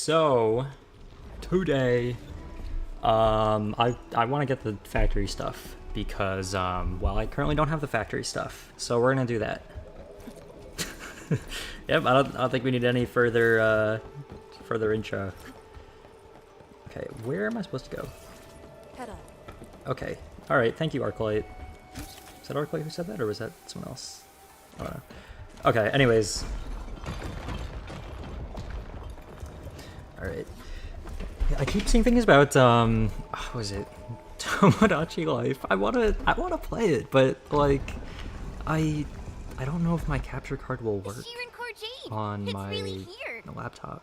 So today, I want to get the factory stuff because well, I currently don't have the factory stuff, so we're gonna do that. Yep, I don't think we need any further further intro. Okay, where am I supposed to go? Head on. Okay, all right. Thank you, ARKLIGHT. Is that ARKLIGHT who said that, or was that someone else? I don't know. Okay. Anyways. All right. I keep seeing things about what was it? Tomodachi Life. I wanna play it, but like, I don't know if my capture card will work on my laptop.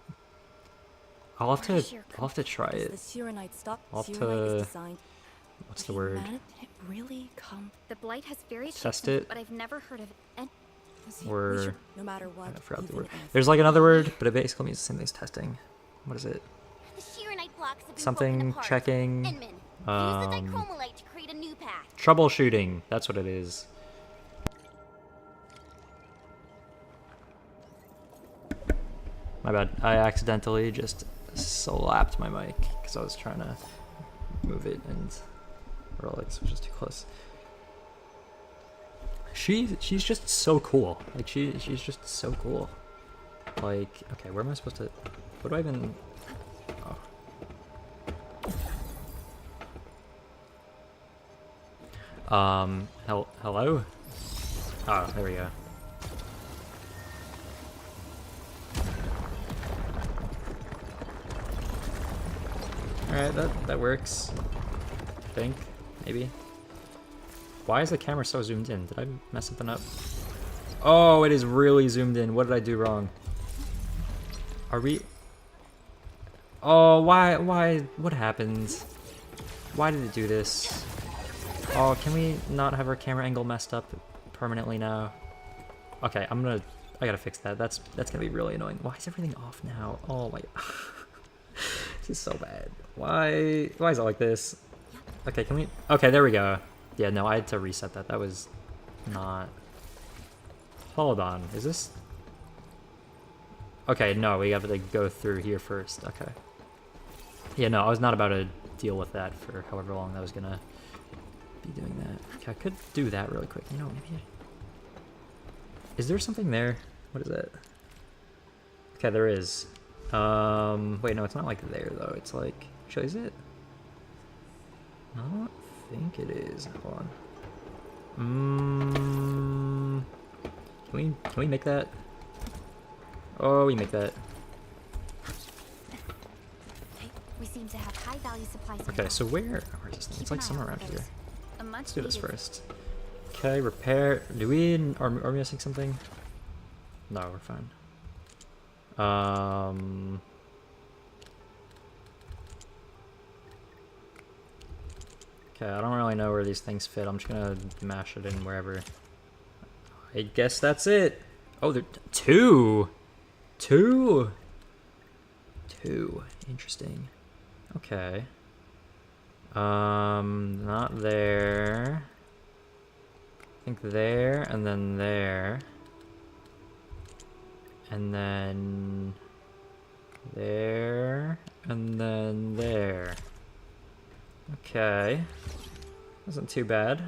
I'll have to try it. I'll have to. What's the word? The blight has very Test it. but I've never heard of it. Or No matter what, I forgot the word. There's like another word, but it basically means the same thing as testing. What is it? The Sheeranite blocks have been Something broken apart. checking. Enman, use the dichromolite to create a new path. Troubleshooting. That's what it is. My bad. I accidentally just slapped my mic because I was trying to move it and Rolex was just too close. She's just so cool. Like she's just so cool. Like, okay, where am I supposed to? What do I even? Oh. Hello? Oh, there we go. Alright, that works. I think. Maybe. Why is the camera so zoomed in? Did I mess something up? Oh, it is really zoomed in. What did I do wrong? Are we... Oh, why, what happened? Why did it do this? Oh, can we not have our camera angle messed up permanently now? Okay, I gotta fix that. That's gonna be really annoying. Why is everything off now? Oh my... This is so bad. Why is it like this? Okay, can we... Okay, there we go. Yeah, no, I had to reset that. That was not... Hold on, is this... Okay, no, we have to go through here first. Okay. Yeah, no, I was not about to deal with that for however long that was gonna be doing that. Okay, I could do that really quick. You know, maybe... Is there something there? What is it? Okay, there is. Wait, no, it's not like there, though. It's like... Actually, is it? I don't think it is. Hold on. Can we make that? Oh, we make that. We seem to have high value supplies. Okay, so where is this thing? It's like somewhere around here. Let's do this first. Okay, repair. Are we missing something? No, we're fine. Okay, I don't really know where these things fit. I'm just gonna mash it in wherever. I guess that's it. Oh, there two. Interesting. Okay. Not there. I think there, and then there. And then there, and then there. Okay. Wasn't too bad.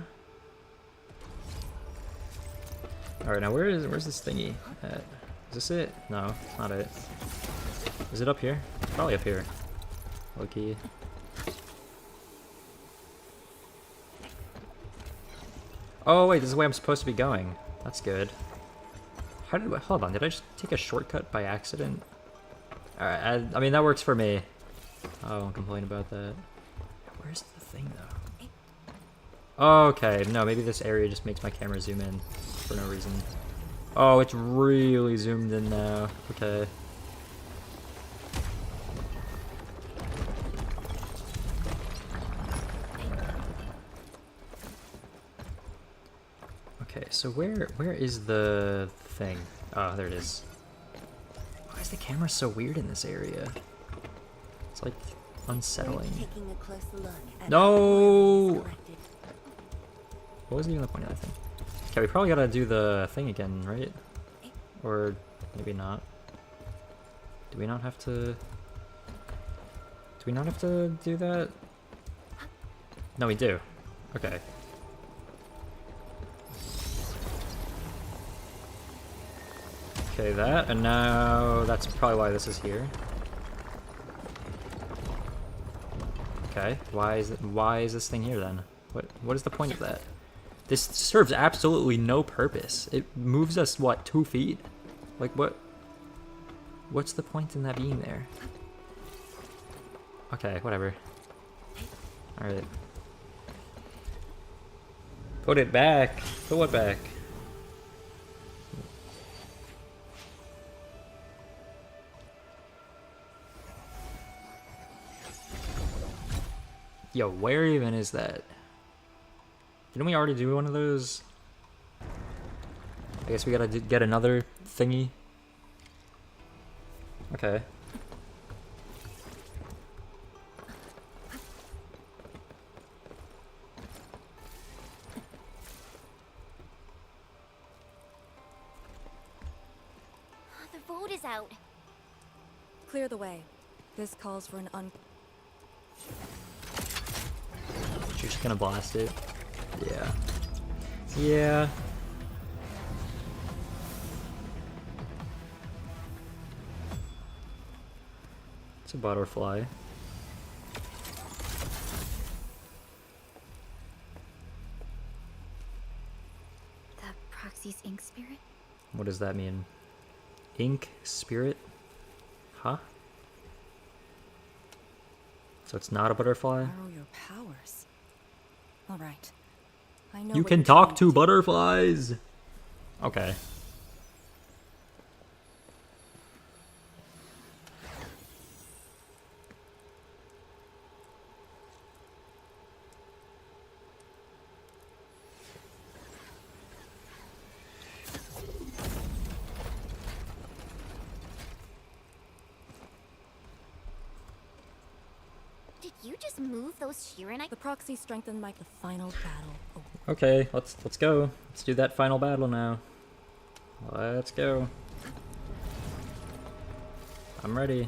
Alright, now where's this thingy at? Is this it? No, it's not it. Is it up here? Probably up here. Low-key. Oh wait, this is the way I'm supposed to be going. That's good. How did hold on, did I just take a shortcut by accident? Alright, I mean that works for me. I won't complain about that. Where's the thing though? Okay, no, maybe this area just makes my camera zoom in for no reason. Oh, it's really zoomed in now. Okay. Okay, so where is the thing? Oh, there it is. Why is the camera so weird in this area? It's like unsettling. No! What was even the point of that thing? Okay, we probably gotta do the thing again, right? Or maybe not. Do we not have to... we not have to do that? No, we do. Okay. Okay, that, and now that's probably why this is here. Okay, why is this thing here then? What is the point of that? This serves absolutely no purpose. It moves us, what, 2 feet? Like, what's the point in that being there? Okay, whatever. Alright. Put it back. Put what back? Yo, where even is that? Didn't we already do one of those? I guess we gotta get another thingy. Okay. The vote is out. Clear the way. This calls for an You're just gonna blast it? Yeah. Yeah. It's a butterfly. The proxy's ink spirit? What does that mean? Ink spirit? Huh? So it's not a butterfly? borrow your powers. All right. I know You what can you're talk trying to do. butterflies! Okay. Did you just move those Shiranite? The proxy strengthened the final battle. Oh, Okay, let's go. Let's do that final battle now. Let's go. I'm ready.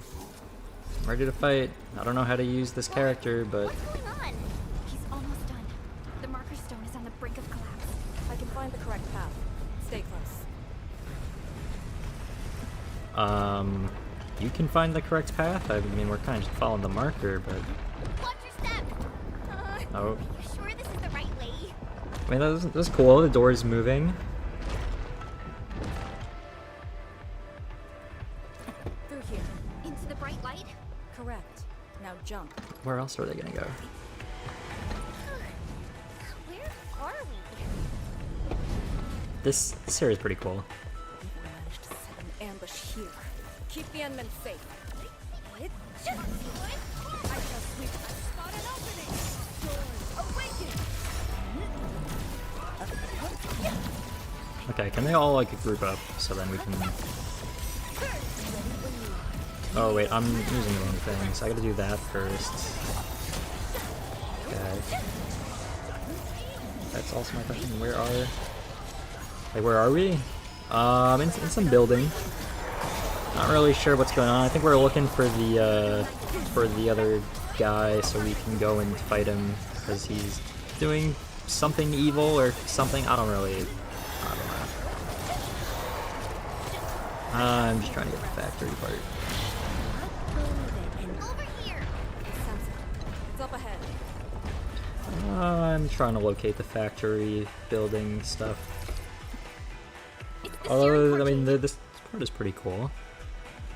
I'm ready to fight. I don't know how to use this character, but What's going on? He's almost done. The marker stone is on the brink of collapse. I can find the correct path. Stay close. you can find the correct path. I mean, we're kind of just following the marker, but Watch your step! oh. Are you sure this is the right way? I mean, that's cool. The door's moving. Through here. Into the bright light? Correct. Now jump. Where else are they gonna go? Where are we? This area is pretty cool. We've managed to set an ambush here. Keep the Endmen safe. What? Just I just sweep. I spot an opening. Doors awaken. Okay, can they all like group up so then we can? Oh wait, I'm using the wrong thing, so I gotta do that first. Okay. That's also my question. Where are we? In some building. Not really sure what's going on. I think we're looking for the other guy so we can go and fight him because he's doing something evil or something. I don't know. I'm just trying to get the factory part. over here! Sense it. It's up ahead. I'm trying to locate the factory building stuff. It's the Although, Shiran I mean, portal. this part is pretty cool.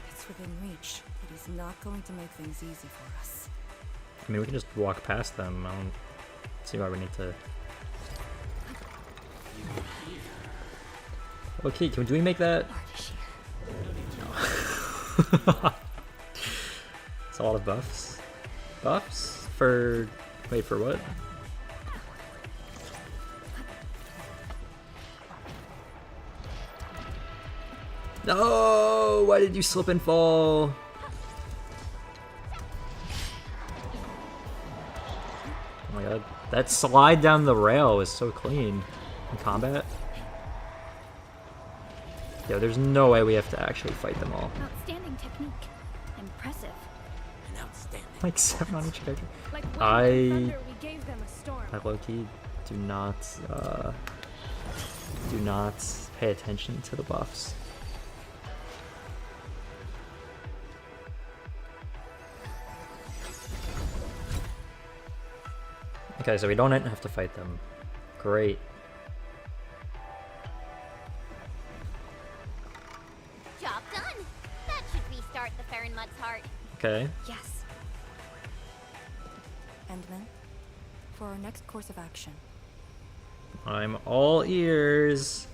It's within reach, but he's not going to make things easy for us. I mean, we can just walk past them. I don't see why we need to. Okay, do we make that? No. It's a lot of buffs. Buffs? For... Wait, for what? No! Why did you slip and fall? Oh my god. That slide down the rail is so clean in combat. Yo, there's no way we have to actually fight them all. Outstanding technique. Impressive. Like 7 on each character. Like wind I- and thunder, we gave them a storm. I low-key do not pay attention to the buffs. Okay, so we don't have to fight them. Great. Job done. That should restart the Farinmud's heart. Okay. Yes. Endman, for our next course of action, I'm all ears.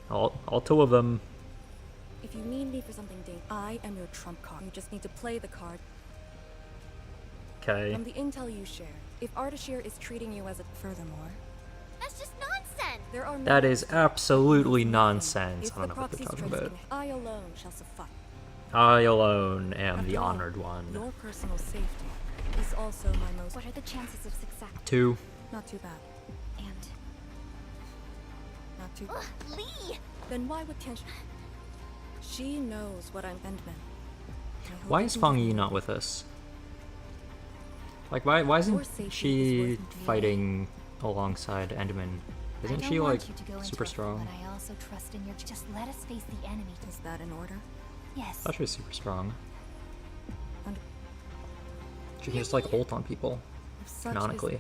All 2 of them. if you need me for something, I am your trump card. You just need to play the card. Okay. From the intel you share, if Ardashir is treating you as a furthermore, That's just nonsense. there are That many is ways absolutely If nonsense. the I don't know what proxy they're talking strikes about. me, I alone shall suffice. I alone am After the all, honored one. Your personal safety is also my most. What are the chances of success? 2. Not too bad. And Not too. ugh, Lee. Then why would tension? She knows what I'm Endman. I hope Why you is can Fang get Yi me. not with us? Like, why Your isn't safety is she worth doing. fighting alongside Enderman? I Isn't don't she, want like, you to go into super it, strong? But I also trust in your. Just let us face the enemy. Is that in order? Yes. I thought she was super strong. And She can just, like, ult on people, if such canonically.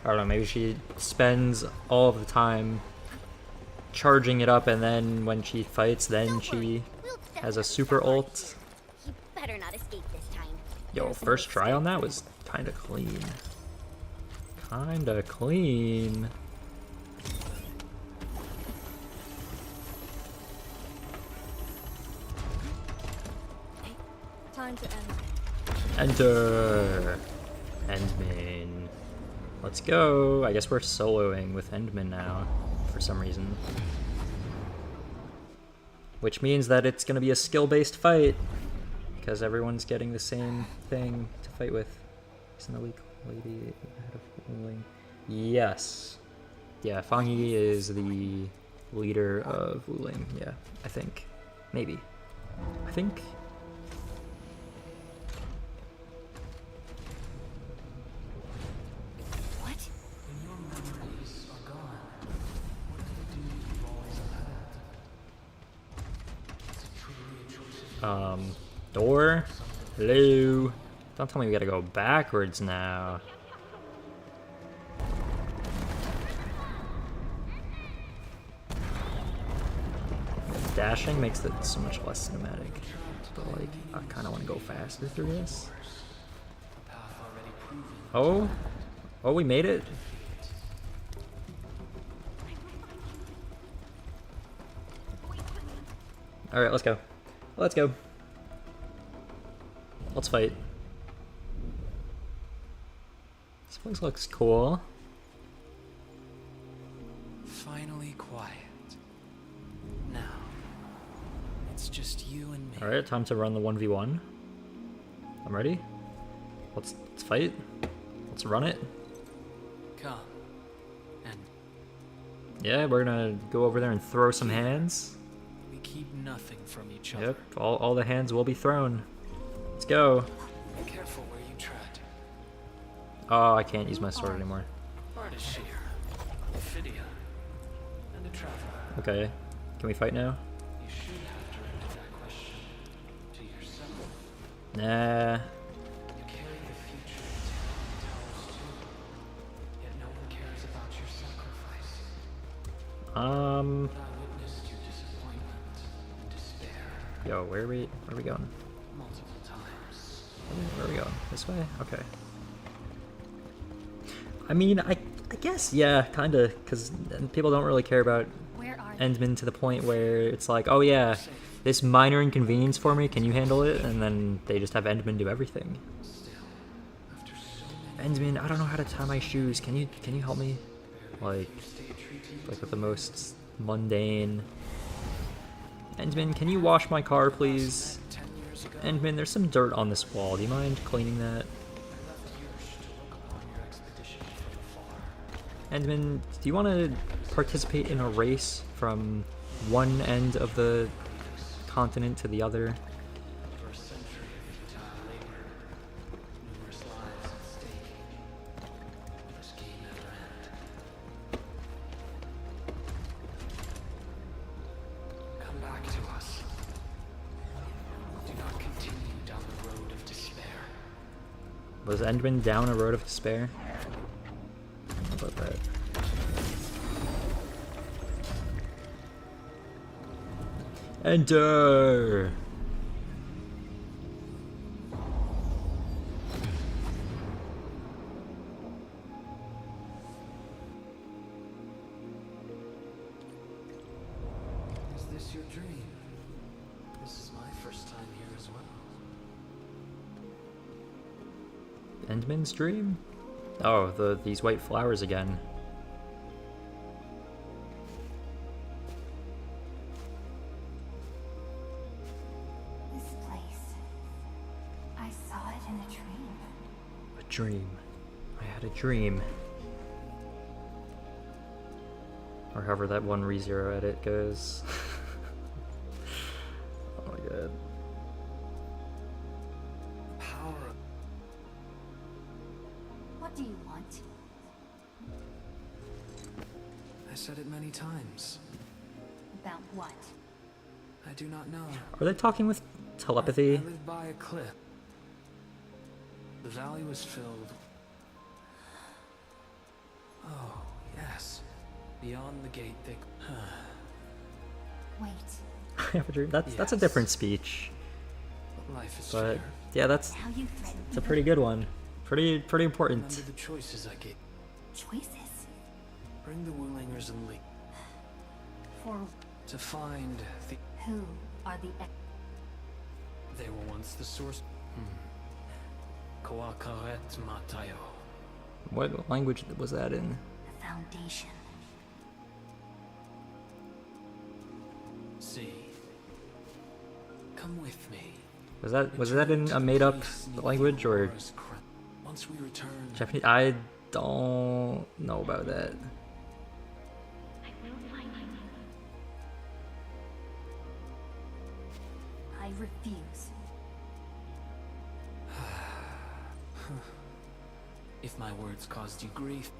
I don't know, maybe she spends all of the time charging it up, and then when she fights, then Don't she worry. We'll has a definitely super step on ult. you. He better not escape this time. Yo, first try on that was kinda clean. Kinda clean. time to end. Enter! Endman. Let's go! I guess we're soloing with Endman now, for some reason. Which means that it's gonna be a skill-based fight, because everyone's getting the same thing to fight with. Is an elite lady ahead of ruling? Yes. Yeah, Fang Yi is the leader of Wuling, yeah, I think. Maybe. I think. What? Door? Hello? Don't tell me we gotta go backwards now. Dashing makes it so much less cinematic. But like, I kinda wanna go faster through this. Oh? Oh, we made it? Alright, let's go. Let's go. Let's fight. This place looks cool. Finally quiet. Now, it's just you and me. Alright, time to run the 1v1. I'm ready. Let's fight. Let's run it. Come. And Yeah, we're gonna go over there and throw some hands. we keep nothing from each other. Yep, all the hands will be thrown. Let's go. Be careful where you tread. Oh, I can't use my sword anymore. Ardashir, Ophidia, and a traveler. Okay, can we fight now? You should have directed that question to yourself. Nah. You carry the future in towers too. Yet no one cares about your sacrifice. But I witnessed your disappointment and despair Yo, where are we going? multiple times. Where are we going? This way? Okay. I mean, I guess, yeah, kinda, because people don't really care about Where are you? Endman to the point where it's like, oh yeah, this minor inconvenience for me, can you handle it? And then they just have Endman do everything. After so many Endman, I don't know how to tie my shoes. Can you help me? Like with the most mundane. Endman, can you wash my car, please? 10 years ago, Endman, there's some dirt on this wall. Do you mind cleaning that? I left Yush to look upon your expedition from afar. Endman, do you want to participate in a race from one end of the continent to the other. For a century of futile labor, numerous lives at stake. Will this game never end? Come back to us. Do not continue down the road of despair. Was Endman down a road of despair? How about that? Enter! Is this your dream? This is my first time here as well. Endman's dream? Oh, these white flowers again. This place. I saw it in a dream. A dream. I had a dream. Or however that one ReZero edit goes. Oh my god. Power. What do you want? I said it many times. About what? I do not know. Are they talking with telepathy? I lived by a cliff. The valley was filled. Oh, yes. Beyond the gate, they. Wait. I have a dream. That's a different speech. Life is But fair. yeah, that's How you threatened it's a pretty good one. Pretty Remember important. the choices I gave. choices Bring the Wulingers and lead for to find the. who are the They were once the source. Koakaret Matayo. What language was that in? foundation? See. Come with me. Was that in a made up language or Once we return. Japanese? I don't know about that. I will find you. I refuse. If my words caused you grief,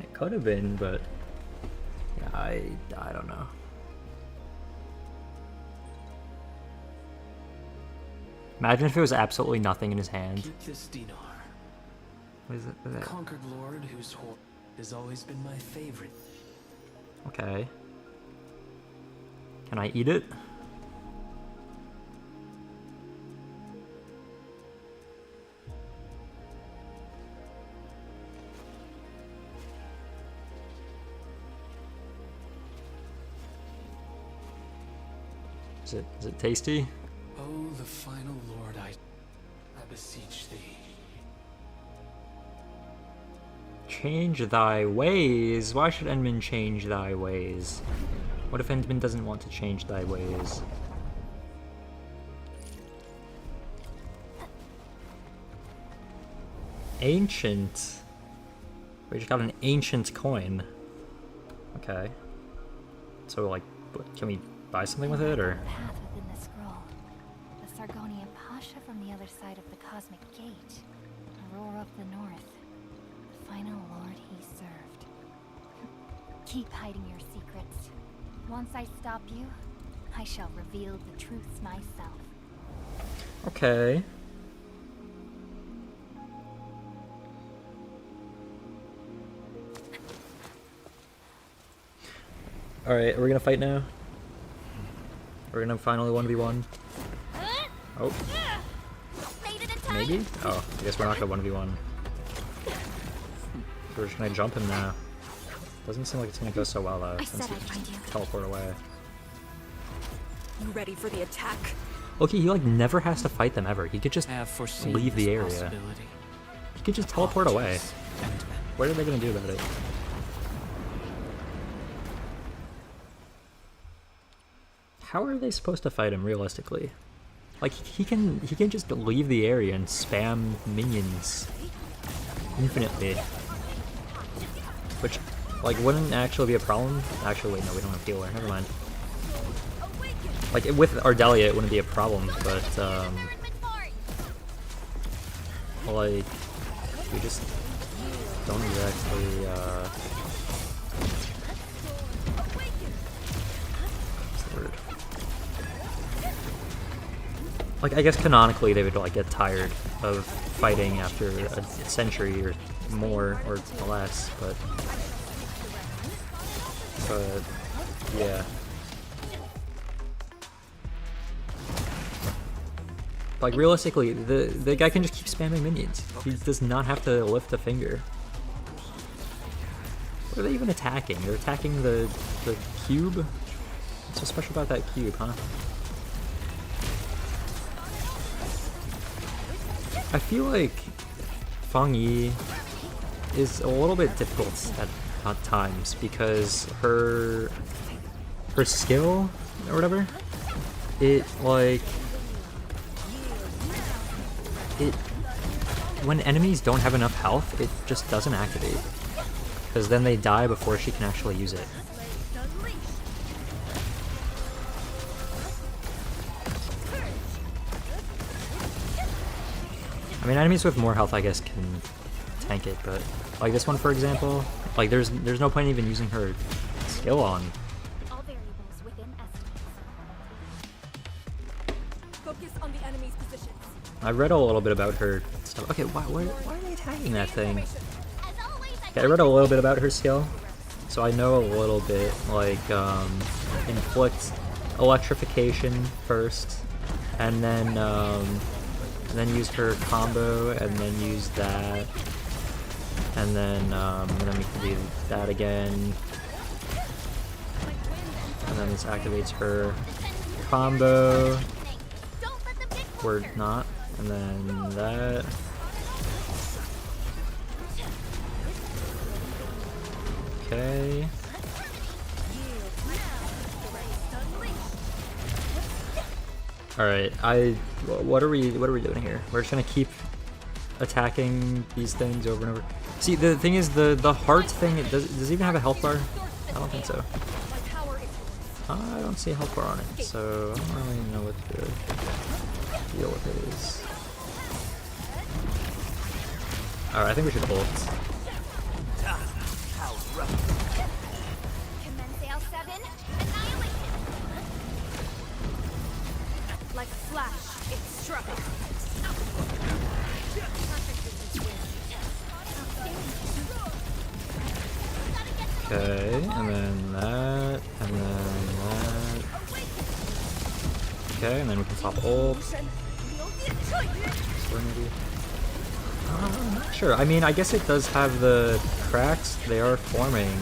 It could have been, but yeah, I don't know. Imagine if it was absolutely nothing in his hand. keep this dinar. What is it? What is that? Conquered lord whose horn has always been my favorite. Okay. Can I eat it? Is it tasty? Oh, the final lord, I beseech thee. Change thy ways. Why should Endman change thy ways? What if Endman doesn't want to change thy ways? Ancient. We just got an ancient coin. Okay. So, like, can we buy something with it, or? Path within the scroll. The Sargonian Pasha from the other side of the Cosmic Gate. Aurora of the North. The final lord he served. Keep hiding your secrets. Once I stop you, I shall reveal the truths myself. Okay. Alright, we're gonna fight now. We're gonna finally 1v1. Oh, Made it in time. maybe? Oh, I guess we're not gonna 1v1. We're just gonna jump him now. Doesn't seem like it's gonna go so well though, I since said he I'd find you. teleport away. You ready for the attack? Okay, he like never has to fight them ever. He could just Have foreseen leave the this area. possibility. He could just teleport away. Apologies, Endman. What are they gonna do about it? How are they supposed to fight him realistically? Like he can just leave the area and spam minions infinitely. Which like, wouldn't actually be a problem. Actually, wait, no, we don't have healer. Never mind. Like, with Ardelia, it wouldn't be a problem, but, like, we just don't exactly, what's the word? Like, I guess canonically they would, like, get tired of fighting after a century or more, or less, but yeah. Like, realistically, the guy can just keep spamming minions. He does not have to lift a finger. What are they even attacking? They're attacking the cube? What's so special about that cube, huh? I feel like Fang Yi is a little bit difficult at times because her skill or whatever, when enemies don't have enough health, it just doesn't activate, because then they die before she can actually use it. I mean, enemies with more health, I guess, can tank it, but like this one, for example, like there's no point even using her skill on. All variables within estimates. Focus on the enemy's positions. I read a little bit about her stuff. Okay, why are they attacking that thing? Okay, I read a little bit about her skill, so I know a little bit, like, inflict electrification first, and then use her combo, and then use that, and then we can do that again, and then this activates her combo, or not, and then that. Okay. Alright, what are we doing here? We're just gonna keep attacking these things over and over. See, the thing is, the heart thing, does it even have a health bar? I don't think so. I don't see a health bar on it, so I don't really know what the deal with it is. Alright, I think we should ult. Like a flash, it struck. Okay, and then that, and then that. Okay, and then we can pop ult. Maybe. I'm not sure. I mean, I guess it does have the cracks. They are forming.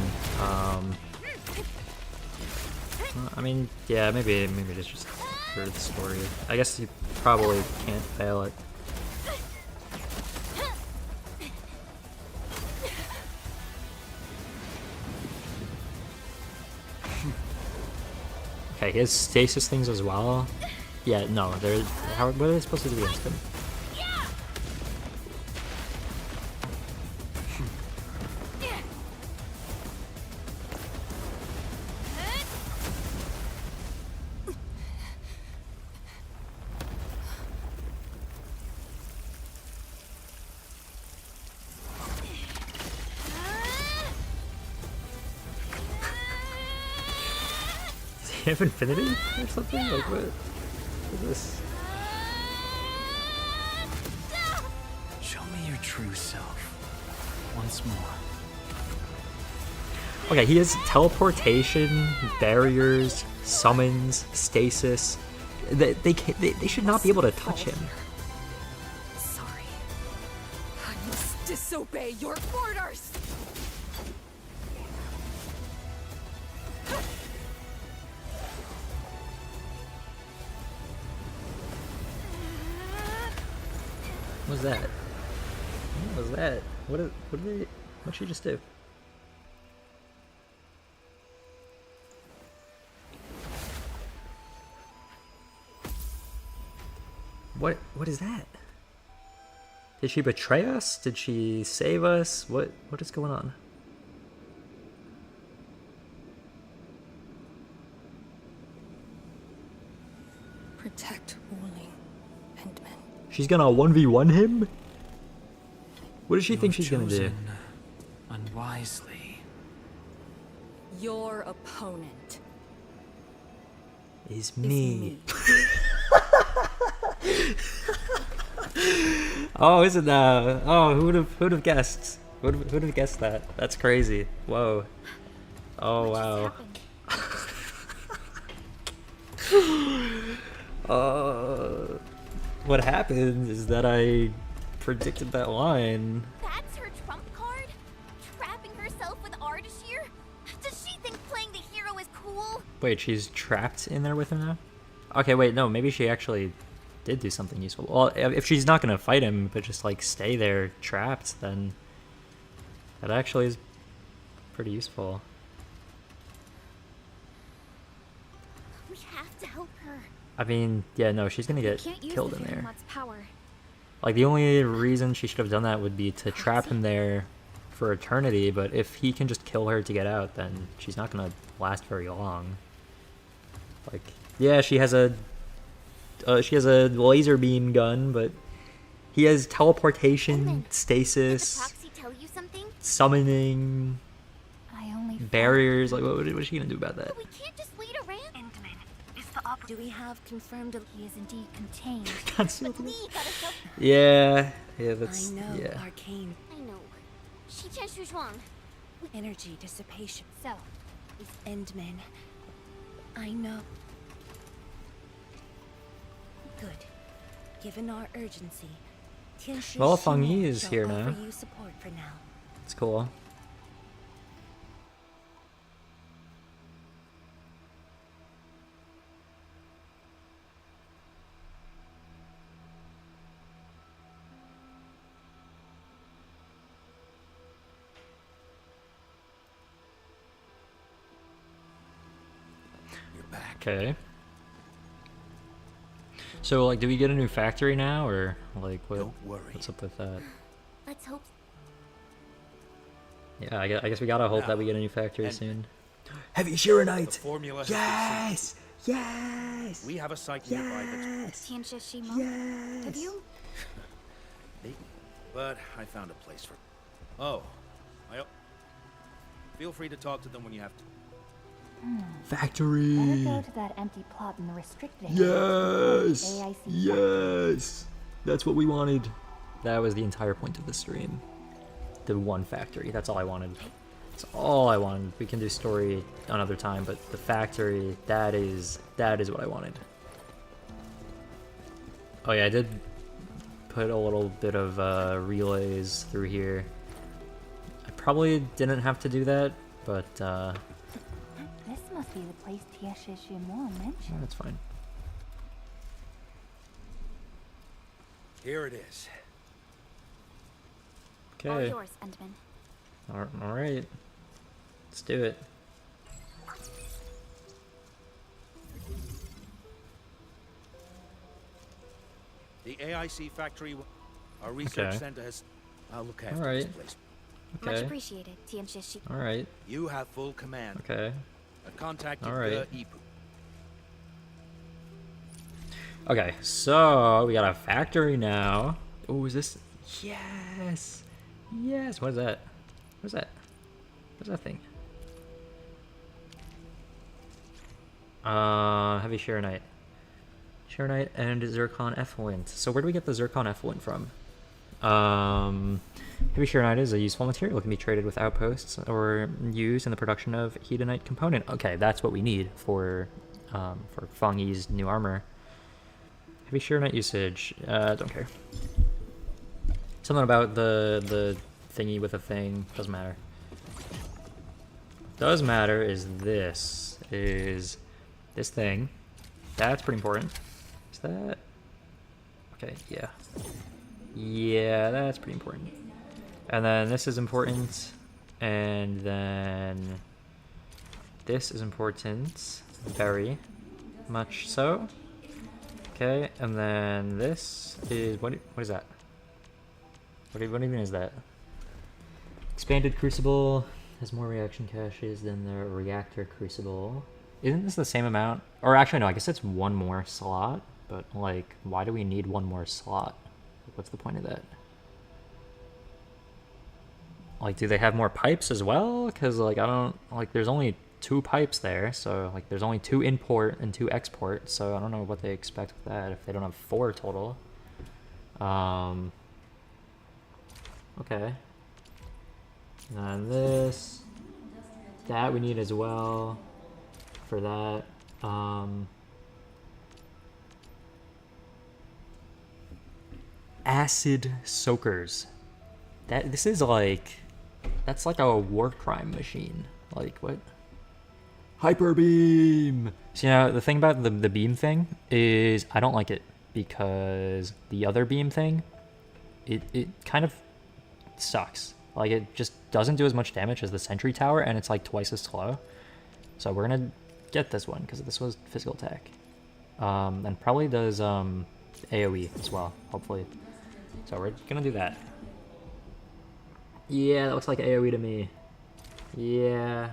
I mean, yeah, maybe it's just for the story. I guess you probably can't fail it. Okay, he has stasis things as well. Yeah, no, what are they supposed to do against him? Does he have infinity or something? Like, what is this? Show me your true self. Once more. Okay, he has teleportation, barriers, summons, stasis. They should not be able to touch him. Sorry. I must disobey your orders. What was that? What was that? What did she just do? What is that? Did she betray us? Did she save us? What is going on? Protect ruling Endman. She's gonna 1v1 him? What does she think she's gonna do? Chosen unwisely. Your opponent Is is me. me. Oh, is it now? Oh, who'd have guessed? Who'd have guessed that? That's crazy. Whoa. Oh What just wow. happened? What happened is that I predicted that line. That's her trump card? Trapping herself with Ardashir? Does she think playing the hero is cool? Wait, she's trapped in there with him now? Okay, wait, no, maybe she actually did do something useful. Well, if she's not gonna fight him, but just like stay there trapped, then that actually is pretty useful. We have to help her. I mean, yeah, no, she's gonna get Can't use killed the in there. Fairmont's power. Like, the only reason she should have done that would be to trap him there for eternity, but if he can just kill her to get out, then she's not gonna last very long. Like, yeah, she has a laser beam gun, but he has teleportation, Did the stasis, proxy tell you something? summoning, I only barriers. Like, what is she gonna do about that? But we can't just wait around. Endman is the Do we have confirmed? He is indeed contained. That's But we gotta help. yeah, I that's know yeah. arcane I know. She changed Shujuan. energy dissipation So, is Endman. I know. Good. Given our urgency, Tianshi Well, Feng Yi Xinyan is shall here offer now. you support for now. It's cool. You're back. Okay. So, like, do we get a new factory now, or like Don't worry. what's up with that? let's hope. Yeah, I guess we gotta hope that we get a new factory And- soon. Heavy The Shiranite! formula has Yes! been Yes! seen. We have a site nearby that's Tianxia Shimo. Yes! Have you? beaten, but I found a place for. Oh, feel free to talk to them when you have to. Factory. Better go to that empty plot in the restricted area. Yes. AIC Yes. That's what we wanted. That was the entire point of the stream. The one factory. That's all I wanted. That's all I wanted. We can do story another time, but the factory, that is what I wanted. Oh yeah, I did put a little bit of relays through here. I probably didn't have to do that, but This must be the place Tianxia Shimo mentioned. that's fine. Here it is. All Okay. yours, Endman. All right. Let's do it. The AIC factory. Our research Okay. center has. I'll look after Alright. this place. Much Okay. appreciated, Tianxia Shimo. All right. You have full command. Okay. I've contacted Alright. the Ipu. Okay, so we got a factory now. Oh, is this? Yes, yes. What is that? What is that? What is that thing? Heavy Shiranite. Shiranite and Zircon effluent. So where do we get the Zircon effluent from? Heavy Shiranite is a useful material. It can be traded with outposts or used in the production of Hedonite component. Okay, that's what we need for Feng Yi's new armor. Heavy Shiranite usage. Don't care. Something about the thingy with a thing. Doesn't matter. Does matter is this thing. That's pretty important. Is that? Okay, yeah. Yeah, that's pretty important. And then this is important. And then this is important. Very much so. Okay, and then this is what is that? What even is that? Expanded Crucible has more reaction caches than the Reactor Crucible. Isn't this the same amount? Or actually, no, I guess it's one more slot. But, like, why do we need one more slot? What's the point of that? Like, do they have more pipes as well? Because, like, I don't... Like, there's only 2 pipes there. So, like, there's only 2 import and 2 export. So, I don't know what they expect with that if they don't have 4 total. Okay. And this... That we need as well. For that. Acid soakers. This is like... That's like a war crime machine. Like, what? Hyper beam! So, you know, the thing about the beam thing is I don't like it because the other beam thing, it kind of sucks. Like, it just doesn't do as much damage as the sentry tower, and it's like twice as slow. So we're gonna get this one because this was physical attack. And probably does AoE as well, hopefully. So we're gonna do that. Yeah, that looks like AoE to me. Yeah.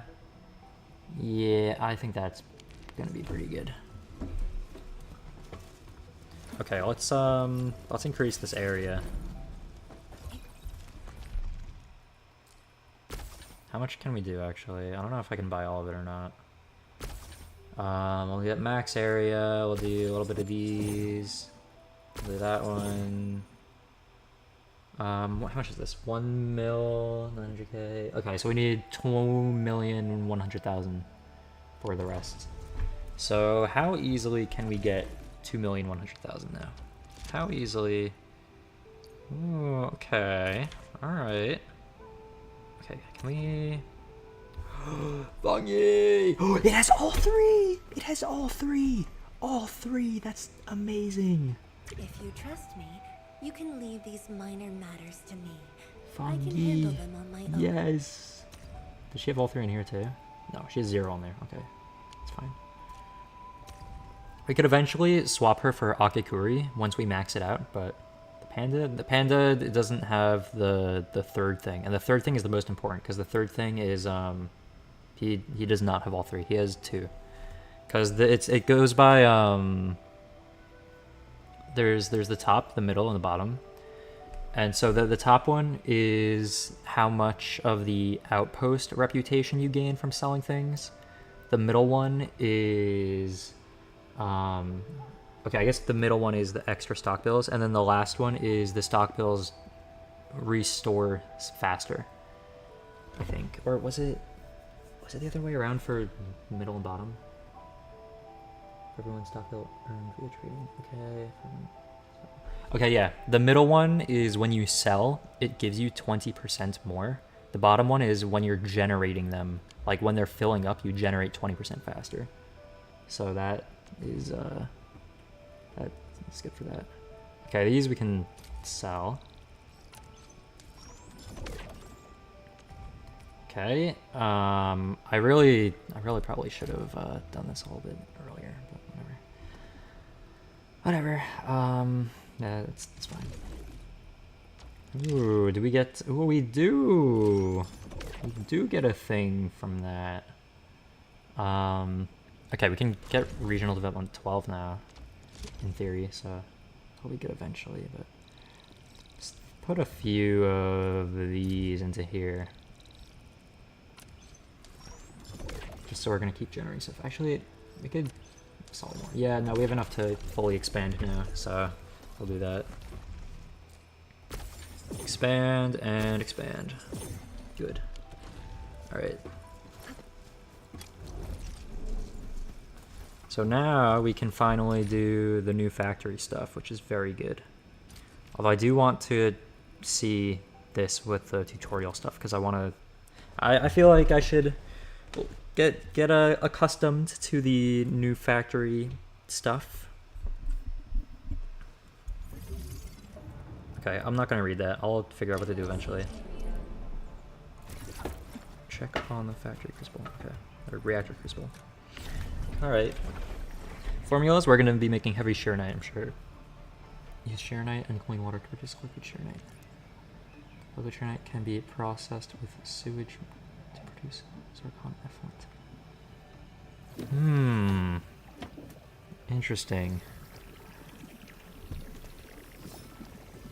Yeah, I think that's gonna be pretty good. Okay, let's increase this area. How much can we do actually? I don't know if I can buy all of it or not. We'll get max area, we'll do a little bit of these. We'll do that one. How much is this? 1 mil, 900k. Okay, so we need 2,100,000 for the rest. So how easily can we get 2,100,000 now? How easily? Ooh, okay. Alright. Okay, can we... Bungie! It has all 3! It has all 3! All 3! That's amazing! If you trust me, you can leave these minor matters to me. Fungi. I can handle them on my own. Yes. Does she have all 3 in here too? No, she has 0 on there. Okay, it's fine. We could eventually swap her for Akikuri once we max it out, but the panda doesn't have the third thing, and the third thing is the most important because the third thing is he does not have all 3. He has 2 because it goes by there's the top, the middle, and the bottom. And so the top one is how much of the outpost reputation you gain from selling things. The middle one is okay, I guess the middle one is the extra stock bills, and then the last one is the stock bills restore faster, I think. Or was it the other way around for middle and bottom? Everyone's stock bill earned via trading. Okay. Okay, yeah. The middle one is when you sell, it gives you 20% more. The bottom one is when you're generating them. Like when they're filling up, you generate 20% faster. So that is that's good for that. Okay, these we can sell. Okay. I really probably should have done this a little bit earlier, but whatever. Yeah, it's fine. Ooh, do we get? Ooh, we do. We do get a thing from that. Okay, we can get regional development 12 now, in theory. So probably good eventually, but just put a few of these into here. Just so we're gonna keep generating stuff. Actually, we could sell more. Yeah, no, we have enough to fully expand now, so we'll do that. Expand and expand. Good. Alright. So now we can finally do the new factory stuff, which is very good. Although I do want to see this with the tutorial stuff, because I want to... I feel like I should get accustomed to the new factory stuff. Okay, I'm not going to read that. I'll figure out what to do eventually. Check on the factory crucible. Okay, or reactor crucible. Alright. Formulas, we're going to be making heavy shearnite, I'm sure. Use shearnite and cooling water to produce liquid shearnite. Liquid shearnite can be processed with sewage to produce zircon effluent. Interesting.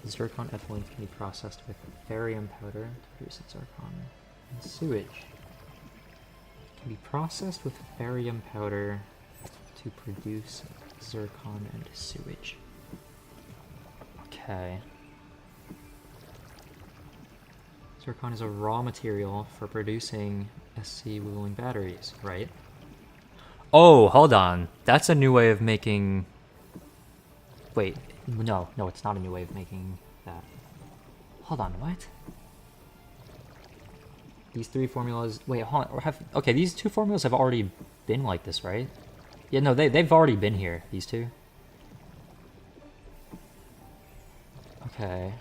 Zircon effluent can be processed with barium powder to produce zircon and sewage. Can be processed with barium powder to produce zircon and sewage. Okay. Zircon is a raw material for producing SC wheeling batteries, right? Oh, hold on. That's a new way of making... Wait, no, it's not a new way of making that. Hold on, what? These three formulas... Wait, hold on. Okay, these two formulas have already been like this, right? Yeah, no, they've already been here, these two. Okay.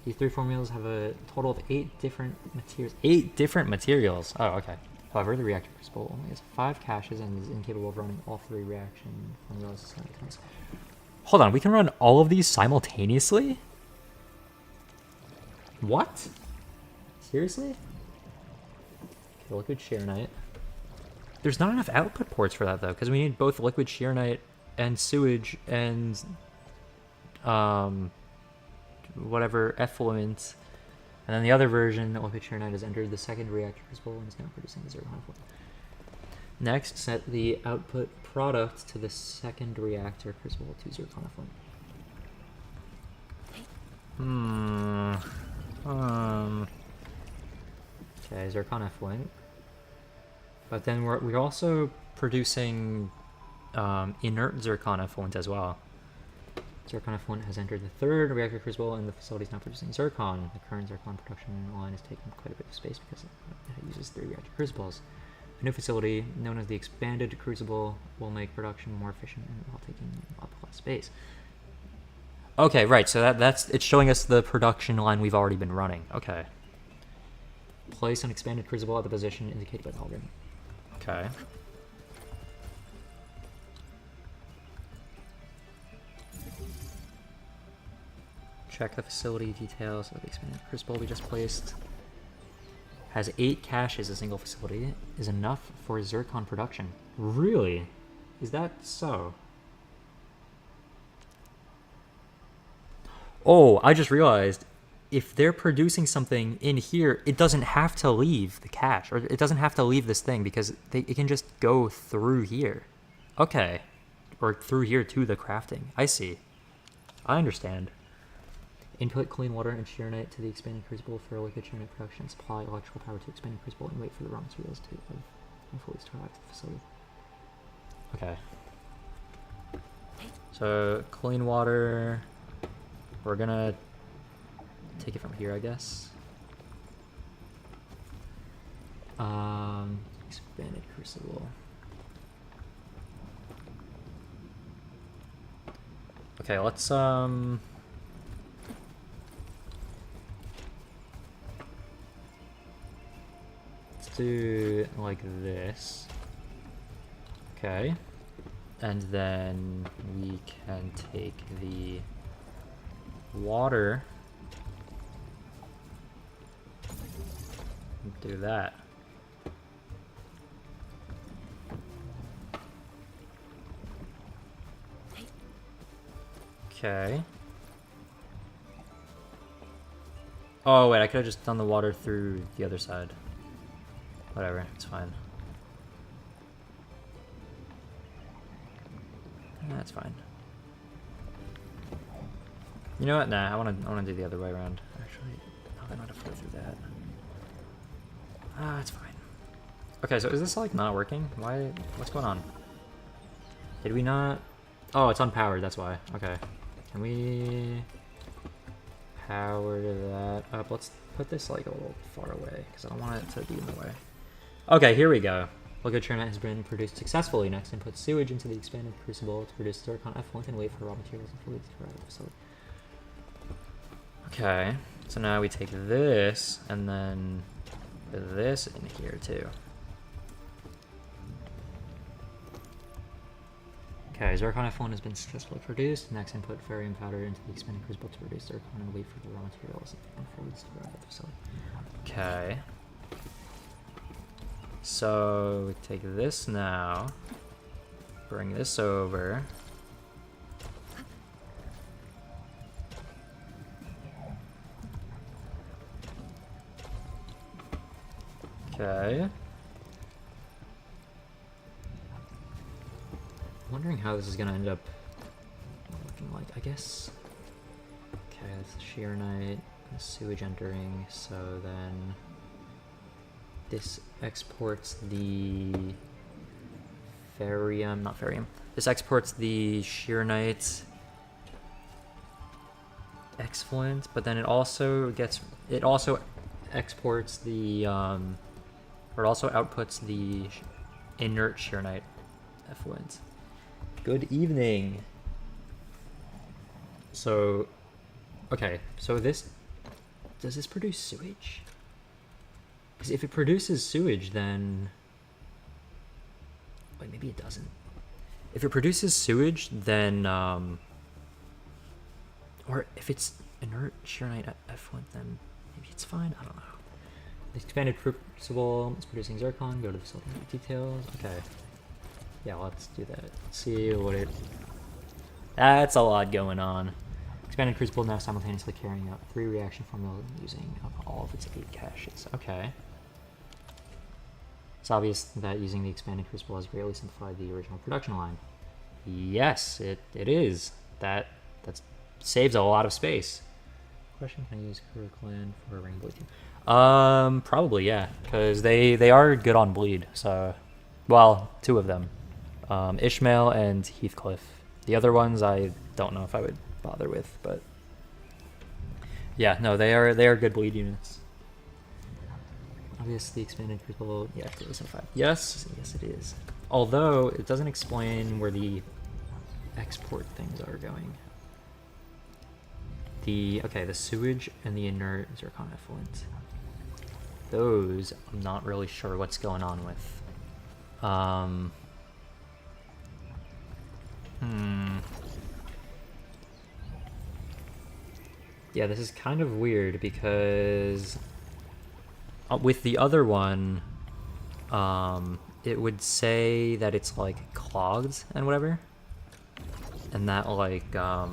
These three formulas have a total of 8 different materials. 8 different materials! Oh, okay. However, the reactor crucible only has 5 caches and is incapable of running all 3 reaction formulas. Hold on, we can run all of these simultaneously? What? Seriously? Okay, liquid shearnite. There's not enough output ports for that though, because we need both liquid shearnite and sewage and whatever effluent. And then the other version, liquid shearnite, has entered the second reactor crucible and is now producing the zircon effluent. Next, set the output product to the second reactor crucible to zircon effluent. Okay, zircon effluent. But then we're also producing inert zircon effluent as well. Zircon effluent has entered the third reactor crucible and the facility is now producing zircon. The current zircon production line is taking quite a bit of space because it uses 3 reactor crucibles. A new facility, known as the expanded crucible, will make production more efficient and while taking up less space. Okay, right, so that's it's showing us the production line we've already been running. Okay. Place an expanded crucible at the position indicated by the hologram. Okay. Check the facility details of the expanded crucible we just placed. Has 8 caches. A single facility is enough for zircon production. Really? Is that so? Oh, I just realized if they're producing something in here, it doesn't have to leave the cache, or it doesn't have to leave this thing because it can just go through here. Okay. Or through here to the crafting. I see. I understand. Input clean water and shearnite to the expanding crucible for liquid shearnite production. Supply electrical power to expanding crucible and wait for the raw materials to hopefully arrive to the facility. Okay. So clean water. We're gonna take it from here, I guess. Expanded crucible. Okay, let's do it like this. Okay. And then we can take the water and do that. Okay. Oh wait, I could have just done the water through the other side. Whatever, it's fine. That's fine. You know what? Nah, I wanna do the other way around. Actually, I don't know how to flow through that. Ah, it's fine. Okay, so is this like not working? Why? What's going on? Did we not? Oh, it's unpowered. That's why. Okay. Can we power that up? Let's put this like a little far away because I don't want it to be in the way. Okay, here we go. Liquid shearnite has been produced successfully. Next, input sewage into the expanded crucible to produce zircon effluent and wait for raw materials and fluids to arrive at the facility. Okay, so now we take this and then put this in here too. Okay, zircon effluent has been successfully produced. Next, input barium powder into the expanded crucible to produce zircon and wait for the raw materials and fluids to arrive at the facility. Okay. So we take this now. bring this over. Okay. Wondering how this is gonna end up looking like, I guess. Okay, that's the sheer night, the sewage entering, so then this exports the ferrium, not ferrium. This exports the sheer night excellent, but then it also exports the or it also outputs the inert sheer night effluent. Good evening. So, okay, so does this produce sewage? Because if it produces sewage, then... Wait, maybe it doesn't. If it produces sewage, then, or if it's inert sheer night effluent, then maybe it's fine, I don't know. The expanded crucible is producing zircon, go to the facility details, okay. Yeah, let's do that. Let's see what it... That's a lot going on. Expanded crucible now simultaneously carrying out 3 reaction formulas using up all of its 8 caches. Okay. It's obvious that using the expanded crucible has greatly simplified the original production line. Yes, it is. That saves a lot of space. Question, can I use Kuro Clan for a Rainbow team? Probably, yeah. Because they are good on bleed, so... Well, 2 of them. Ishmael and Heathcliff. The other ones I don't know if I would bother with, but yeah, no, they are good bleed units. Obviously, expanded crucible, yeah, it was 5. Yes, it is. Although it doesn't explain where the export things are going. The sewage and the inert zircon effluent. Those I'm not really sure what's going on with. Yeah, this is kind of weird because with the other one, it would say that it's like clogged and whatever, and that like, because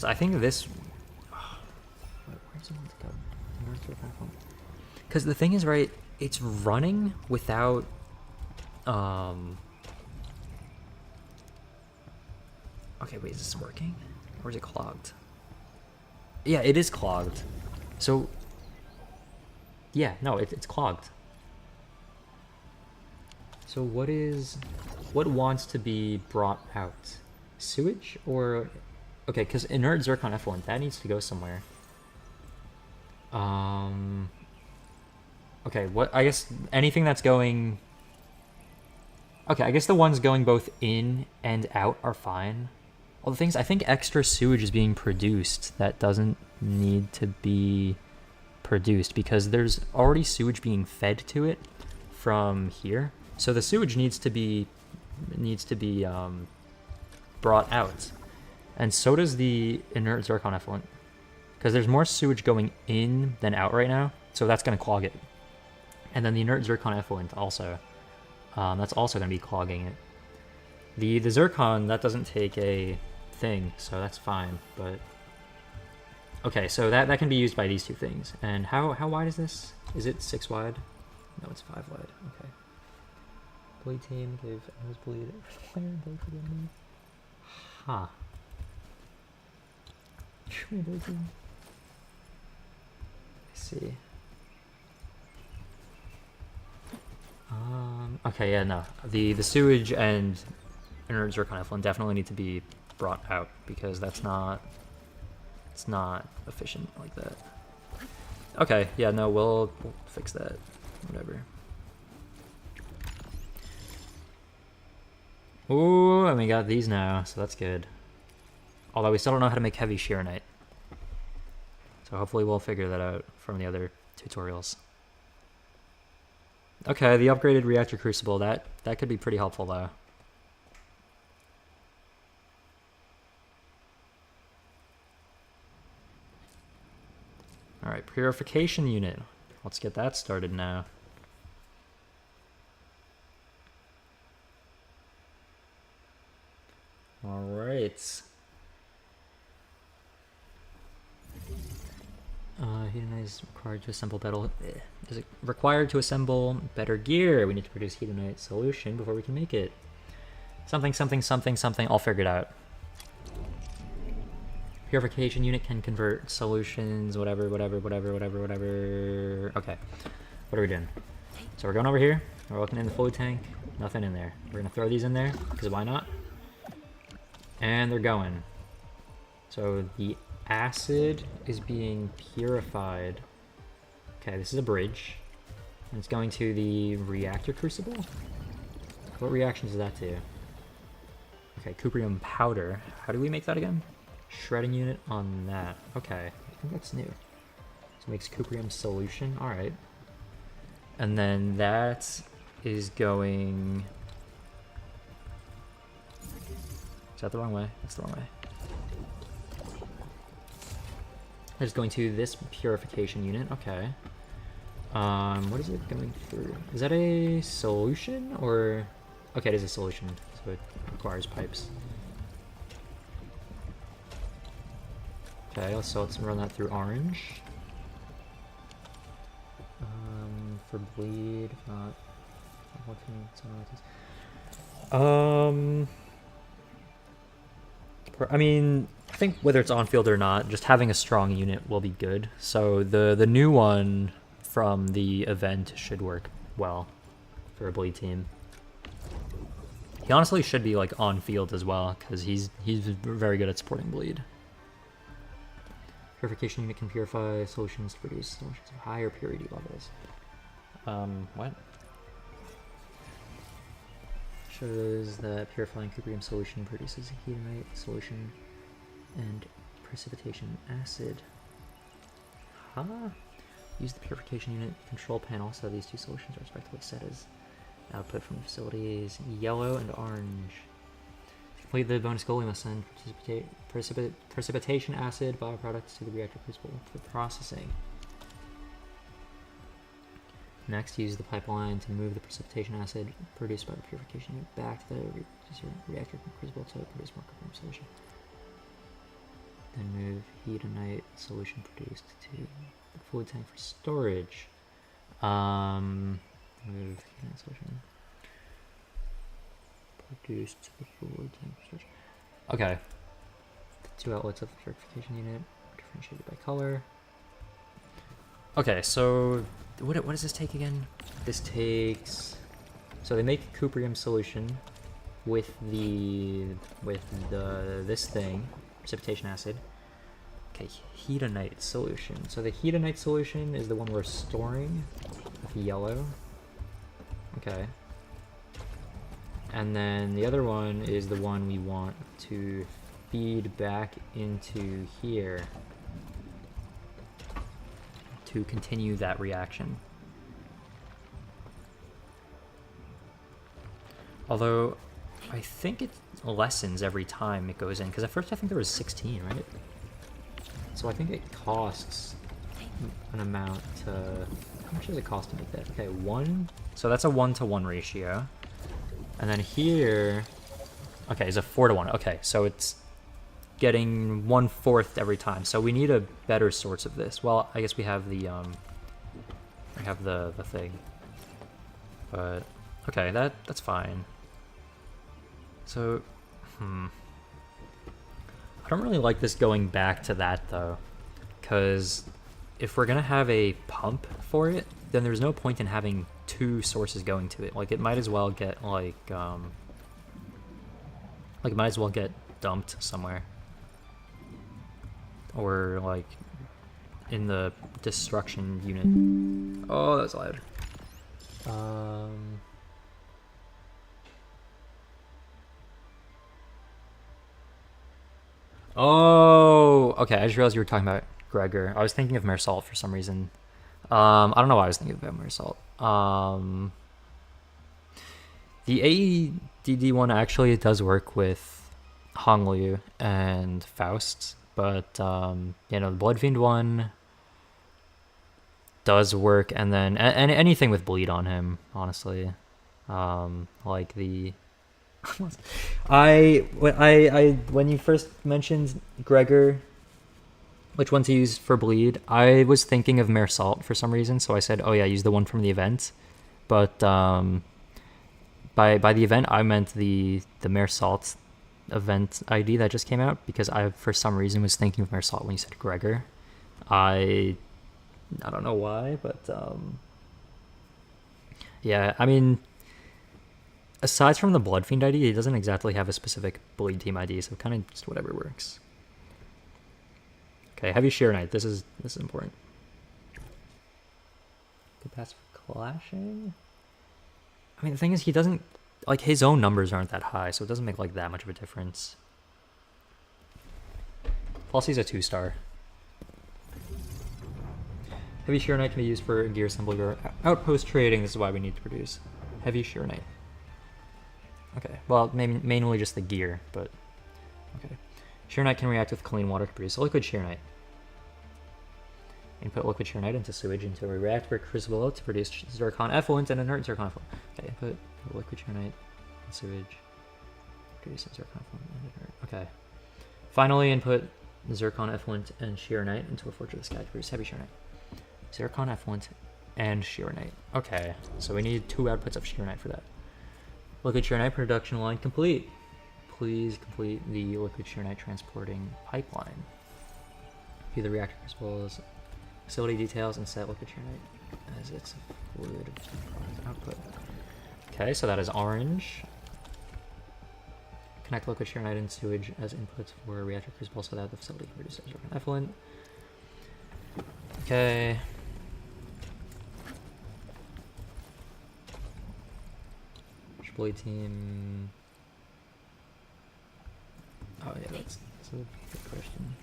I think this. Where's it want to go? Because the thing is, right? It's running without. Okay, wait, is this working? Or is it clogged? Yeah, it is clogged. So, yeah, no, it's clogged. So what wants to be brought out? Sewage or... Okay, because inert zircon effluent, that needs to go somewhere. Okay, I guess anything that's going... Okay, I guess the ones going both in and out are fine. All the things, I think extra sewage is being produced that doesn't need to be produced because there's already sewage being fed to it from here. So the sewage needs to be brought out. And so does the inert zircon effluent. Because there's more sewage going in than out right now, so that's going to clog it. And then the inert zircon effluent also. That's also going to be clogging it. The zircon, that doesn't take a thing, so that's fine, but... Okay, so that can be used by these 2 things. And how wide is this? Is it 6 wide? No, it's 5 wide. Okay. Bleed team, give nosebleed. Huh. Bleed team. I see. Okay, yeah, no. The sewage and inert zircon effluent definitely need to be brought out because it's not efficient like that. Okay, yeah, no, we'll fix that. Whatever. Ooh, and we got these now, so that's good. Although we still don't know how to make heavy sheer night. So hopefully we'll figure that out from the other tutorials. Okay, the upgraded reactor crucible, that could be pretty helpful though. Alright, purification unit. Let's get that started now. All right. Hedonite is required to assemble is it required to assemble better gear? We need to produce hedonite solution before we can make it. Something, something, something, something. I'll figure it out. Purification unit can convert solutions, whatever, whatever, whatever, whatever, whatever. Okay. What are we doing? So we're going over here. We're looking in the fluid tank. Nothing in there. We're going to throw these in there, because why not? And they're going. So the acid is being purified. Okay, this is a bridge. And it's going to the reactor crucible? What reaction does that do? Okay, cuprium powder. How do we make that again? Shredding unit on that. Okay, I think that's new. So it makes cuprium solution. Alright. And then that is going... Is that the wrong way? That's the wrong way. It's going to this purification unit. Okay. What is it going through? Is that a solution or... Okay, it is a solution, so it requires pipes. Okay, so let's run that through orange. For bleed, if not... I mean, I think whether it's on field or not, just having a strong unit will be good. So the new one from the event should work well for a bleed team. He honestly should be like on field as well, because he's very good at supporting bleed. Purification unit can purify solutions to produce solutions of higher purity levels. What? Shows that purifying cuprium solution produces a hedonite solution and precipitation acid. Huh? Use the purification unit control panel so these two solutions are respectively set as output from the facilities yellow and orange. To complete the bonus goal, we must send precipitation acid bioproducts to the reactor crucible for processing. Next, use the pipeline to move the precipitation acid produced by the purification unit back to the reactor crucible to produce more cuprium solution. Then move hedonite solution produced to the fluid tank for storage. Move hedonite solution produced to the fluid tank for storage. Okay. The two outlets of the purification unit differentiated by color. Okay, so what does this take again? This takes... So they make cuprium solution with this thing, precipitation acid. Okay, hedonite solution. So the hedonite solution is the one we're storing with yellow. Okay. And then the other one is the one we want to feed back into here to continue that reaction. Although, I think it lessens every time it goes in, because at first I think there was 16, right? So I think it costs an amount to... How much does it cost to make that? Okay, 1. So that's a 1-to-1 ratio. And then here... Okay, it's a 4-to-1. Okay, so it's getting 1/4 every time. So we need a better source of this. Well, I guess we have the thing. But okay, that's fine. So I don't really like this going back to that though, because if we're gonna have a pump for it, then there's no point in having 2 sources going to it. Like it might as well get it might as well get dumped somewhere. Or like in the destruction unit. Oh, that's loud. Oh, okay. I just realized you were talking about Gregor. I was thinking of Marisol for some reason. I don't know why I was thinking about Marisol. The AEDD one actually does work with Honglu and Faust. But, you know, the Blood Fiend one does work, and then anything with bleed on him, honestly. Like the When you first mentioned Gregor, which one to use for bleed, I was thinking of Mare Salt for some reason, so I said, oh yeah, use the one from the event. But by the event, I meant the Mare Salt event ID that just came out, because I, for some reason, was thinking of Mare Salt when you said Gregor. I don't know why, but yeah, I mean, aside from the Blood Fiend ID, it doesn't exactly have a specific bleed team ID, so kind of just whatever works. Okay, Heavy Sheer Knight. This is important. Good pass for clashing. I mean, the thing is, he doesn't, like, his own numbers aren't that high, so it doesn't make like that much of a difference. Plus, he's a 2-star. Heavy Sheer Knight can be used for gear assembly or outpost trading. This is why we need to produce Heavy Sheer Knight. Okay, well, mainly just the gear, but okay. Sheer Knight can react with clean water to produce a liquid Sheer Knight. Input liquid Sheer Knight into sewage into a reactor crucible to produce zircon effluent and inert zircon effluent. Okay, input liquid Sheer Knight in sewage, produce zircon effluent and inert. Okay. Finally, input zircon effluent and Sheer Knight into a forge of the sky to produce Heavy Sheer Knight. Zircon effluent and Sheer Knight. Okay, so we need 2 outputs of Sheer Knight for that. Liquid Sheer Knight production line complete. Please complete the liquid Sheer Knight transporting pipeline. View the reactor crucibles, facility details, and set liquid Sheer Knight as its fluid product output. Okay, so that is orange. Connect liquid Sheer Knight and sewage as inputs for reactor crucible so that the facility can produce zircon effluent. Okay. Bleed team. Oh yeah, that's a good question.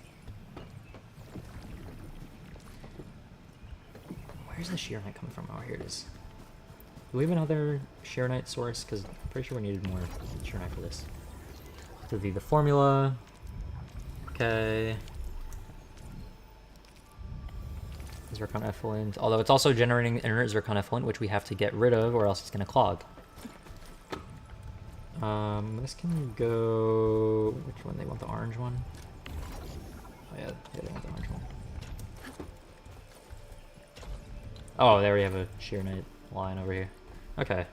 Where's the Sheer Knight coming from? Oh, here it is. Do we have another Sheer Knight source? Because I'm pretty sure we needed more Sheer Knight for this. To view the formula. Okay. Zircon effluent. Although it's also generating inert zircon effluent, which we have to get rid of, or else it's going to clog. This can go... Which one? They want the orange one? Oh yeah, they want the orange one. Oh, there we have a Sheer Knight line over here. Okay.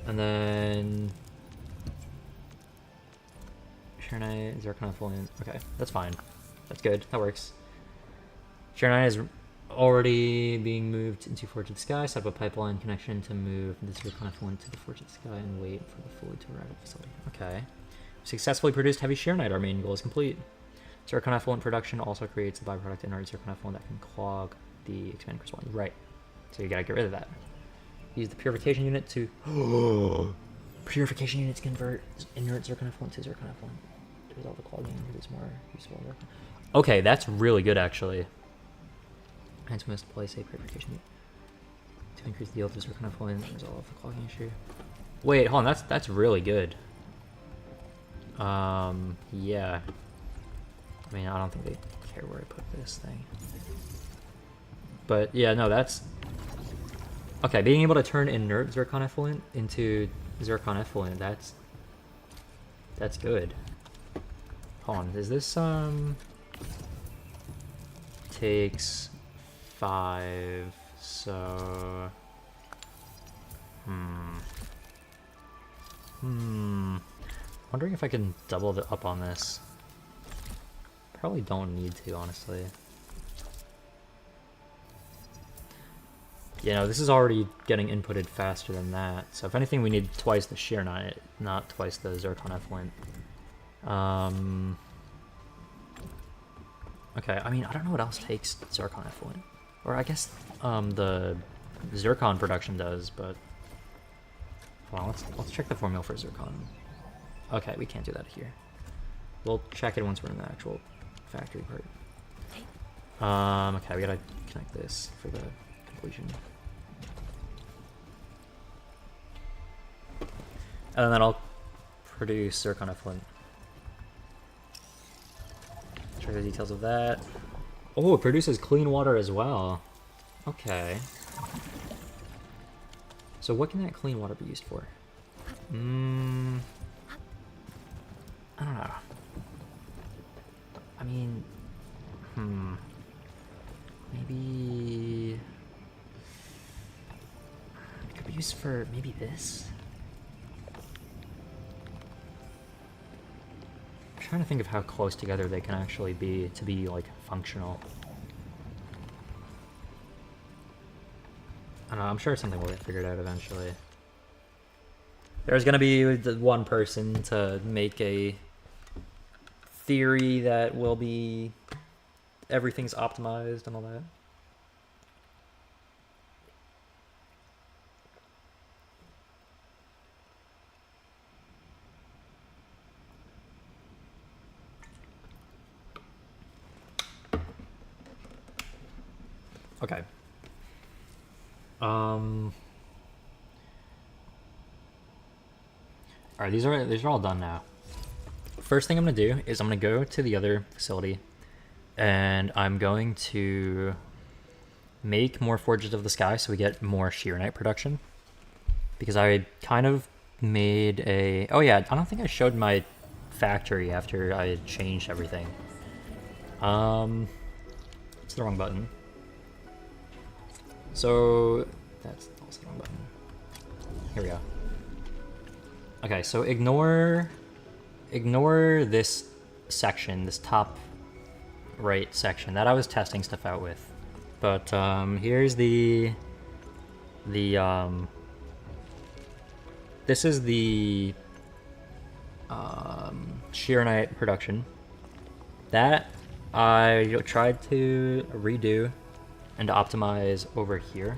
And then... Sheer Knight, Zircon effluent. Okay, that's fine. That's good. That works. Sheer Knight is already being moved into Forge of the Sky. Set up a pipeline connection to move the zircon effluent to the Forge of the Sky and wait for the fluid to arrive at the facility. Okay. Successfully produced Heavy Sheer Knight. Our main goal is complete. Zircon effluent production also creates a byproduct inert zircon effluent that can clog the expanded crystal line. Right. So you gotta get rid of that. Use the purification unit to... Purification units convert inert zircon effluent to zircon effluent. To resolve the clogging and produce more useful zircon. Okay, that's really good actually. Hence we must place a purification unit to increase the yield of zircon effluent and resolve the clogging issue. Wait, hold on, that's really good. Yeah. I mean, I don't think they care where I put this thing. But yeah, no, that's... Okay, being able to turn inert zircon effluent into zircon effluent, that's good. Hold on, is this, takes 5, so... Wondering if I can double up on this. Probably don't need to, honestly. You know, this is already getting inputted faster than that. So if anything, we need twice the Sheer Knight, not twice the zircon effluent. Okay, I mean, I don't know what else takes zircon effluent. Or I guess the zircon production does, but... Hold on, let's check the formula for zircon. Okay, we can't do that here. We'll check it once we're in the actual factory part. Okay, we gotta connect this for the completion. And then that'll produce zircon effluent. Check the details of that. Oh, it produces clean water as well. Okay. So what can that clean water be used for? I don't know. I mean, maybe it could be used for maybe this. I'm trying to think of how close together they can actually be to be like functional. I don't know, I'm sure something will get figured out eventually. There's gonna be the one person to make a theory that will be everything's optimized and all that. Okay. Alright, these are all done now. First thing I'm gonna do is I'm gonna go to the other facility and I'm going to make more Forges of the Sky so we get more Sheer Knight production. Because I kind of made a... Oh yeah, I don't think I showed my factory after I had changed everything. It's the wrong button. So that's also the wrong button. Here we go. Okay, so ignore this section, this top right section that I was testing stuff out with. But here's this is the Sheer Knight production that I tried to redo and to optimize over here.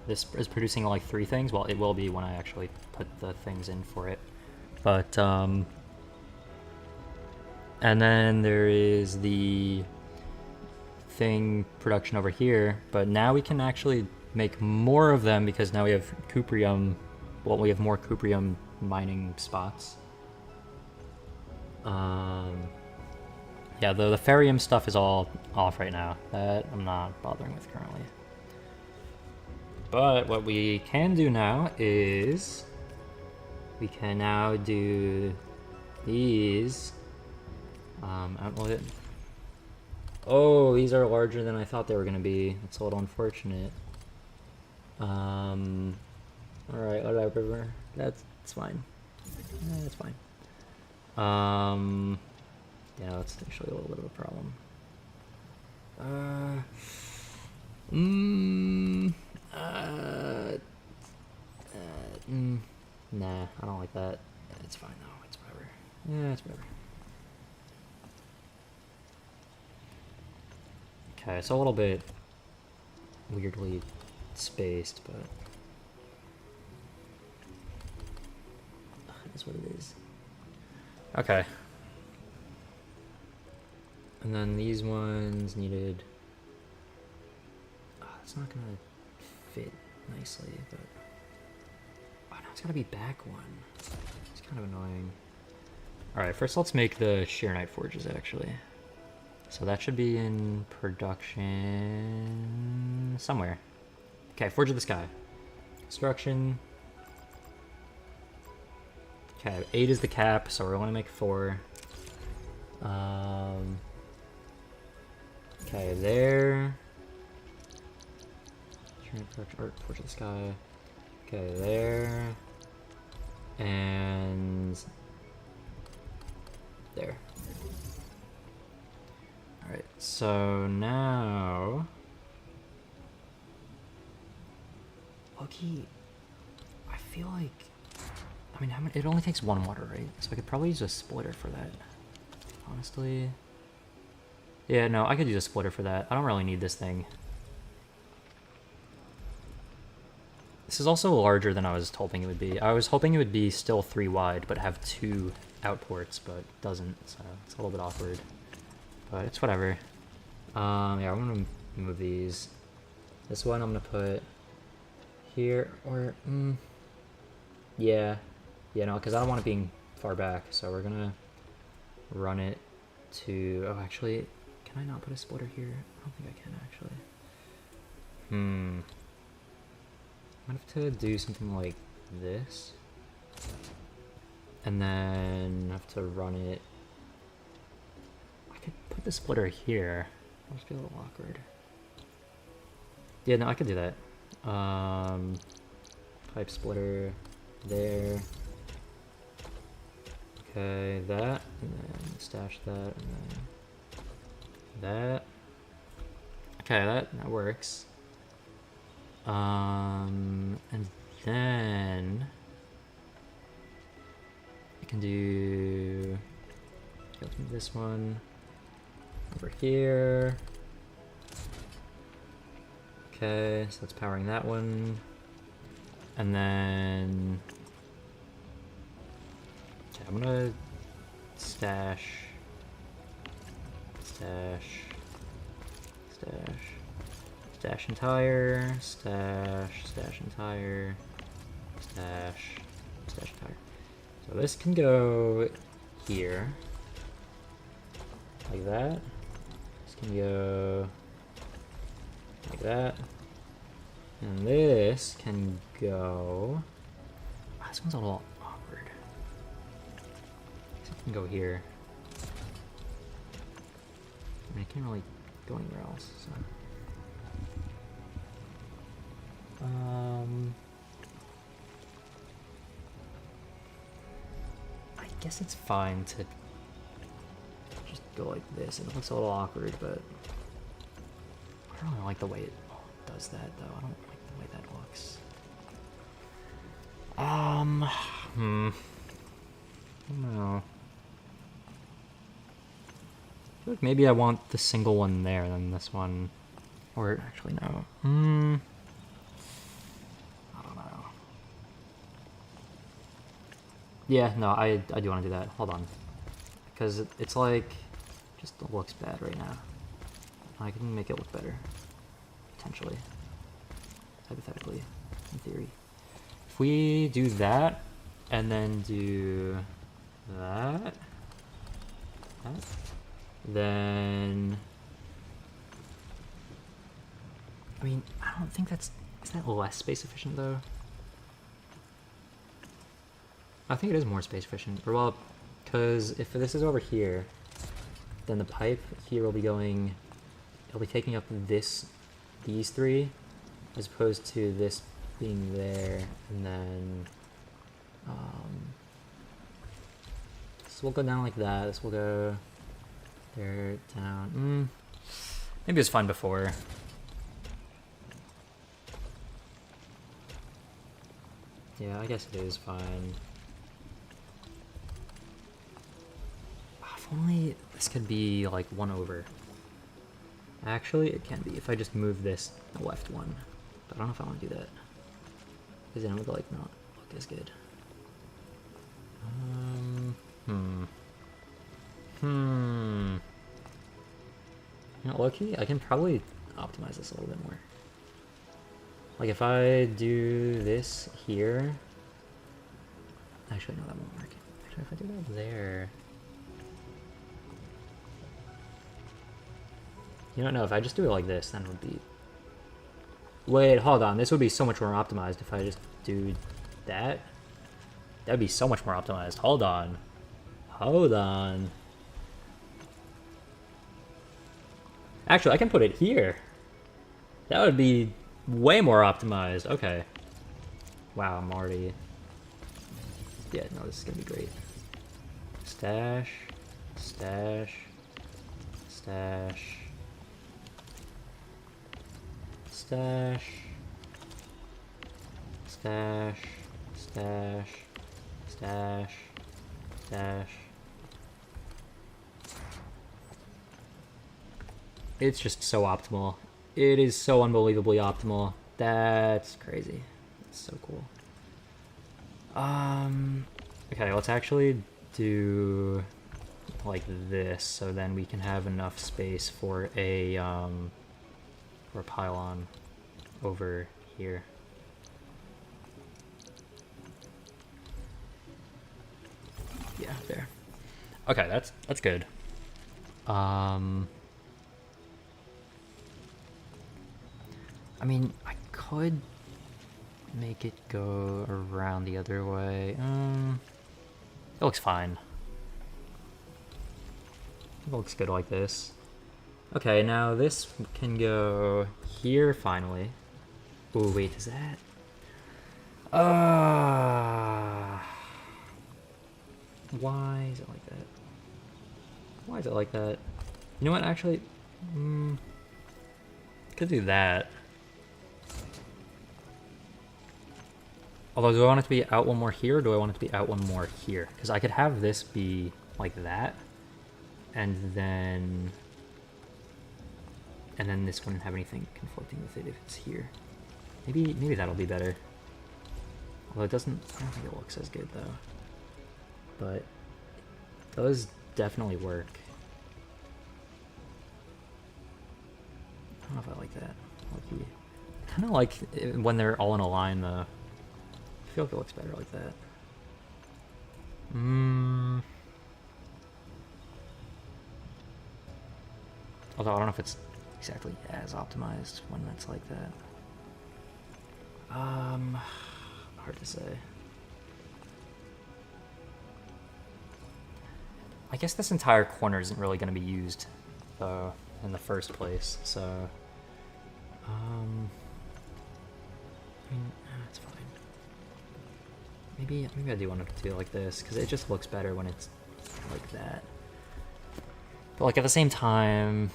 This is producing like 3 things. Well, it will be when I actually put the things in for it. But, and then there is the thing production over here. But now we can actually make more of them because now we have cuprium. Well, we have more cuprium mining spots. Yeah, the ferrium stuff is all off right now. That I'm not bothering with currently. But what we can do now is we can now do these. I don't know what oh, these are larger than I thought they were going to be. That's a little unfortunate. Alright, whatever. That's fine. Yeah, that's fine. Yeah, that's actually a little bit of a problem. Nah, I don't like that. It's fine though. It's whatever. Yeah, it's whatever. Okay, it's a little bit weirdly spaced, but that's what it is. Okay. And then these ones needed... Oh, it's not gonna fit nicely, but... Oh, no, it's gotta be back one. It's kind of annoying. Alright, first let's make the Sheer Knight Forges, actually. So that should be in production... somewhere. Okay, Forge of the Sky. Construction. Okay, 8 is the cap, so we're gonna make 4. Okay, there. Forge of the Sky. Okay, there. And there. Alright, so now... Loki, I feel like... I mean, it only takes 1 water, right? So I could probably use a splitter for that. Honestly... Yeah, no, I could use a splitter for that. I don't really need this thing. This is also larger than I was hoping it would be. I was hoping it would be still 3 wide, but have 2 outports, but it doesn't, so it's a little bit awkward. But it's whatever. Yeah, I'm gonna move these. This one I'm gonna put here, or, yeah. Yeah, no, because I don't want it being far back, so we're gonna run it to, oh, actually, can I not put a splitter here? I don't think I can, actually. I'm gonna have to do something like this. And then I have to run it. I could put the splitter here. It'll just be a little awkward. Yeah, no, I could do that. Pipe splitter there. Okay, that, and then stash that, and then that. Okay, that works. And then I can do, let's move this one over here. Okay, so that's powering that one. And then, okay, I'm gonna stash, stash entire, stash entire, stash entire. So this can go here, like that. This can go like that. And this can go... Oh, this one's a little awkward. This can go here. I mean, it can't really go anywhere else, so... I guess it's fine to just go like this. It looks a little awkward, but I don't really like the way it does that, though. I don't like the way that looks. I don't know. I feel like maybe I want the single one there, then this one, or actually no. I don't know. Yeah, no, I do want to do that. Hold on, because it's like just looks bad right now. I can make it look better. Potentially. Hypothetically. In theory. If we do that, and then do that, then... I mean, I don't think that's... Is that less space efficient, though? I think it is more space efficient. Or, well, because if this is over here, then the pipe here will be going... It'll be taking up these three, as opposed to this being there, and then this will go down like that. This will go there, down. Maybe it was fine before. Yeah, I guess it is fine. If only this could be like 1 over. Actually, it can be if I just move this left one, but I don't know if I want to do that, because then it would like not look as good. You know, low-key, I can probably optimize this a little bit more. Like if I do this here, actually no, that won't work. Actually, if I do that there. You don't know, if I just do it like this, then it would be... Wait, hold on, this would be so much more optimized if I just do that. That would be so much more optimized. Hold on. Hold on. Actually, I can put it here. That would be way more optimized. Okay. Wow, I'm already... Yeah, no, this is gonna be great. Stash. Stash. Stash. Stash, stash, stash, stash, stash. It's just so optimal. It is so unbelievably optimal. That's crazy. That's so cool. Okay, let's actually do like this, so then we can have enough space for a pylon over here. Yeah, there. Okay, that's good. I mean, I could make it go around the other way. It looks fine. It looks good like this. Okay, now this can go here finally. Oh wait, is that? Why is it like that? Why is it like that? You know what, actually, could do that. Although, do I want it to be out one more here, or do I want it to be out one more here? Because I could have this be like that, and then this wouldn't have anything conflicting with it if it's here. Maybe that'll be better. Although it doesn't, I don't think it looks as good though. But it does definitely work. I don't know if I like that. Kind of like it when they're all in a line though. I feel like it looks better like that. Although I don't know if it's exactly as optimized when it's like that. Hard to say. I guess this entire corner isn't really going to be used though in the first place, so I mean, it's fine. Maybe I do want it to do like this because it just looks better when it's like that. But like at the same time,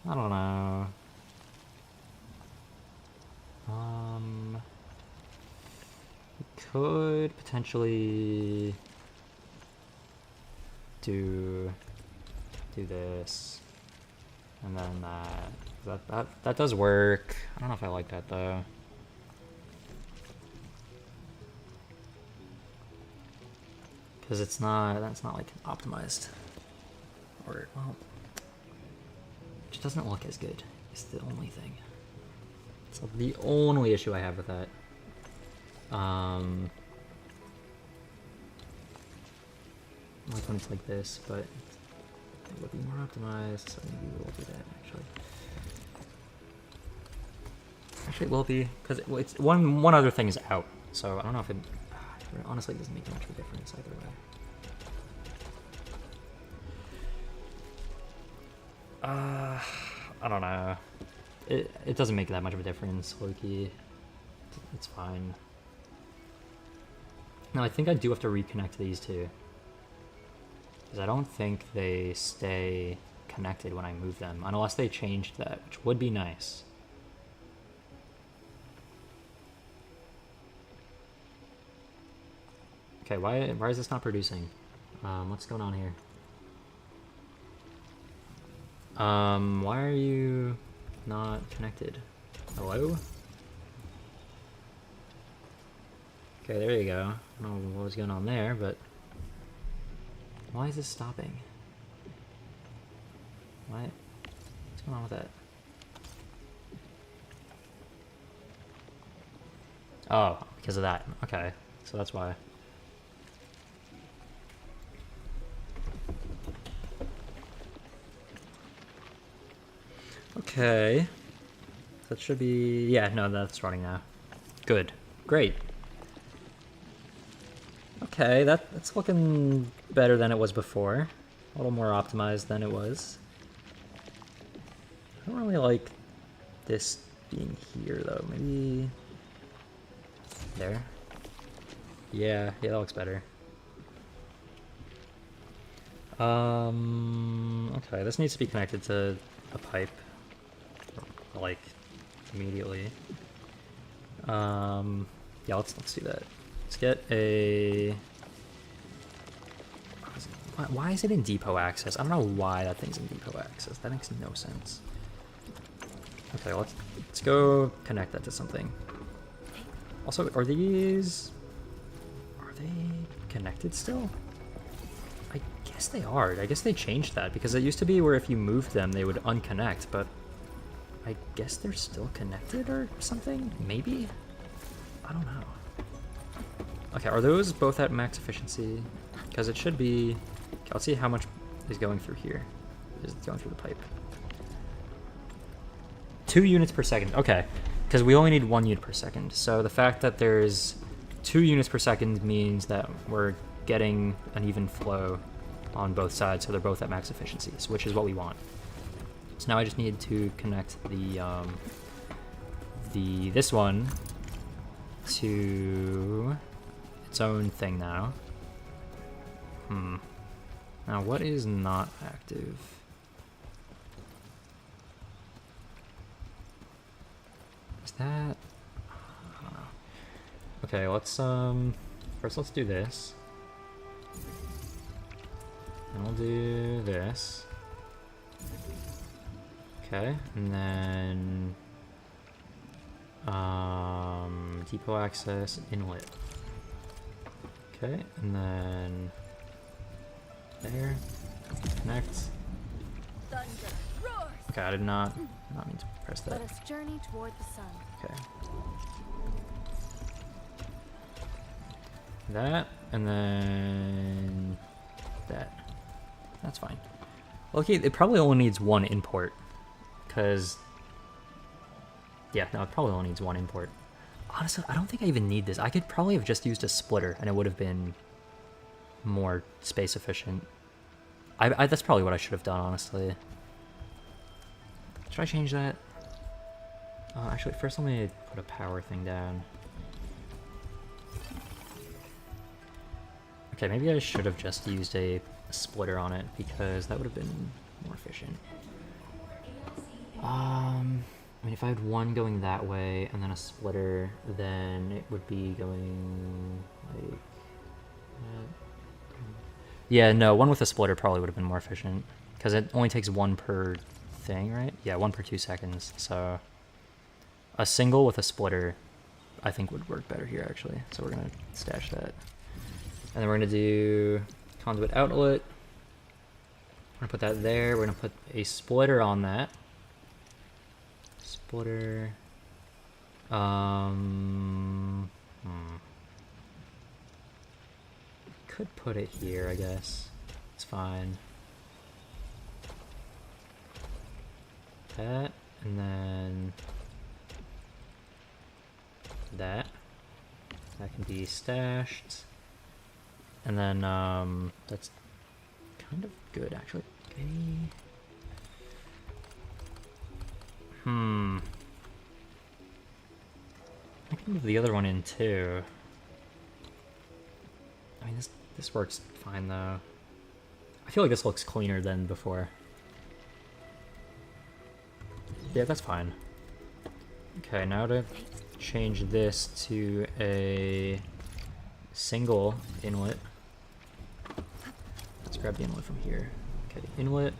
I don't know. We could potentially do this, and then that does work. I don't know if I like that though. Because that's not like optimized, or well, it just doesn't look as good. It's the only thing. It's the only issue I have with that. Like when it's like this, but it would be more optimized, so maybe we'll do that actually. Actually, it will be, because it's one other thing is out, so I don't know if it honestly doesn't make much of a difference either way. I don't know. It doesn't make that much of a difference, Loki. It's fine. No, I think I do have to reconnect these two. Because I don't think they stay connected when I move them, unless they changed that, which would be nice. Okay, why is this not producing? What's going on here? Why are you not connected? Hello? Okay, there you go. I don't know what was going on there, but why is this stopping? What's going on with that? Oh, because of that. Okay, so that's why. Okay. That should be... yeah, no, that's running now. Good. Great. Okay, that's looking better than it was before. A little more optimized than it was. I don't really like this being here, though. Maybe... there? Yeah, that looks better. Okay, this needs to be connected to a pipe. Like, immediately. Yeah, let's do that. Let's get a... why is it in depot access? I don't know why that thing's in depot access. That makes no sense. Okay, let's go connect that to something. Also, are they connected still? I guess they are. I guess they changed that, because it used to be where if you moved them, they would unconnect, but I guess they're still connected or something? Maybe? I don't know. Okay, are those both at max efficiency? Because it should be... okay, let's see how much is going through here. Is going through the pipe. 2 units per second. Okay, because we only need 1 unit per second. So the fact that there's 2 units per second means that we're getting an even flow on both sides, so they're both at max efficiencies, which is what we want. So now I just need to connect this one to its own thing now. Now what is not active? Is that? I don't know. Okay, let's first let's do this. And we'll do this. Okay, and then depot access inlet. Okay, and then there, connect. Thunder roars. Okay, I did not mean to press that. Let us journey toward the sun. Okay. That, and then that. That's fine. Okay, it probably only needs 1 import, because yeah, no, it probably only needs 1 import. Honestly, I don't think I even need this. I could probably have just used a splitter, and it would have been more space efficient. That's probably what I should have done, honestly. Should I change that? Actually, first let me put a power thing down. Okay, maybe I should have just used a splitter on it, because that would have been more efficient. I mean, if I had 1 going that way and then a splitter, then it would be going like that. Yeah, no, 1 with a splitter probably would have been more efficient, because it only takes 1 per thing, right? Yeah, 1 per 2 seconds, so a single with a splitter I think would work better here, actually. So we're gonna stash that. And then we're gonna do conduit outlet. We're gonna put that there. We're gonna put a splitter on that. Splitter. Could put it here, I guess. It's fine. That, and then that. That can be stashed. And then, that's kind of good, actually. Okay. I can move the other one in, too. I mean, this works fine, though. I feel like this looks cleaner than before. Yeah, that's fine. Okay, now to change this to a single inlet. Let's grab the inlet from here. Okay, inlet.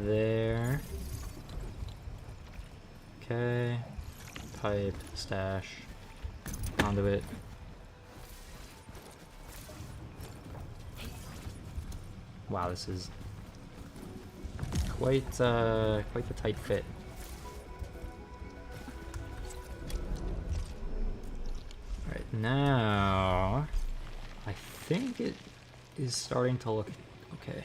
There. Okay. Pipe, stash, conduit. Wow, this is quite the tight fit. All right, now I think it is starting to look okay.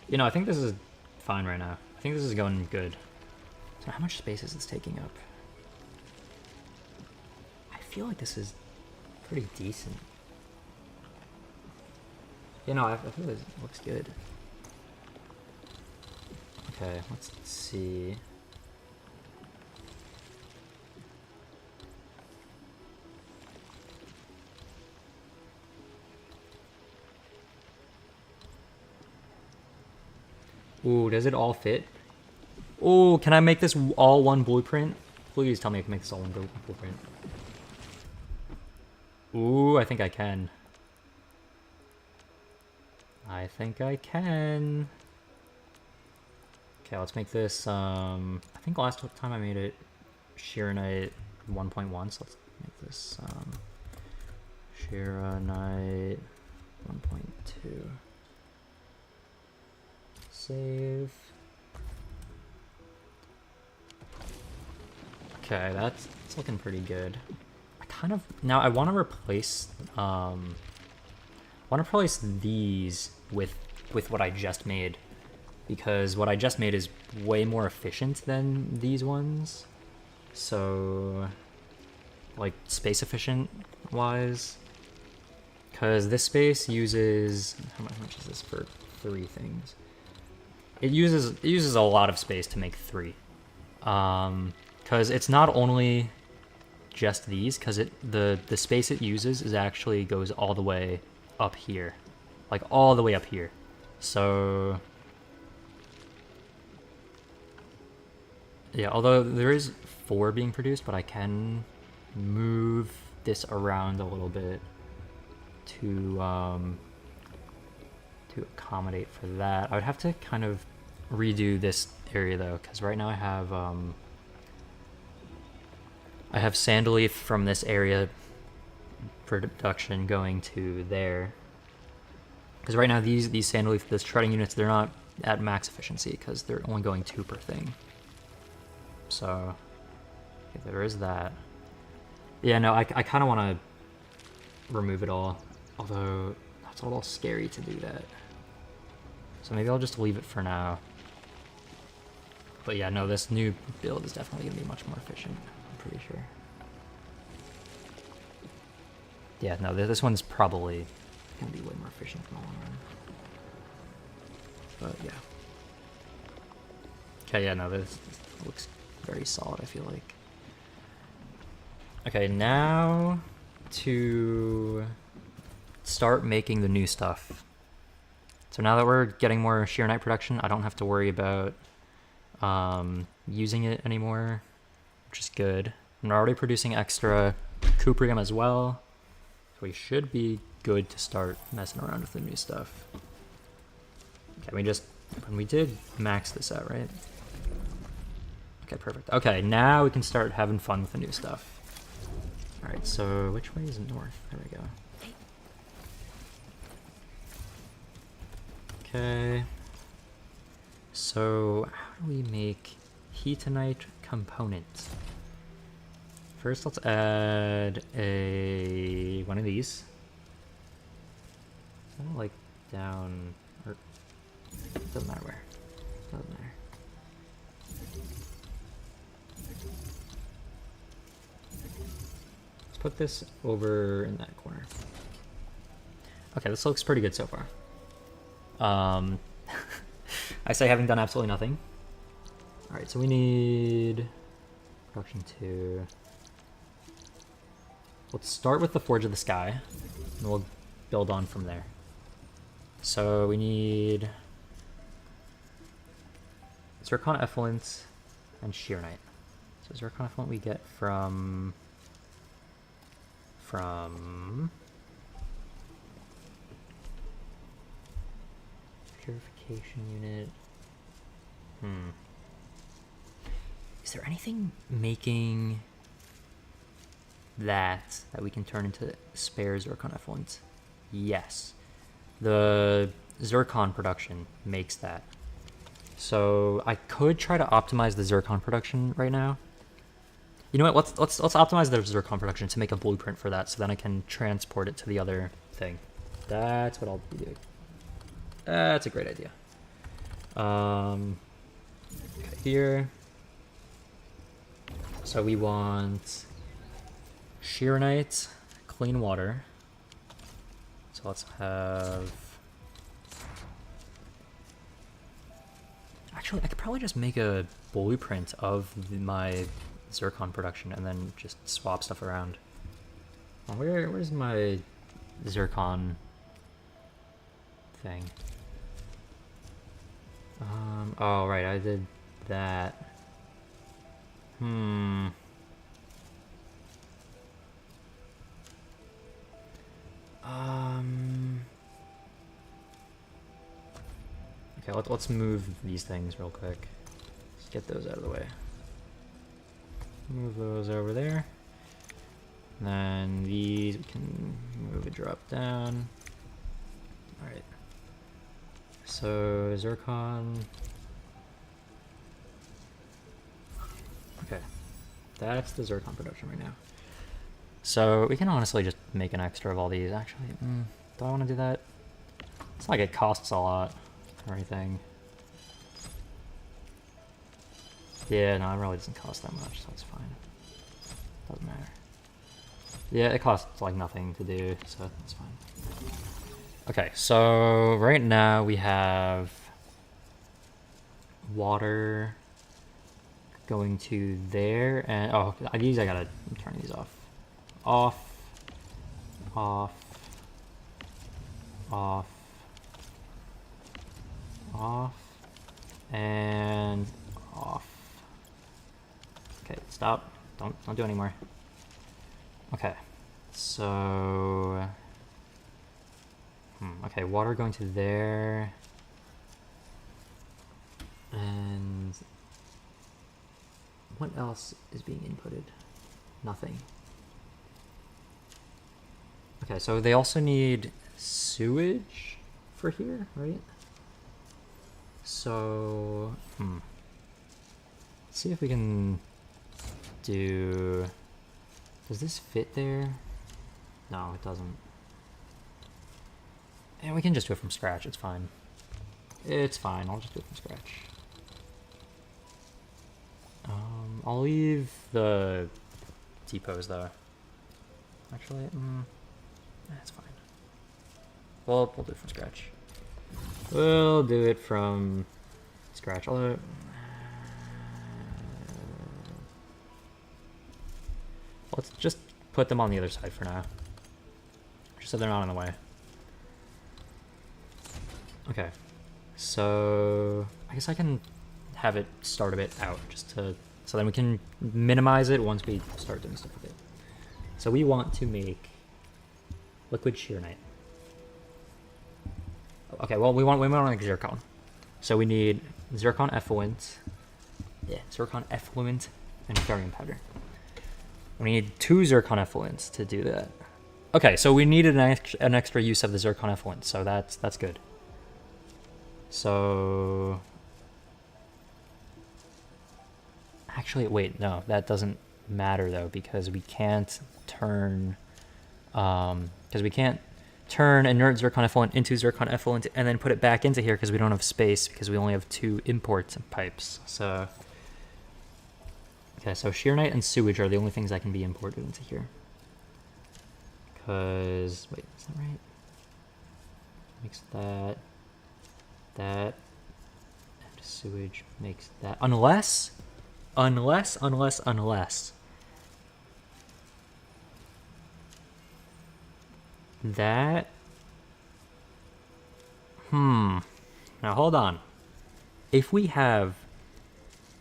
You know, I think this is fine right now. I think this is going good. So how much space is this taking up? I feel like this is pretty decent. You know, I feel this looks good. Okay, let's see. Ooh, does it all fit? Ooh, can I make this all one blueprint? Please tell me I can make this all one blueprint. Ooh, I think I can. I think I can. Okay, let's make this, I think last time I made it Shiranite 1.1, so let's make this, Shiranite 1.2. Save. Okay, that's looking pretty good. I kind of, now I want to replace, I want want to replace these with what I just made, because what I just made is way more efficient than these ones. So, like, space efficient wise, because this space uses, how much is this for 3 things? It uses a lot of space to make 3, because it's not only just these, because the space it uses is actually goes all the way up here, like all the way up here. So yeah, although there is 4 being produced, but I can move this around a little bit to accommodate for that. I would have to kind of redo this area though, because right now I have sandleaf from this area production going to there. Because right now these sandleaf, the shredding units, they're not at max efficiency because they're only going 2 per thing. So okay, there is that. Yeah, no, I kind of want to remove it all, although that's a little scary to do that. So maybe I'll just leave it for now. But yeah, no, this new build is definitely going to be much more efficient, I'm pretty sure. Yeah, no, this one's probably going to be way more efficient in the long run. But yeah. Okay, yeah, no, this looks very solid, I feel like. Okay, now to start making the new stuff. So now that we're getting more sheer night production, I don't have to worry about using it anymore, which is good. I'm already producing extra cuprium as well, so we should be good to start messing around with the new stuff. Okay, when we did max this out, right? Okay, perfect. Okay, now we can start having fun with the new stuff. Alright, so which way is north? There we go. Okay. So how do we make heatonite component? First, let's add one of these. Kind of like down, or doesn't matter where. Doesn't matter. Let's put this over in that corner. Okay, this looks pretty good so far. I say having done absolutely nothing. Alright, so we need production 2. Let's start with the Forge of the Sky, and we'll build on from there. So we need Zircon Effluent and Sheernite. So Zircon Effluent we get from Purification Unit. Is there anything making that we can turn into spare Zircon Effluent? Yes. The Zircon production makes that. So I could try to optimize the Zircon production right now. You know what? Let's optimize the Zircon production to make a blueprint for that, so then I can transport it to the other thing. That's what I'll be doing. That's a great idea. Okay, here. So we want Sheernite, clean water. So let's have. Actually, I could probably just make a blueprint of my Zircon production and then just swap stuff around. Where's my Zircon thing? Oh right, I did that. Okay, let's move these things real quick. Let's get those out of the way. Move those over there. And then these we can move and drop down. Alright. So Zircon. Okay. That's the Zircon production right now. So we can honestly just make an extra of all these. Actually, Do I want to do that? It's not like it costs a lot or anything. Yeah, no, it really doesn't cost that much, so it's fine. Doesn't matter. Yeah, it costs like nothing to do, so that's fine. Okay, so right now we have water going to there, and oh, these I gotta turn these off. Off, off, off, off, and off. Okay, stop. Don't do anymore. Okay, so okay, water going to there, and what else is being inputted? Nothing. Okay, so they also need sewage for here, right? So, let's see if we can do... Does this fit there? No, it doesn't. And we can just do it from scratch, it's fine. It's fine, I'll just do it from scratch. I'll leave the depots though. Actually, that's fine. Well, we'll do it from scratch. We'll do it from scratch. Although, let's just put them on the other side for now, just so they're not in the way. Okay, so I guess I can have it start a bit out just to, so then we can minimize it once we start doing stuff with it. So we want to make liquid shearnite. Okay, well we want like zircon. So we need zircon effluent, zircon effluent and barium powder. We need 2 zircon effluents to do that. Okay, so we needed an extra use of the zircon effluent, so that's good. So actually, wait, no, that doesn't matter though, because we can't turn inert zircon effluent into zircon effluent and then put it back into here because we don't have space, because we only have 2 import pipes. So okay, so shearnite and sewage are the only things that can be imported into here. Because, wait, is that right? Makes that, and sewage makes that, unless that, now hold on. If we have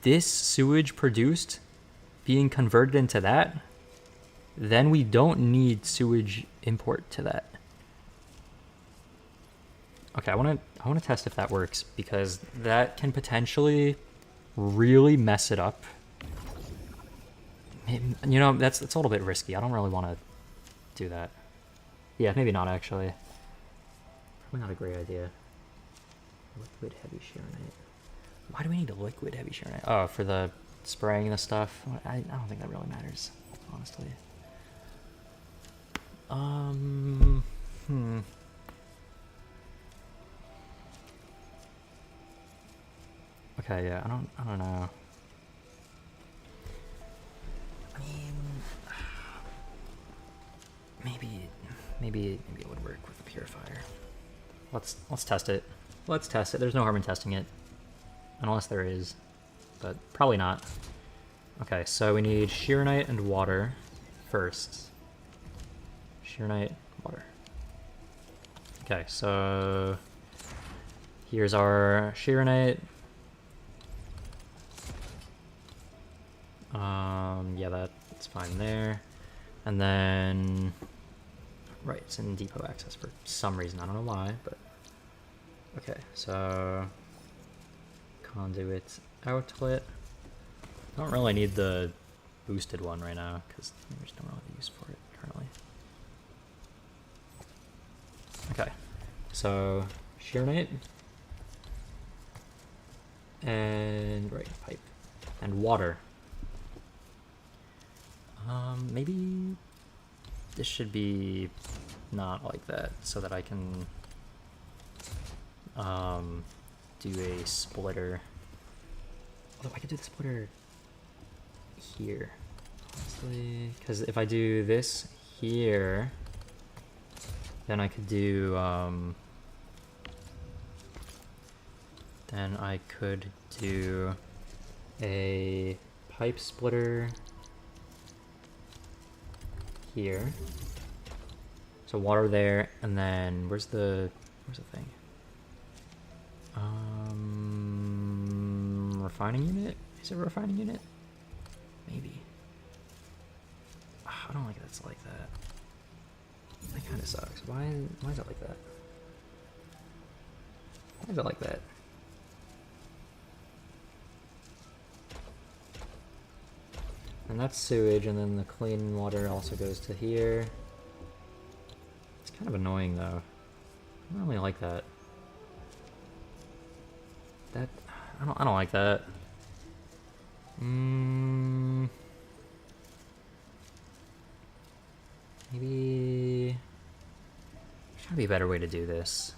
this sewage produced being converted into that, then we don't need sewage import to that. Okay, I want to test if that works, because that can potentially really mess it up. You know, that's a little bit risky. I don't really want to do that. Yeah, maybe not actually. Probably not a great idea. Liquid heavy shearnite. Why do we need a liquid heavy shearnite? Oh, for the spraying the stuff. I don't think that really matters, honestly. Okay, yeah, I don't know. I mean, maybe it would work with the purifier. Let's test it. Let's test it. There's no harm in testing it, unless there is, but probably not. Okay, so we need shearnite and water first. Shearnite, water. Okay, so here's our shearnite. Yeah, that's fine there. And then, right, it's in depot access for some reason. I don't know why, but okay. So conduit outlet. I don't really need the boosted one right now because there's no real use for it currently. Okay, so shearnite and right pipe and water. Maybe this should be not like that, so that I can do a splitter. Although I could do the splitter here, honestly, because if I do this here, then I could do a pipe splitter here. So water there, and then where's the thing? Refining unit? Is it a refining unit? Maybe. I don't like that it's like that. That kind of sucks. Why is it like that? Why is it like that? And that's sewage, and then the clean water also goes to here. It's kind of annoying though. I don't really like that. I don't like that. Maybe there's gotta be a better way to do this.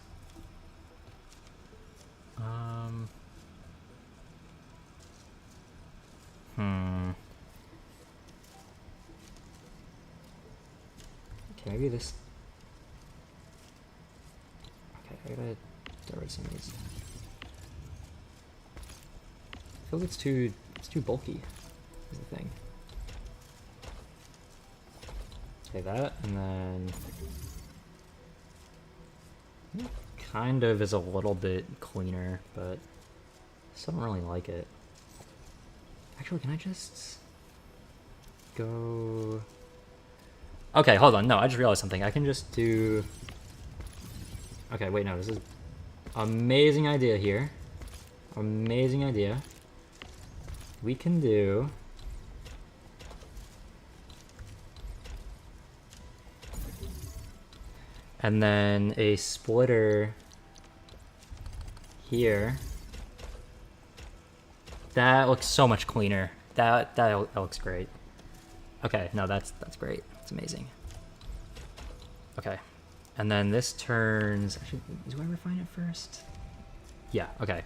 Okay, maybe this. Okay, I gotta get rid of some of these. I feel like it's too bulky, is the thing. Okay, that, and then it kind of is a little bit cleaner, but I still don't really like it. Actually, can I just go? Okay, hold on. No, I just realized something. I can just do. Okay, wait, no, this is amazing idea here. Amazing idea. We can do and then a splitter here. That looks so much cleaner. That looks great. Okay, no, that's great. It's amazing. Okay, and then this turns. Actually, do I refine it first? Yeah. Okay.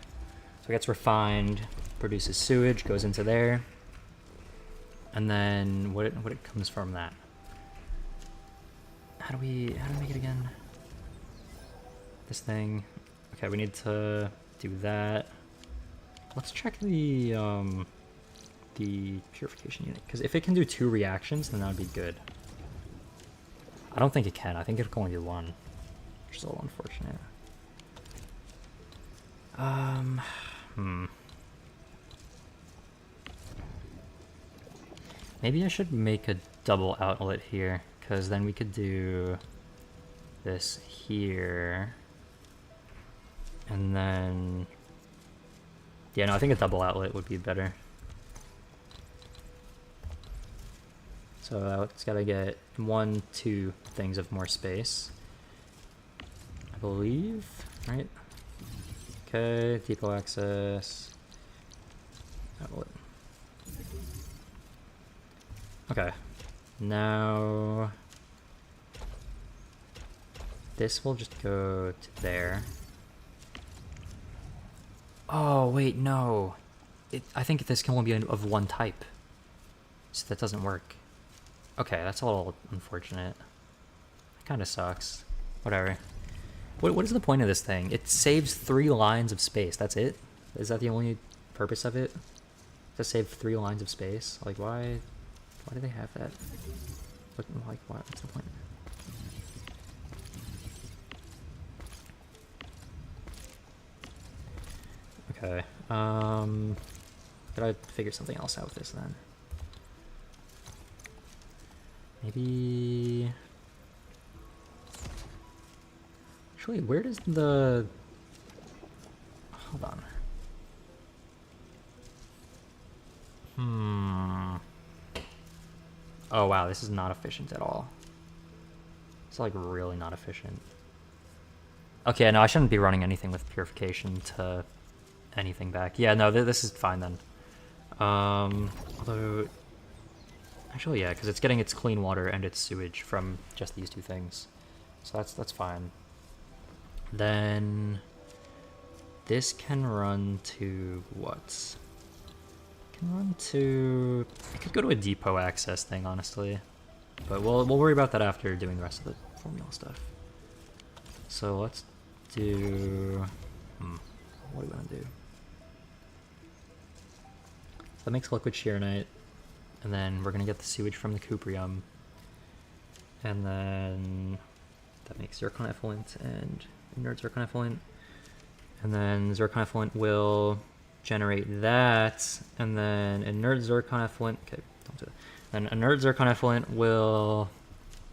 So it gets refined, produces sewage, goes into there, and then what it comes from that. How do we make it again? This thing. Okay, we need to do that. Let's check the purification unit, because if it can do 2 reactions, then that would be good. I don't think it can. I think it can only do 1, which is a little unfortunate. Maybe I should make a double outlet here, because then we could do this here, and then yeah, no, I think a double outlet would be better. So it's gotta get 1, 2 things of more space, I believe, right? Okay, depot access. Outlet. Okay, now this will just go to there. Oh wait, no. I think this can only be of 1 type, so that doesn't work. Okay, that's a little unfortunate. It kind of sucks. Whatever. What is the point of this thing? It saves 3 lines of space. That's it? Is that the only purpose of it? To save 3 lines of space? Like, why do they have that? What's the point? Okay. Gotta figure something else out with this then. Maybe. Actually, where does the. Hold on. Oh wow, this is not efficient at all. It's like really not efficient. Okay, no, I shouldn't be running anything with purification to anything back. Yeah, no, this is fine then. Although Actually, yeah, because it's getting its clean water and its sewage from just these two things. So that's fine. Then this can run to what? Can run to... It could go to a depot access thing, honestly. But we'll worry about that after doing the rest of the formula stuff. So let's do... what do we want to do? So that makes liquid shearnite. And then we're going to get the sewage from the cuprium. And then that makes zircon effluent and inert zircon effluent. And then zircon effluent will generate that. And then inert zircon effluent... Okay, don't do that. Then inert zircon effluent will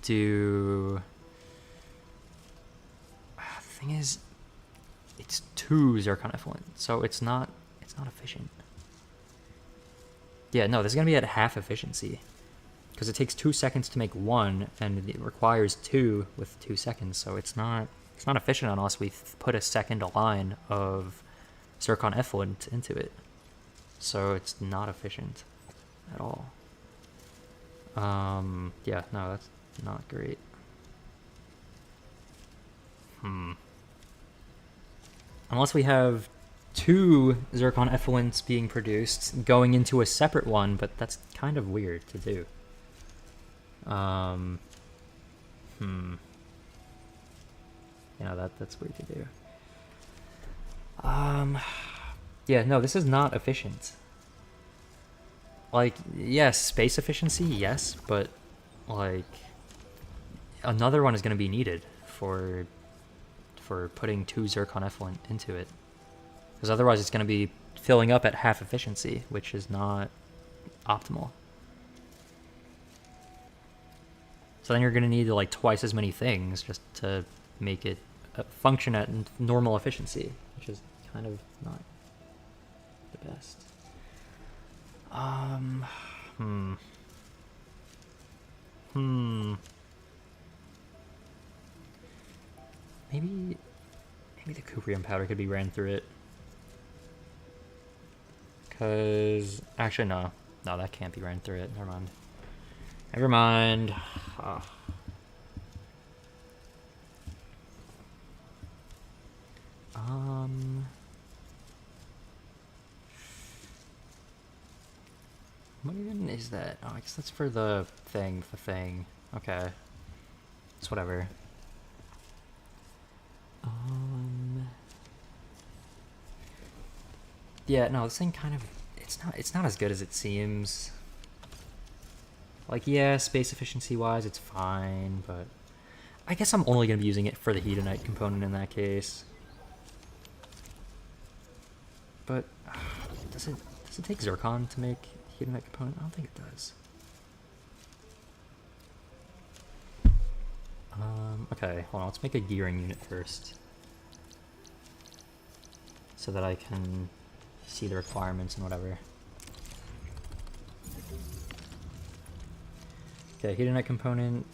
do... The thing is, it's 2 zircon effluent, so it's not efficient. Yeah, no, this is gonna be at half efficiency, because it takes 2 seconds to make 1, and it requires 2 with 2 seconds. So it's not efficient unless we put a second line of zircon effluent into it. So it's not efficient at all. Yeah, no, that's not great. Unless we have 2 zircon effluents being produced going into a separate one, but that's kind of weird to do. Yeah, that's weird to do. Yeah, no, this is not efficient. Like, yes, space efficiency, yes, but like another one is going to be needed for putting 2 zircon effluent into it, because otherwise it's going to be filling up at half efficiency, which is not optimal. So then you're going to need like twice as many things just to make it function at normal efficiency, which is kind of not the best. Maybe the cuprium powder could be ran through it. Cause actually no, that can't be ran through it. Never mind. Oh. What even is that? Oh, I guess that's for the thing. Okay. It's whatever. Yeah, no, this thing kind of... It's not as good as it seems. Like, yeah, space efficiency-wise, it's fine, but... I guess I'm only going to be using it for the hedonite component in that case. But... does it take zircon to make hedonite component? I don't think it does. Okay, hold on, let's make a gearing unit first. So that I can see the requirements and whatever. Okay, hedonite component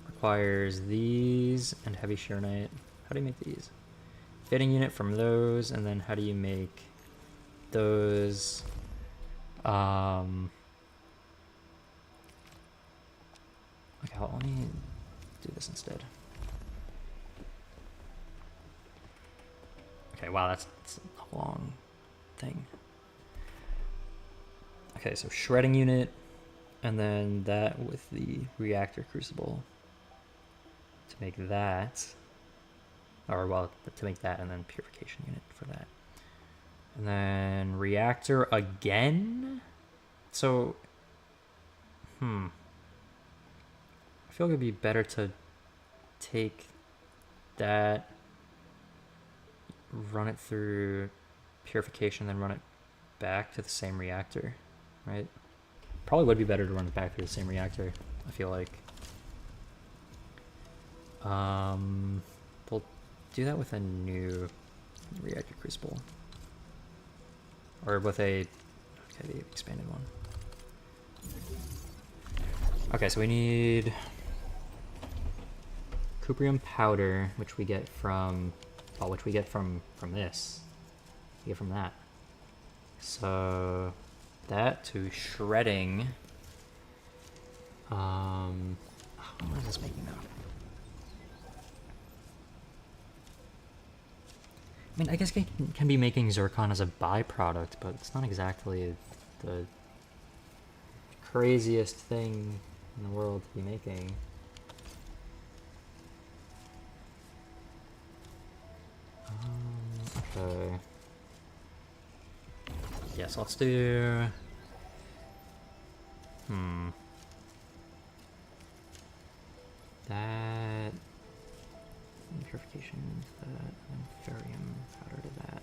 requires these and heavy shearnite. How do you make these? Fitting unit from those, and then how do you make those? Okay, let me do this instead. Okay, wow, that's a long thing. Okay, so shredding unit, and then that with the reactor crucible to make that, or well, to make that, and then purification unit for that. And then reactor again? So, I feel like it'd be better to take that, run it through purification, then run it back to the same reactor, right? Probably would be better to run it back through the same reactor, I feel like. We'll do that with a new reactor crucible. Or with a, okay, the expanded one. Okay, so we need cuprium powder, which we get from, well, which we get from this. We get from that. So that to shredding. What is this making now? I mean, I guess it can be making zircon as a byproduct, but it's not exactly the craziest thing in the world to be making. Okay. Yes, let's do... That... Purification to that, and ferrium powder to that.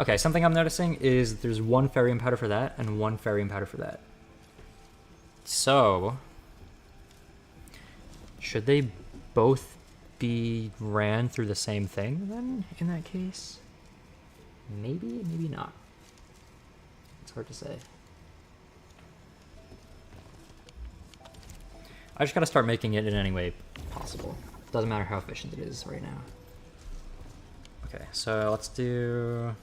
Okay, something I'm noticing is there's one ferrium powder for that and one ferrium powder for that. So... should they both be ran through the same thing then, in that case? Maybe, maybe not. It's hard to say. I just gotta start making it in any way possible. Doesn't matter how efficient it is right now. Okay, so let's do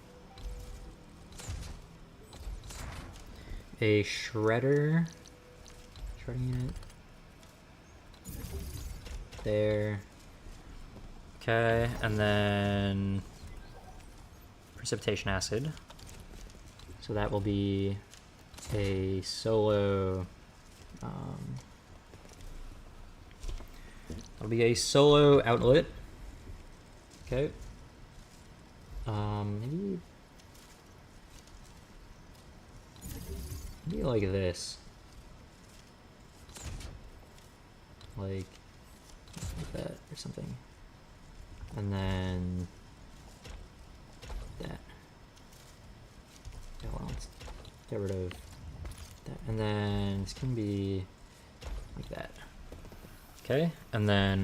a shredder. Shredding unit. There. Okay, and then precipitation acid. So that will be a solo. That'll be a solo outlet. Okay. Maybe like this. Like that or something. And then that. Yeah, well, let's get rid of that. And then this can be like that. Okay, and then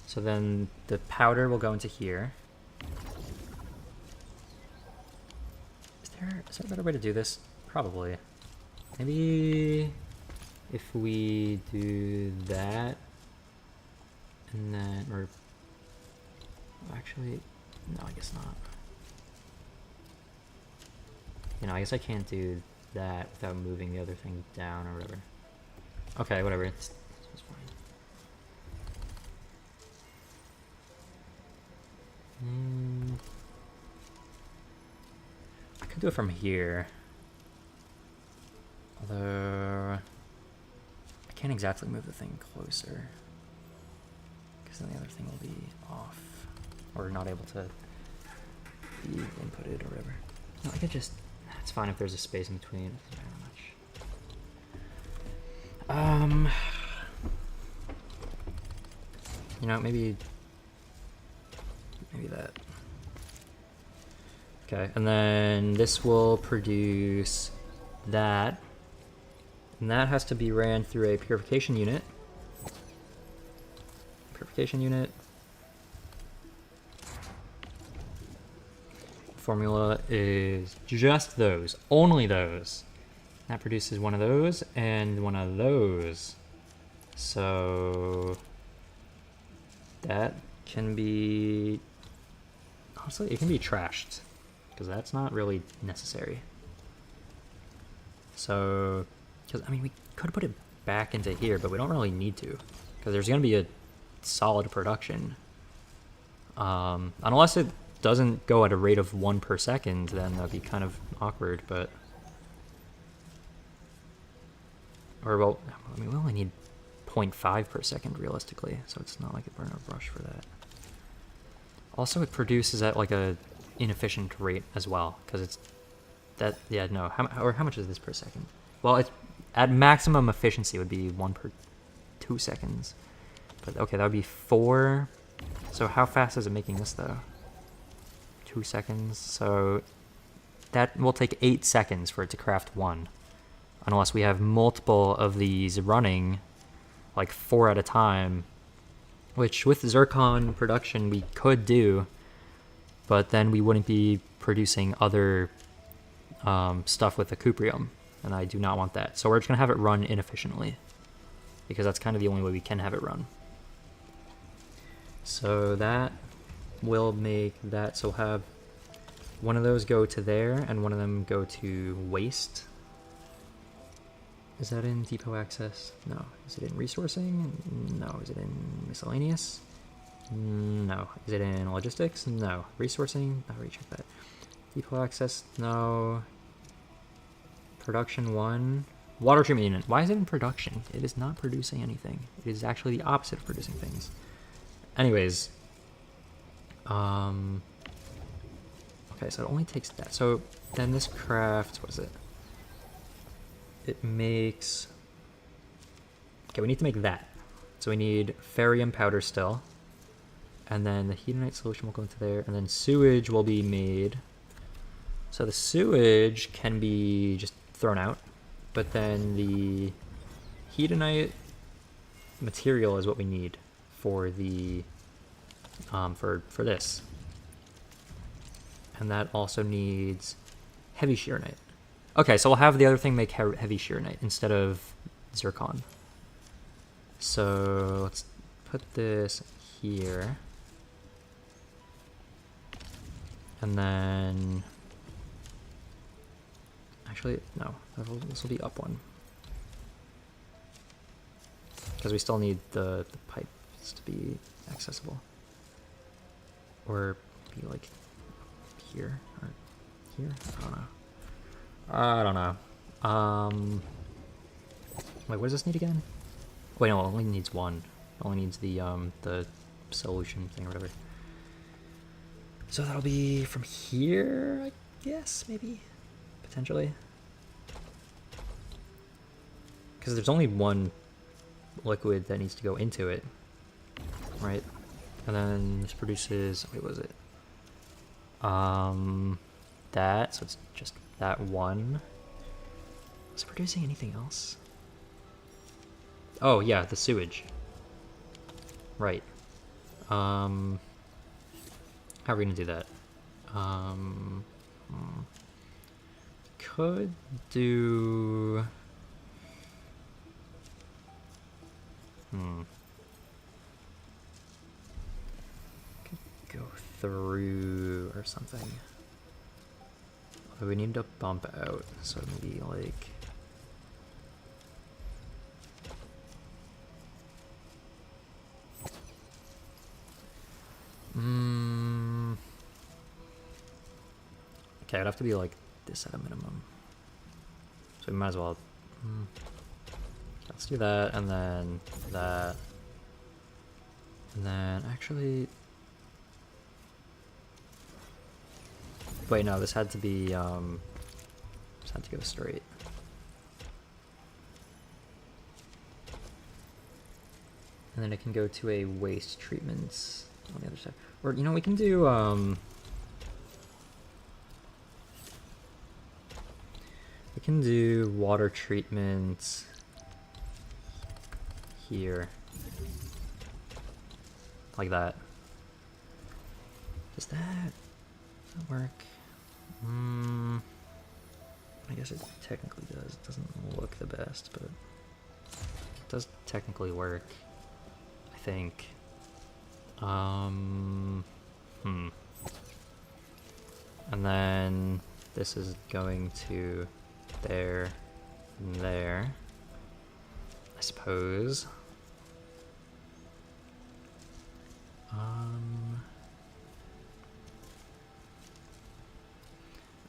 so then the powder will go into here. Is there a better way to do this? Probably. Maybe if we do that and then, or actually, no, I guess not. You know, I guess I can't do that without moving the other thing down or whatever. Okay, whatever, it's fine. I could do it from here. Although, I can't exactly move the thing closer. Because then the other thing will be off. Or not able to be inputted or whatever. No, I could just, it's fine if there's a space in between. It doesn't matter much. You know, maybe that. Okay, and then this will produce that. And that has to be ran through a purification unit. Purification unit. Formula is just those, only those. That produces one of those and one of those. So that can be, honestly, it can be trashed because that's not really necessary. So, because I mean, we could put it back into here, but we don't really need to because there's going to be a solid production. Unless it doesn't go at a rate of 1 per second, then that'd be kind of awkward, but. Or, well, I mean, we only need 0.5 per second realistically, so it's not like a burner brush for that. Also, it produces at like a inefficient rate as well, because it's that, yeah, no, how much is this per second? Well, it's at maximum efficiency would be 1 per 2 seconds. But okay, that would be 4. So how fast is it making this though? 2 seconds, so that will take 8 seconds for it to craft 1. Unless we have multiple of these running, like 4 at a time, which with zircon production we could do, but then we wouldn't be producing other stuff with the cuprium, and I do not want that. So we're just going to have it run inefficiently, because that's kind of the only way we can have it run. So that will make that, so we'll have one of those go to there, and one of them go to waste. Is that in depot access? No. Is it in resourcing? No. Is it in miscellaneous? No. Is it in logistics? No. Resourcing? I already checked that. Depot access? No. Production 1. Water treatment unit. Why is it in production? It is not producing anything. It is actually the opposite of producing things. Anyways. Okay, so it only takes that. So then this craft, what is it? It makes... Okay, we need to make that. So we need ferrium powder still. And then the heatonite solution will go into there. And then sewage will be made. So the sewage can be just thrown out. But then the heatonite material is what we need for the... for this. And that also needs heavy shearonite. Okay, so we'll have the other thing make heavy shearonite instead of zircon. So let's put this here. And then... Actually, no. This will be up one. Because we still need the pipes to be accessible. Or be like here or here? I don't know. Wait, what does this need again? Wait, no, it only needs one. It only needs the solution thing or whatever. So that'll be from here, I guess, maybe? Potentially? Because there's only one liquid that needs to go into it, right? And then this produces, wait, what was it? That, so it's just that one. Is it producing anything else? Oh, yeah, the sewage. Right. How are we gonna do that? Could do... Could go through or something. Although we need to bump out, so maybe like... Okay, it'd have to be like this at a minimum. So we might as well... Let's do that, and then that. And then actually... Wait, no, this had to be, this had to go straight. And then it can go to a waste treatment on the other side. Or, you know, we can do, we can do water treatment here. Like that. Does that work? I guess it technically does. It doesn't look the best, but it does technically work, I think. And then this is going to there and there, I suppose.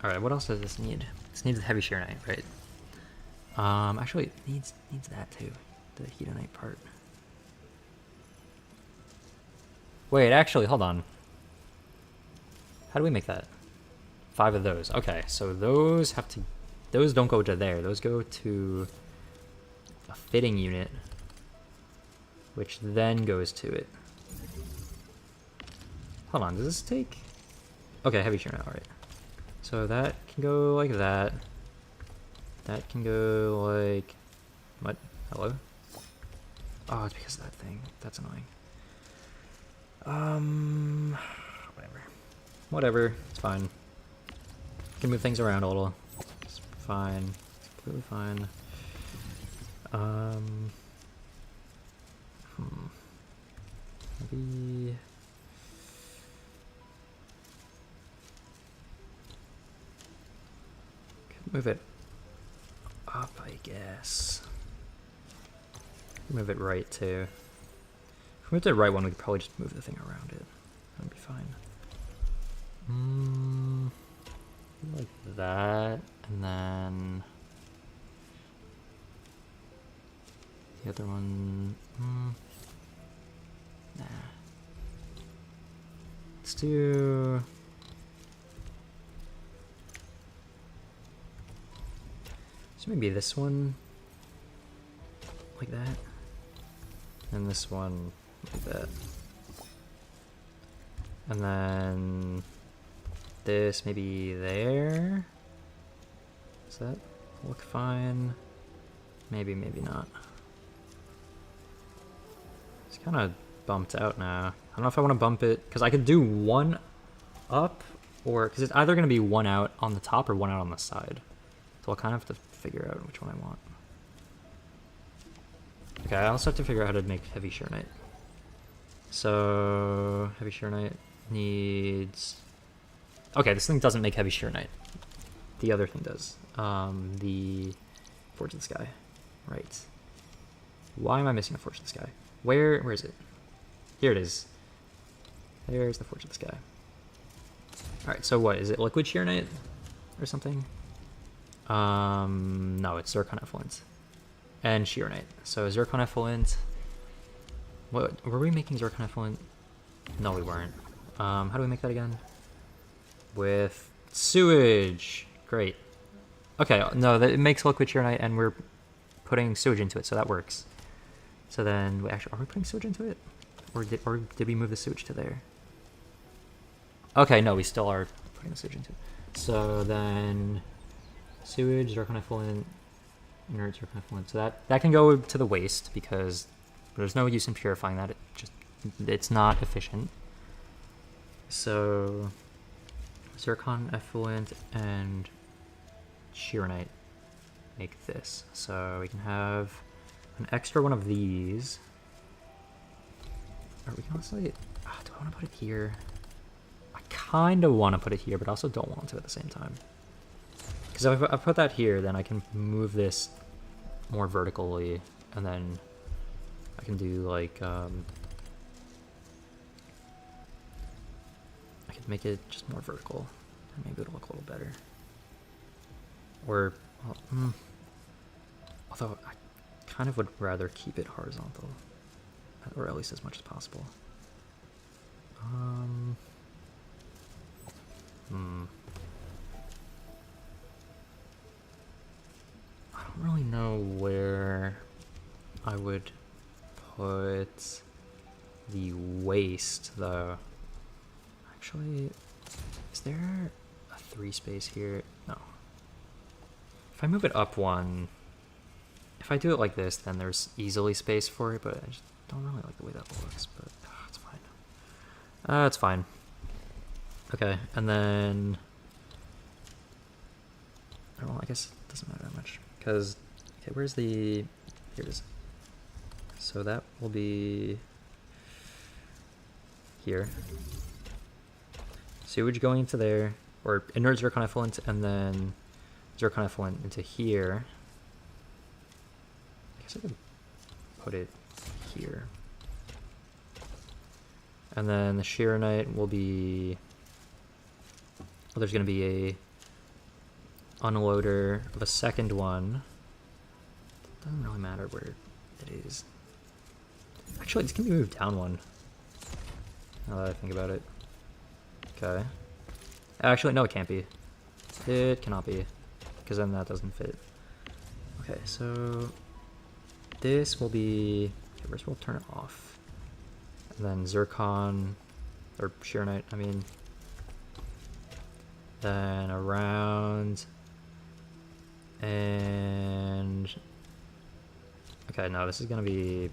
Alright, what else does this need? This needs heavy shearonite, right? Actually, it needs that too, the heatonite part. Wait, actually, hold on. How do we make that? 5 of those. Okay, so those have to... Those don't go to there. Those go to a fitting unit, which then goes to it. Hold on, does this take... Okay, heavy shearonite, alright. So that can go like that. That can go like... What? Hello? Oh, it's because of that thing. That's annoying. Whatever. Whatever, it's fine. Can move things around a little. It's fine. It's completely fine. Maybe... move it up, I guess. Move it right too. If we moved it right one, we could probably just move the thing around it. That'd be fine. Like that, and then the other one. Nah. Let's do. So maybe this one, like that, and this one like that, and then this maybe there. Does that look fine? Maybe, maybe not. It's kind of bumped out now. I don't know if I want to bump it, because I could do one up, or because it's either going to be one out on the top or one out on the side. So I'll kind of have to figure out which one I want. Okay, I also have to figure out how to make heavy sheer knight. So heavy sheer knight needs. Okay, this thing doesn't make heavy sheer knight. The other thing does. The Forge of the Sky. Right. Why am I missing a Forge of the Sky? Where is it? Here it is. There's the Forge of the Sky. Alright, so what? Is it liquid sheer knight or something? No, it's Zircon Effluent. And sheer knight. So Zircon Effluent. What were we making Zircon Effluent? No, we weren't. How do we make that again? With sewage. Great. Okay, no, it makes liquid sheer knight, and we're putting sewage into it, so that works. So then, wait, actually, are we putting sewage into it? Or did we move the sewage to there? Okay, no, we still are putting the sewage into it. So then, sewage, Zircon Effluent, inert Zircon Effluent. So that can go to the waste, because there's no use in purifying that. It's not efficient. So Zircon Effluent and sheer knight make this. So we can have an extra one of these. Or we can also, do I want to put it here? I kind of want to put it here, but I also don't want to at the same time. Because if I put that here, then I can move this more vertically, and then I can do like, I could make it just more vertical, and maybe it'll look a little better. Or, although I kind of would rather keep it horizontal, or at least as much as possible. I don't really know where I would put the waste, though. Actually, is there a 3 space here? No. If I move it up one, if I do it like this, then there's easily space for it, but I just don't really like the way that looks, but it's fine. It's fine. Okay, and then, well, I guess it doesn't matter that much, because, okay, where's the, here it is. So that will be here. Sewage going into there, or inert Zircon Effluent, and then Zircon Effluent into here. I guess I could put it here. And then the sheer knight will be, well, there's going to be a unloader of a second one. Doesn't really matter where it is. Actually, this can be moved down one, now that I think about it. Okay. Actually, no, it can't be. It cannot be, because then that doesn't fit. Okay, so this will be, okay, first we'll turn it off. And then Zircon, or sheer knight, I mean. Then around, and, okay, no, this is gonna be,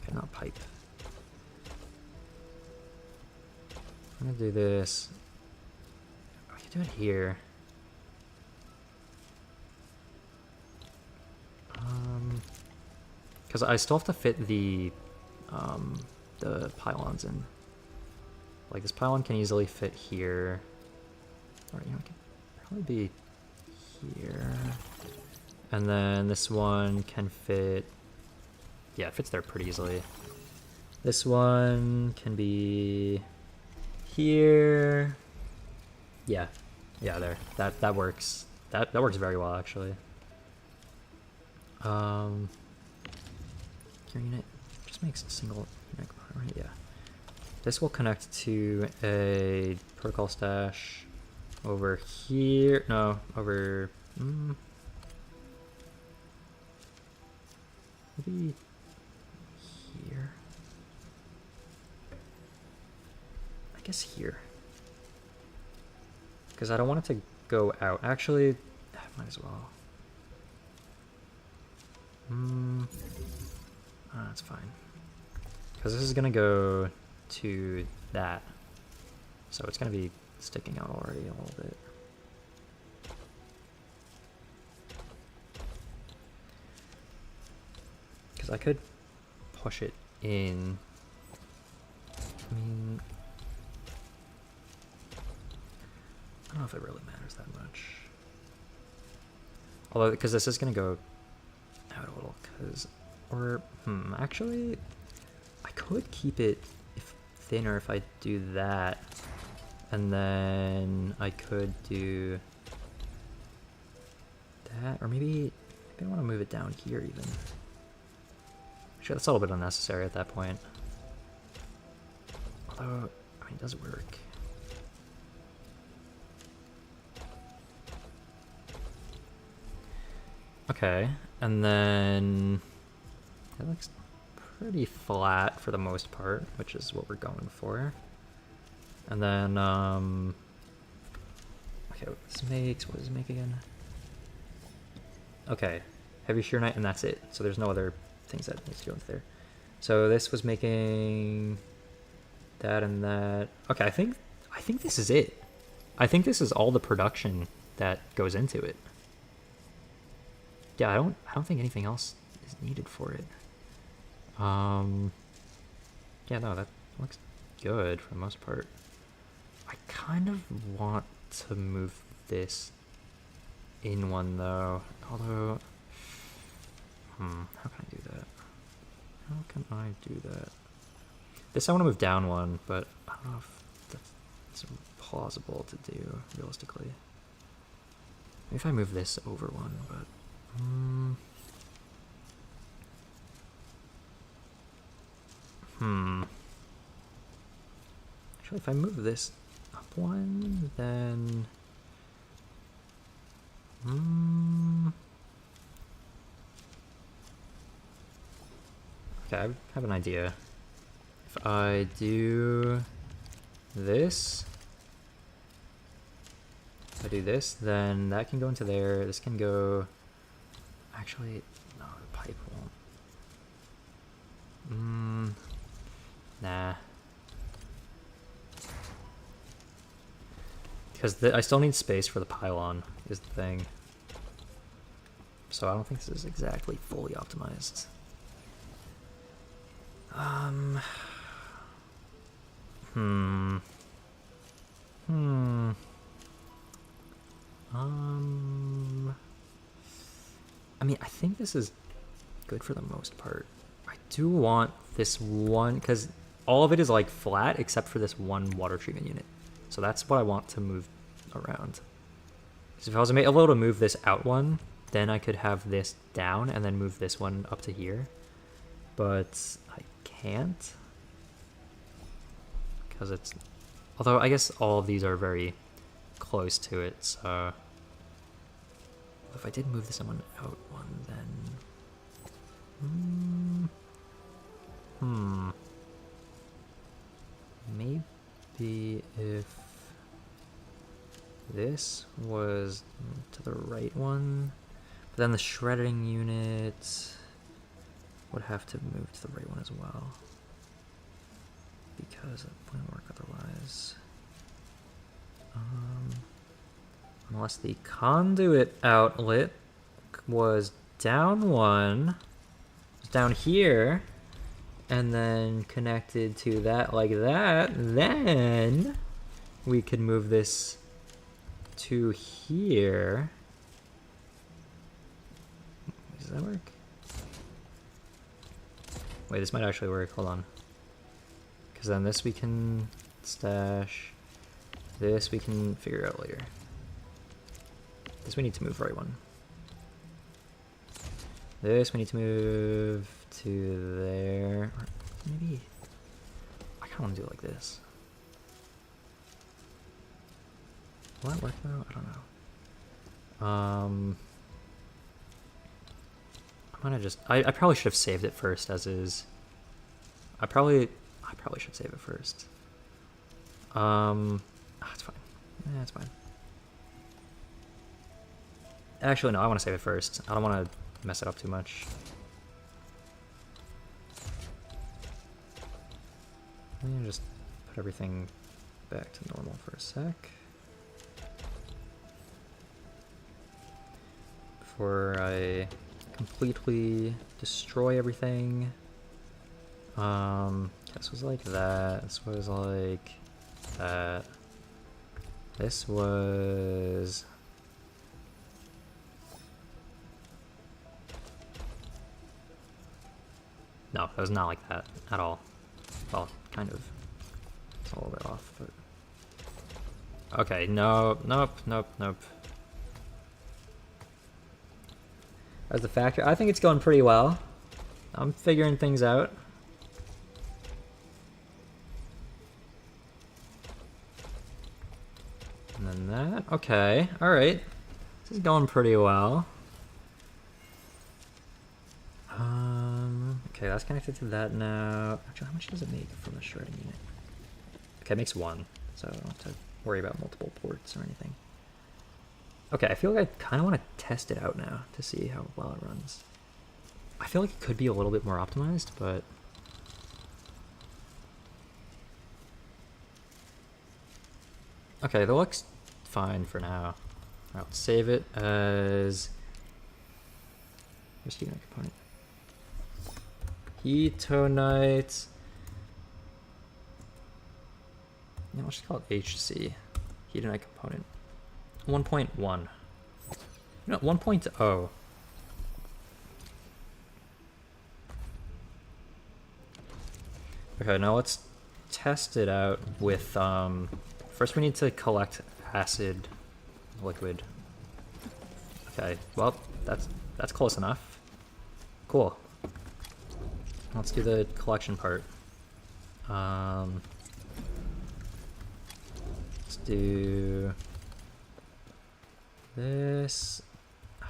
okay, not pipe. I'm gonna do this. I can do it here. Because I still have to fit the pylons in. Like, this pylon can easily fit here. Or, you know, it can probably be here. And then this one can fit... Yeah, it fits there pretty easily. This one can be here. Yeah, yeah, there. That works. That works very well, actually. Gear unit just makes a single unit component, right? Yeah. This will connect to a protocol stash over here. No, over. Maybe here. I guess here. Because I don't want it to go out. Actually, might as well. That's fine. Because this is going to go to that. So it's going to be sticking out already a little bit. Because I could push it in. I mean, I don't know if it really matters that much. Although, because this is going to go out a little, because, or, actually, I could keep it thinner if I do that. And then I could do that, or maybe I want to move it down here even. Actually, that's a little bit unnecessary at that point. Although, I mean, it does work. Okay, and then it looks pretty flat for the most part, which is what we're going for. And then, okay, what does it make again? Okay, heavy shear knight, and that's it. So there's no other things that needs to go into there. So this was making that and that. Okay, I think this is it. I think this is all the production that goes into it. Yeah, I don't think anything else is needed for it. Yeah, no, that looks good for the most part. I kind of want to move this in one though. Although, how can I do that? How can I do that? This I want to move down one, but I don't know if that's plausible to do realistically. Maybe if I move this over one, but actually, if I move this up one, then okay, I have an idea. If I do this, if I do this, then that can go into there. This can go. Actually, no, the pipe won't. Nah. Because I still need space for the pylon, is the thing. So I don't think this is exactly fully optimized. I mean, I think this is good for the most part. I do want this one, because all of it is like flat except for this one water treatment unit. So that's what I want to move around. Because if I was able to move this out one, then I could have this down and then move this one up to here. But I can't. Because it's... Although I guess all of these are very close to it, so... If I did move this one out one, then... Maybe if this was to the right one, but then the shredding unit would have to move to the right one as well, because it wouldn't work otherwise. Unless the conduit outlet was down one, was down here, and then connected to that like that, then we could move this to here. Does that work? Wait, this might actually work. Hold on. Because then this we can stash. This we can figure out later. This we need to move right one. This we need to move to there. Or maybe I kind of want to do it like this. Will that work though? I don't know. I'm gonna just. I probably should have saved it first as is. I probably should save it first. It's fine. Yeah, it's fine. Actually, no, I want to save it first. I don't want to mess it up too much. Let me just put everything back to normal for a sec. Before I completely destroy everything. This was like that. This was like that. This was... No, that was not like that at all. Well, kind of. It's a little bit off, but... Okay, no, nope. As the factory, I think it's going pretty well. I'm figuring things out. And then that, okay, alright. This is going pretty well. Okay, that's connected to that now. Actually, how much does it make from the shredding unit? Okay, it makes 1, so I don't have to worry about multiple ports or anything. Okay, I feel like I kind of want to test it out now to see how well it runs. I feel like it could be a little bit more optimized, but... Okay, that looks fine for now. Alright, let's save it as... Where's the component? Hetonite. Yeah, let's just call it HC. Hetonite component. 1.1. No, 1.0. Okay, now let's test it out with, first we need to collect acid liquid. Okay, well, that's close enough. Cool. Let's do the collection part. Let's do this. Oh,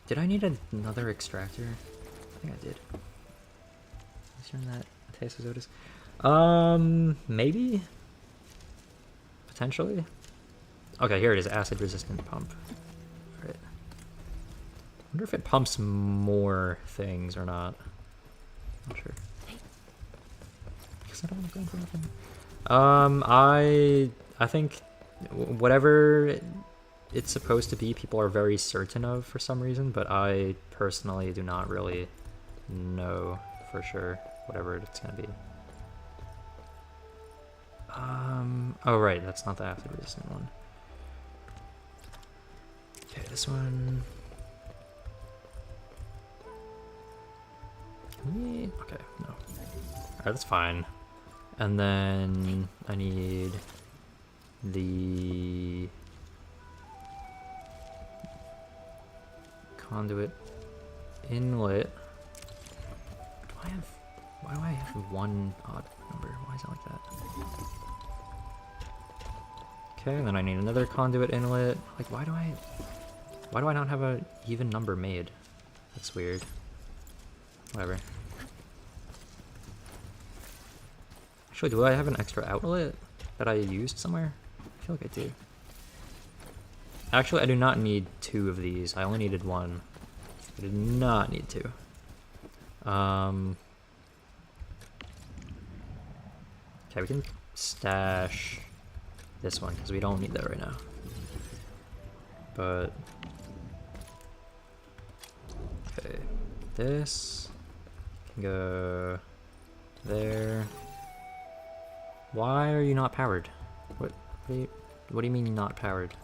did I need another extractor? I think I did. Let's turn that Taste maybe? Potentially? Okay, here it is, acid resistant pump. Alright. I wonder if it pumps more things or not. Not sure. Because I don't want to go for nothing. I think whatever it's supposed to be, people are very certain of for some reason, but I personally do not really know for sure whatever it's gonna be. Oh right, that's not the acid resistant one. Okay, this one. Okay, no. Alright, that's fine. And then I need the conduit inlet. Why do I have one odd number? Why is it like that? Okay, and then I need another conduit inlet. Like, why do I not have a even number made? That's weird. Whatever. Actually, do I have an extra outlet that I used somewhere? I feel like I do. Actually, I do not need 2 of these. I only needed 1. I did not need 2. Okay, we can stash this one because we don't need that right now. But okay, this can go there. Why are you not powered? What do you mean not powered?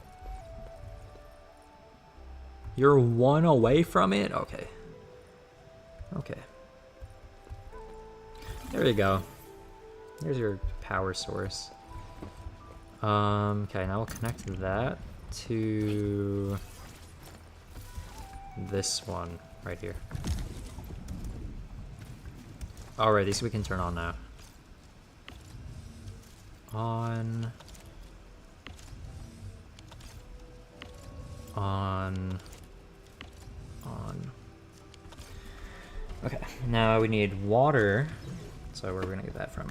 You're 1 away from it? Okay. Okay. There you go. There's your power source. Okay, now we'll connect that to this one right here. Alright, these we can turn on now. On. Okay, now we need water. So where are we gonna get that from?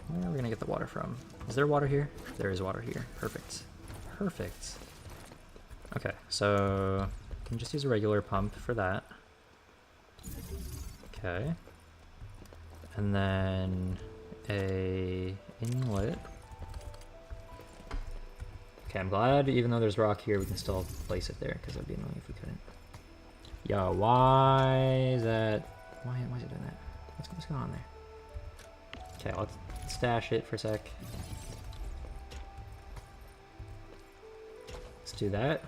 Where are we gonna get the water from? Is there water here? There is water here. Perfect. Perfect. Okay, so we can just use a regular pump for that. Okay. And then a inlet. Okay, I'm glad even though there's rock here, we can still place it there, because that'd be annoying if we couldn't. Yo, why is that? Why is it doing that? What's going on there? Okay, let's stash it for a sec. Let's do that.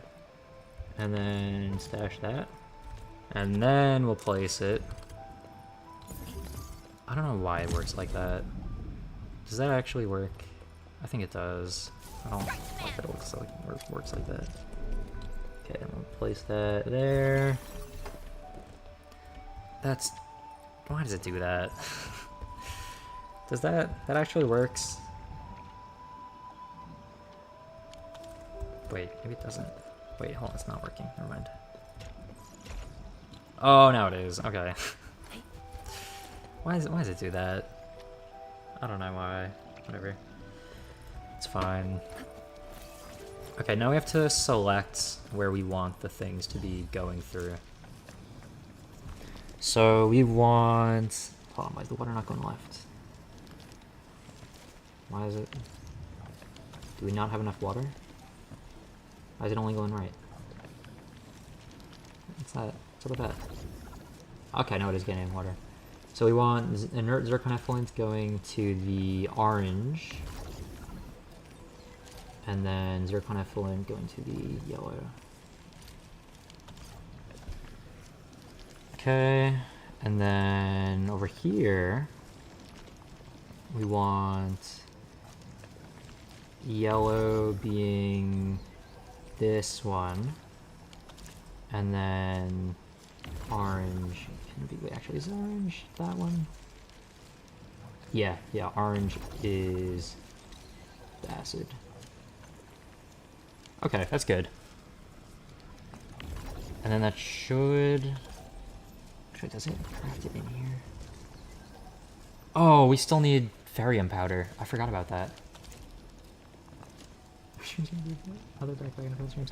And then stash that. And then we'll place it. I don't know why it works like that. Does that actually work? I think it does. I don't like that it works like that. Okay, I'm gonna place that there. That's... Why does it do that? Does that actually works? Wait, maybe it doesn't. Wait, hold on, it's not working. Never mind. Oh, now it is. Okay. Why does it do that? I don't know why. Whatever. It's fine. Okay, now we have to select where we want the things to be going through. So we want... Hold on, why is the water not going left? Why is it... Do we not have enough water? Why is it only going right? What's that? What's up with that? Okay, no, it is getting water. So we want inert zircon effluent going to the orange. And then zircon effluent going to the yellow. Okay, and then over here, we want yellow being this one, and then orange can be, wait, actually is orange that one? Yeah, orange is the acid. Okay, that's good. And then that should... Actually, does it craft it in here? Oh, we still need therium powder. I forgot about that. Other backpack and streams.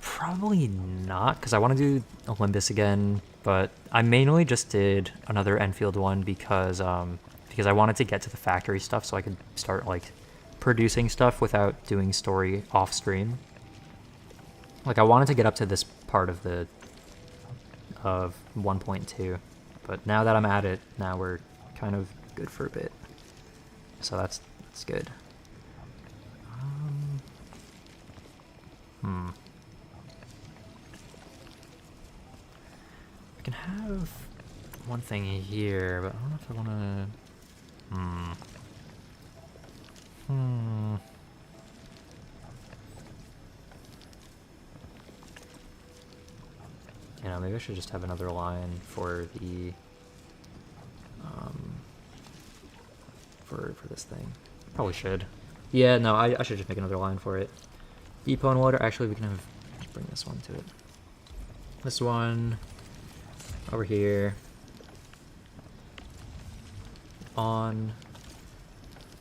Probably not, because I want to do Olympus again, but I mainly just did another Enfield one because I wanted to get to the factory stuff so I could start like producing stuff without doing story off stream. Like I wanted to get up to this part of 1.2, but now that I'm at it, now we're kind of good for a bit. So that's good. I can have one thing here, but I don't know if I want to... You know, maybe I should just have another line for the... for this thing. Probably should. Yeah, no, I should just make another line for it. Depot and water. Actually, we can have... Just bring this one to it. This one... Over here. On...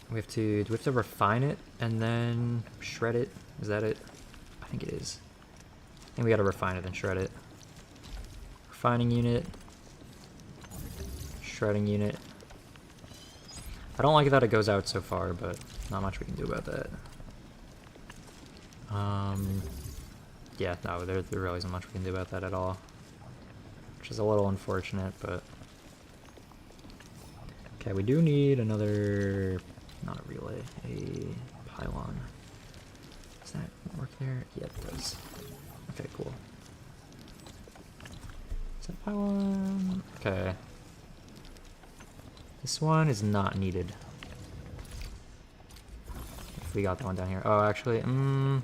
Do we have to refine it and then shred it? Is that it? I think it is. I think we gotta refine it and shred it. Refining unit. Shredding unit. I don't like that it goes out so far, but not much we can do about that. Yeah, no, there really isn't much we can do about that at all. Which is a little unfortunate, but... Okay, we do need another... Not a relay, a pylon. Is that... work there? Yeah, it does. Okay, cool. Is that pylon? Okay. This one is not needed. If we got that one down here. Oh, actually, it's only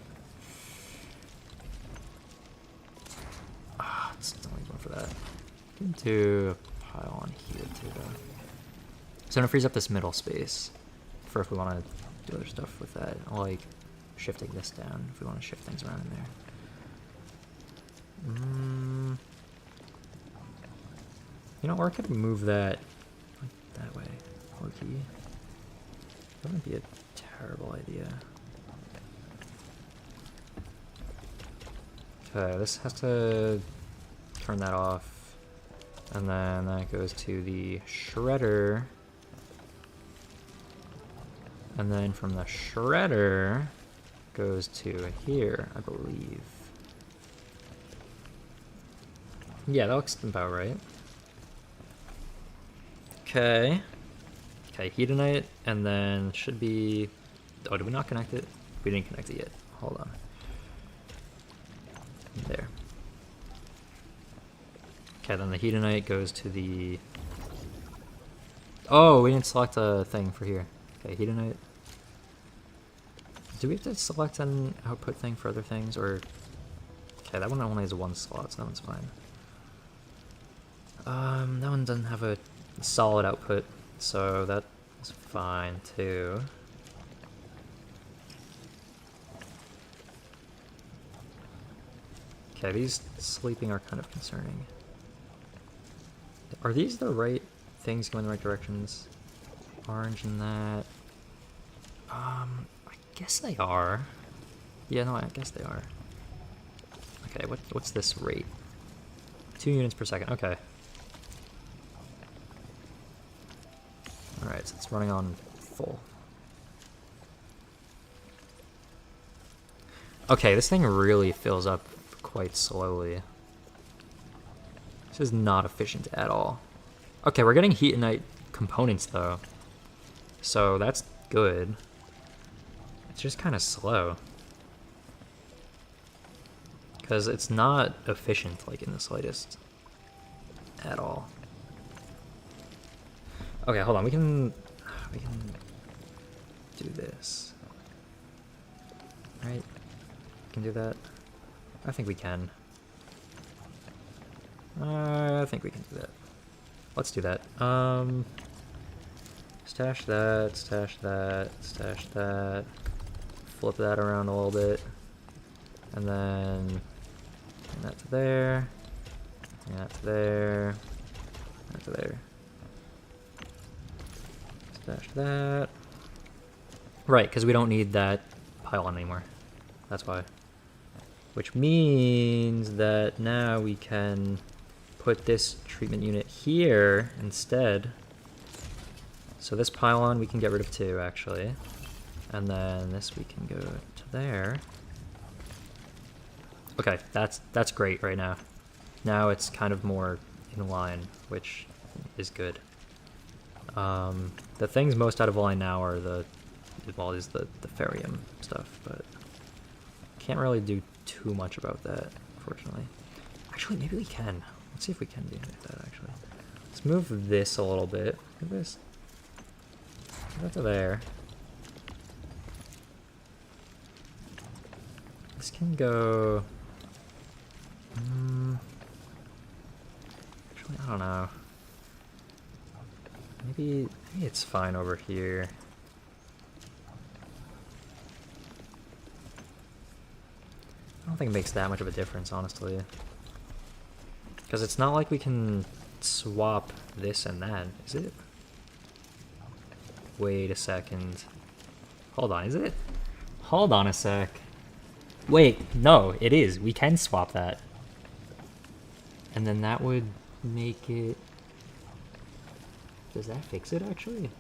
going for that. Can do a pylon here too, though. So I'm gonna freeze up this middle space for if we want to do other stuff with that, like shifting this down if we want to shift things around in there. You know, or I could move that like that way. Orky. That wouldn't be a terrible idea. Okay, this has to turn that off. And then that goes to the shredder. And then from the shredder goes to here, I believe. Yeah, that looks about right. Okay. Okay, Hedonite, and then should be... Oh, did we not connect it? We didn't connect it yet. Hold on. There. Okay, then the Hedonite goes to the... Oh, we didn't select a thing for here. Okay, Hedonite. Do we have to select an output thing for other things, or... Okay, that one only has one slot, so that one's fine. That one doesn't have a solid output, so that is fine too. Okay, these sleeping are kind of concerning. Are these the right things going in the right directions? Orange and that. I guess they are. Yeah, no, I guess they are. Okay, what's this rate? 2 units per second, okay. Alright, so it's running on full. Okay, this thing really fills up quite slowly. This is not efficient at all. Okay, we're getting Heatonite components though. So that's good. It's just kind of slow. Because it's not efficient, like, in the slightest. At all. Okay, hold on, we can do this. Right? We can do that? I think we can. I think we can do that. Let's do that. Stash that, stash that, stash that. Flip that around a little bit. And then bring that to there. Bring that to there. That to there. Stash that. Right, because we don't need that pylon anymore. That's why. Which means that now we can put this treatment unit here instead. So this pylon we can get rid of too, actually. And then this we can go to there. Okay, that's great right now. Now it's kind of more in line, which is good. The things most out of line now are the ferrium stuff, but can't really do too much about that, unfortunately. Actually, maybe we can. Let's see if we can do that, actually. Let's move this a little bit. Look at this. Move that to there. This can go... Actually, I don't know. Maybe it's fine over here. I don't think it makes that much of a difference, honestly. Because it's not like we can swap this and that, is it? Wait a second. Hold on, is it? Hold on a sec. Wait, no, it is. We can swap that. And then that would make it... Does that fix it, actually?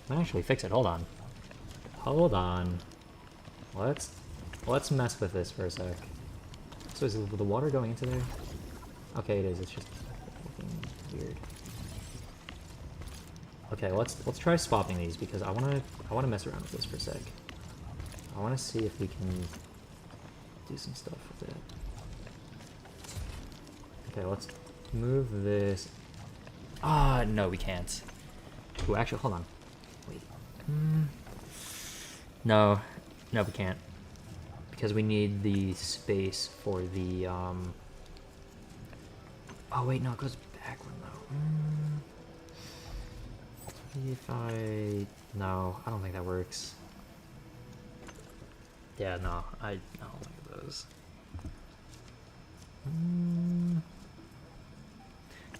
Might actually fix it. Hold on. Hold on. Let's mess with this for a sec. So is the water going into there? Okay, it is. It's just looking weird. Okay, let's try swapping these because I wanna mess around with this for a sec. I wanna see if we can do some stuff with it. Okay, let's move this. Ah, no, we can't. Ooh, actually, hold on. Wait. No, no, we can't. Because we need the space for the, Oh, wait, no, it goes backward, though. If I... No, I don't think that works. Yeah, no, I don't think of those.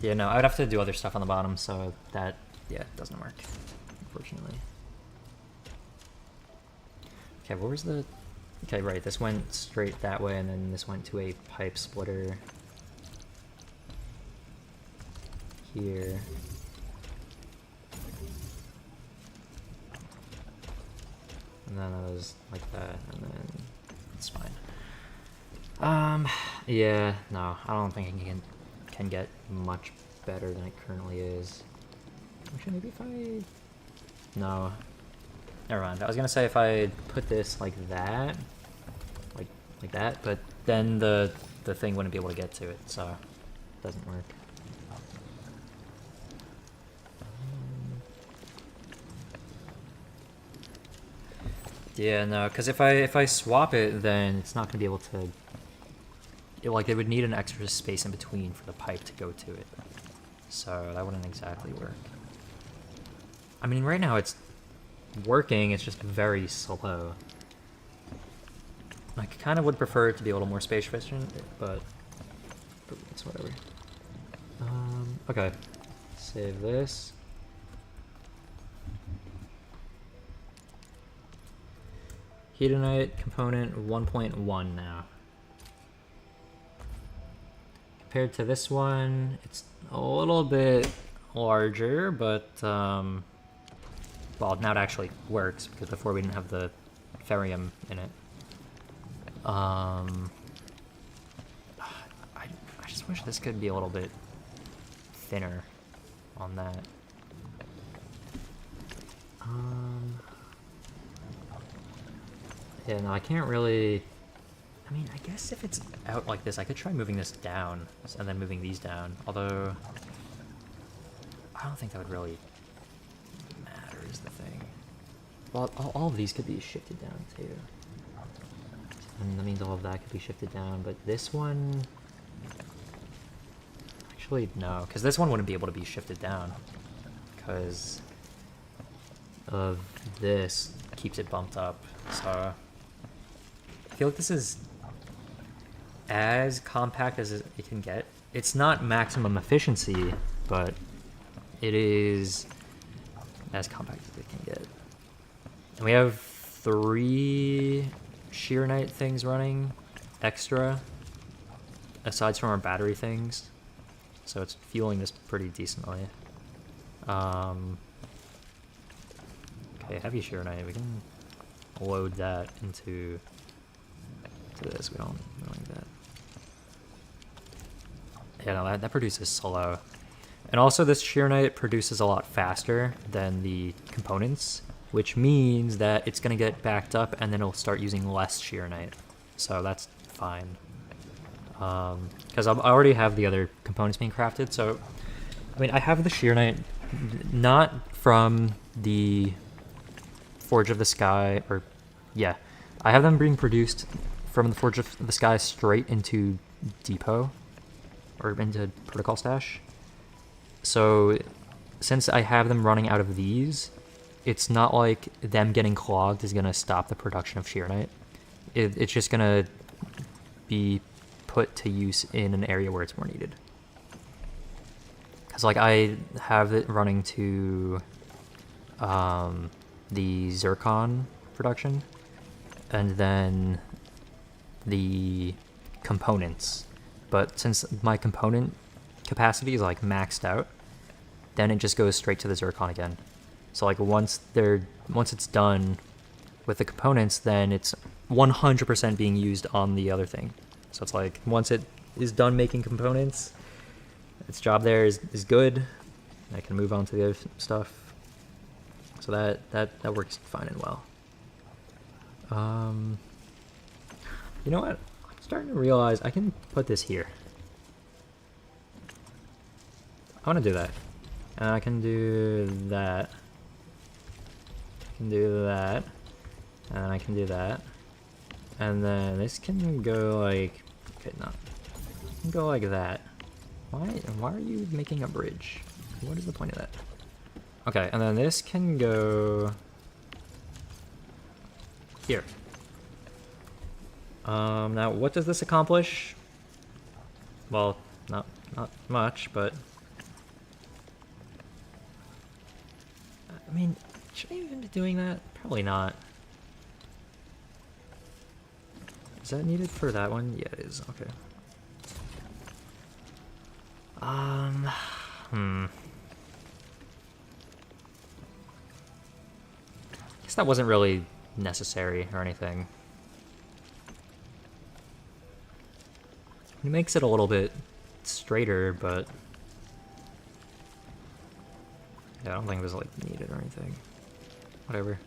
Yeah, no, I would have to do other stuff on the bottom, so that, yeah, doesn't work, unfortunately. Okay, what was the... Okay, right, this went straight that way, and then this went to a pipe splitter here. And then it was like that, and then it's fine. Yeah, no, I don't think it can get much better than it currently is. Actually, maybe if I... No. Never mind. I was gonna say if I put this like that, like that, but then the thing wouldn't be able to get to it, so it doesn't work. Yeah, no, because if I swap it, then it's not gonna be able to. It would need an extra space in between for the pipe to go to it, so that wouldn't exactly work. I mean, right now it's working. It's just very slow. I kind of would prefer it to be a little more space efficient, but it's whatever. Okay, save this. Hedonite component 1.1 now. Compared to this one, it's a little bit larger, but well, now it actually works because before we didn't have the ferrium in it. I just wish this could be a little bit thinner on that. Yeah, no, I can't really... I mean, I guess if it's out like this, I could try moving this down and then moving these down. Although, I don't think that would really matter is the thing. Well, all of these could be shifted down too. And that means all of that could be shifted down, but this one... Actually, no, because this one wouldn't be able to be shifted down. Because of this keeps it bumped up, so... I feel like this is as compact as it can get. It's not maximum efficiency, but it is as compact as it can get. And we have 3 shear knight things running extra, aside from our battery things. So it's fueling this pretty decently. Okay, heavy shear knight, we can load that into this. We don't need that. Yeah, no, that produces slow. And also this shear knight produces a lot faster than the components, which means that it's going to get backed up and then it'll start using less shear knight. So that's fine. Because I already have the other components being crafted, so... I mean, I have the shear knight not from the Forge of the Sky, or... Yeah. I have them being produced from the Forge of the Sky straight into Depot, or into Protocol Stash. So, since I have them running out of these, it's not like them getting clogged is going to stop the production of shear knight. It's just going to be put to use in an area where it's more needed. Because, like, I have it running to the Zircon production, and then the components, but since my component capacity is like maxed out, then it just goes straight to the Zircon again. So like once it's done with the components, then it's 100% being used on the other thing. So it's like once it is done making components, its job there is good. I can move on to the other stuff. So that works fine and well. You know what? starting to realize I can put this here. I want to do that. And I can do that. I can do that. And I can do that. And then this can go like... Okay, no. It can go like that. Why are you making a bridge? What is the point of that? Okay, and then this can go... here. Now what does this accomplish? Well, not much, but... I mean, should I even be doing that? Probably not. Is that needed for that one? Yeah, it is. Okay. Guess that wasn't really necessary or anything. It makes it a little bit straighter, but yeah, I don't think it was like needed or anything. Whatever.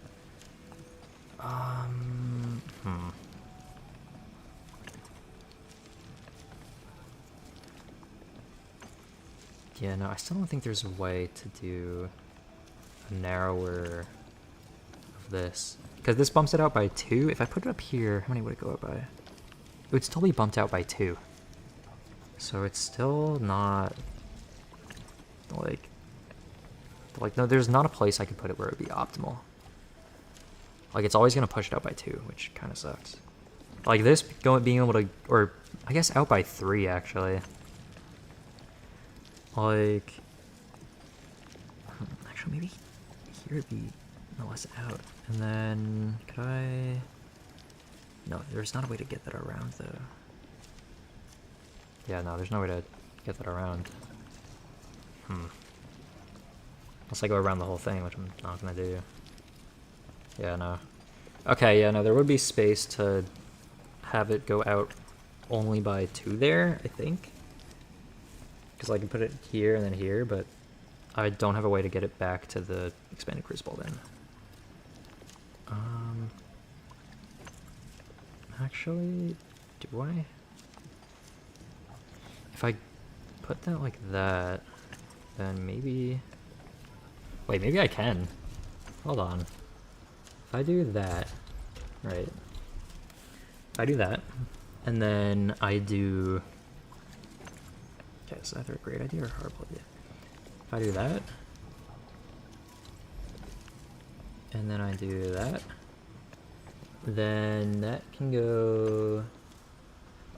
Yeah, no, I still don't think there's a way to do a narrower of this. Because this bumps it out by 2. If I put it up here, how many would it go up by? It would still be bumped out by 2. So it's still not... Like, no, there's not a place I could put it where it would be optimal. Like, it's always going to push it out by 2, which kind of sucks. Like, this being able to... Or, I guess out by 3, actually. Like... Actually, maybe here it'd be less out. And then... Could I... No, there's not a way to get that around, though. Yeah, no, there's no way to get that around. Unless I go around the whole thing, which I'm not gonna do. Yeah, no. Okay, yeah, no, there would be space to have it go out only by 2 there, I think. Because I can put it here and then here, but I don't have a way to get it back to the expanded crucible then. Actually, do I? If I put that like that, then maybe... Wait, maybe I can. Hold on. If I do that, right? If I do that, and then I do... Okay, is that either a great idea or a horrible idea? If I do that, and then I do that, then that can go...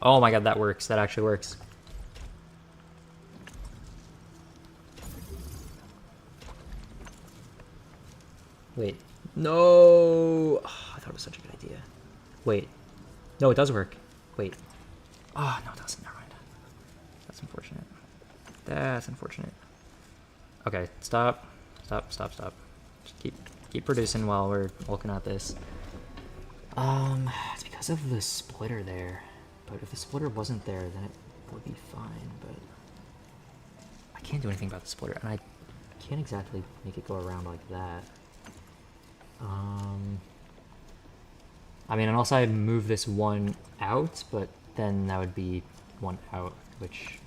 Oh my god, that works. That actually works. Wait. No! Oh, I thought it was such a good idea. Wait. No, it does work. Wait. Oh, no, it doesn't. Never mind. That's unfortunate. That's unfortunate. Okay, stop. Stop, stop, stop. Just keep producing while we're looking at this. It's because of the splitter there. But if the splitter wasn't there, then it would be fine, but... I can't do anything about the splitter, and I can't exactly make it go around like that. I mean, unless I move this one out, but then that would be one out, which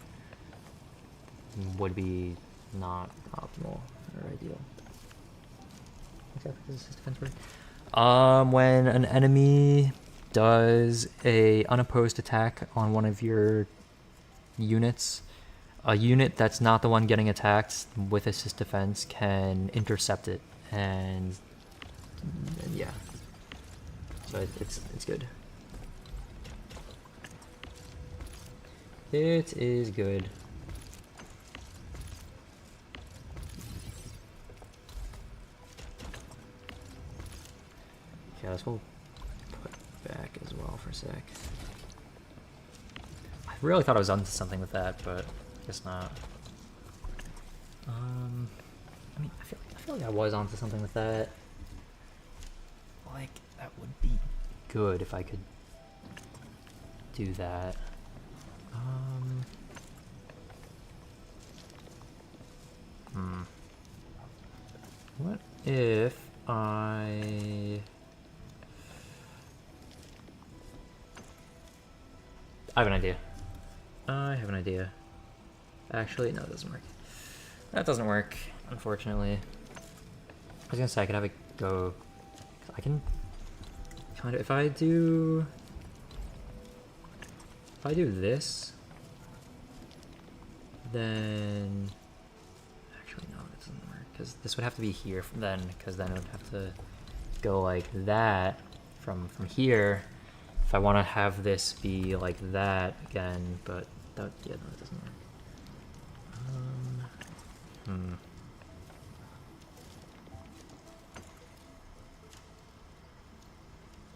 would be not optimal or ideal. Exactly, does this defense work? When an enemy does a unopposed attack on one of your units, a unit that's not the one getting attacked with assist defense can intercept it, and yeah, so it's good. It is good. Okay, this will put back as well for a sec. I really thought I was onto something with that, but I guess not. I mean, I feel like I was onto something with that. Like, that would be good if I could do that. What if I... I have an idea. I have an idea. Actually, no, it doesn't work. That doesn't work, unfortunately. I was gonna say I could have it go. I can kind of if I do this, then actually no, it doesn't work because this would have to be here then, because then it would have to go like that from here. If I want to have this be like that again, but that, yeah, no, it doesn't work.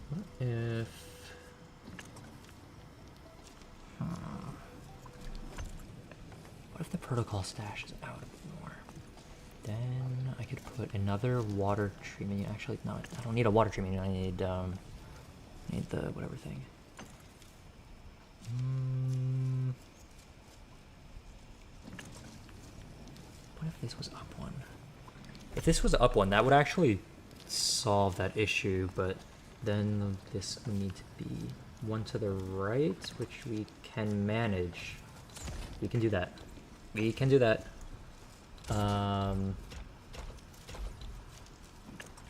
What if... What if the protocol stash is out more? Then I could put another water treatment. Actually, no, I don't need a water treatment. I need the whatever thing. What if this was up one? If this was up one, that would actually solve that issue, but then this would need to be one to the right, which we can manage. We can do that. We can do that.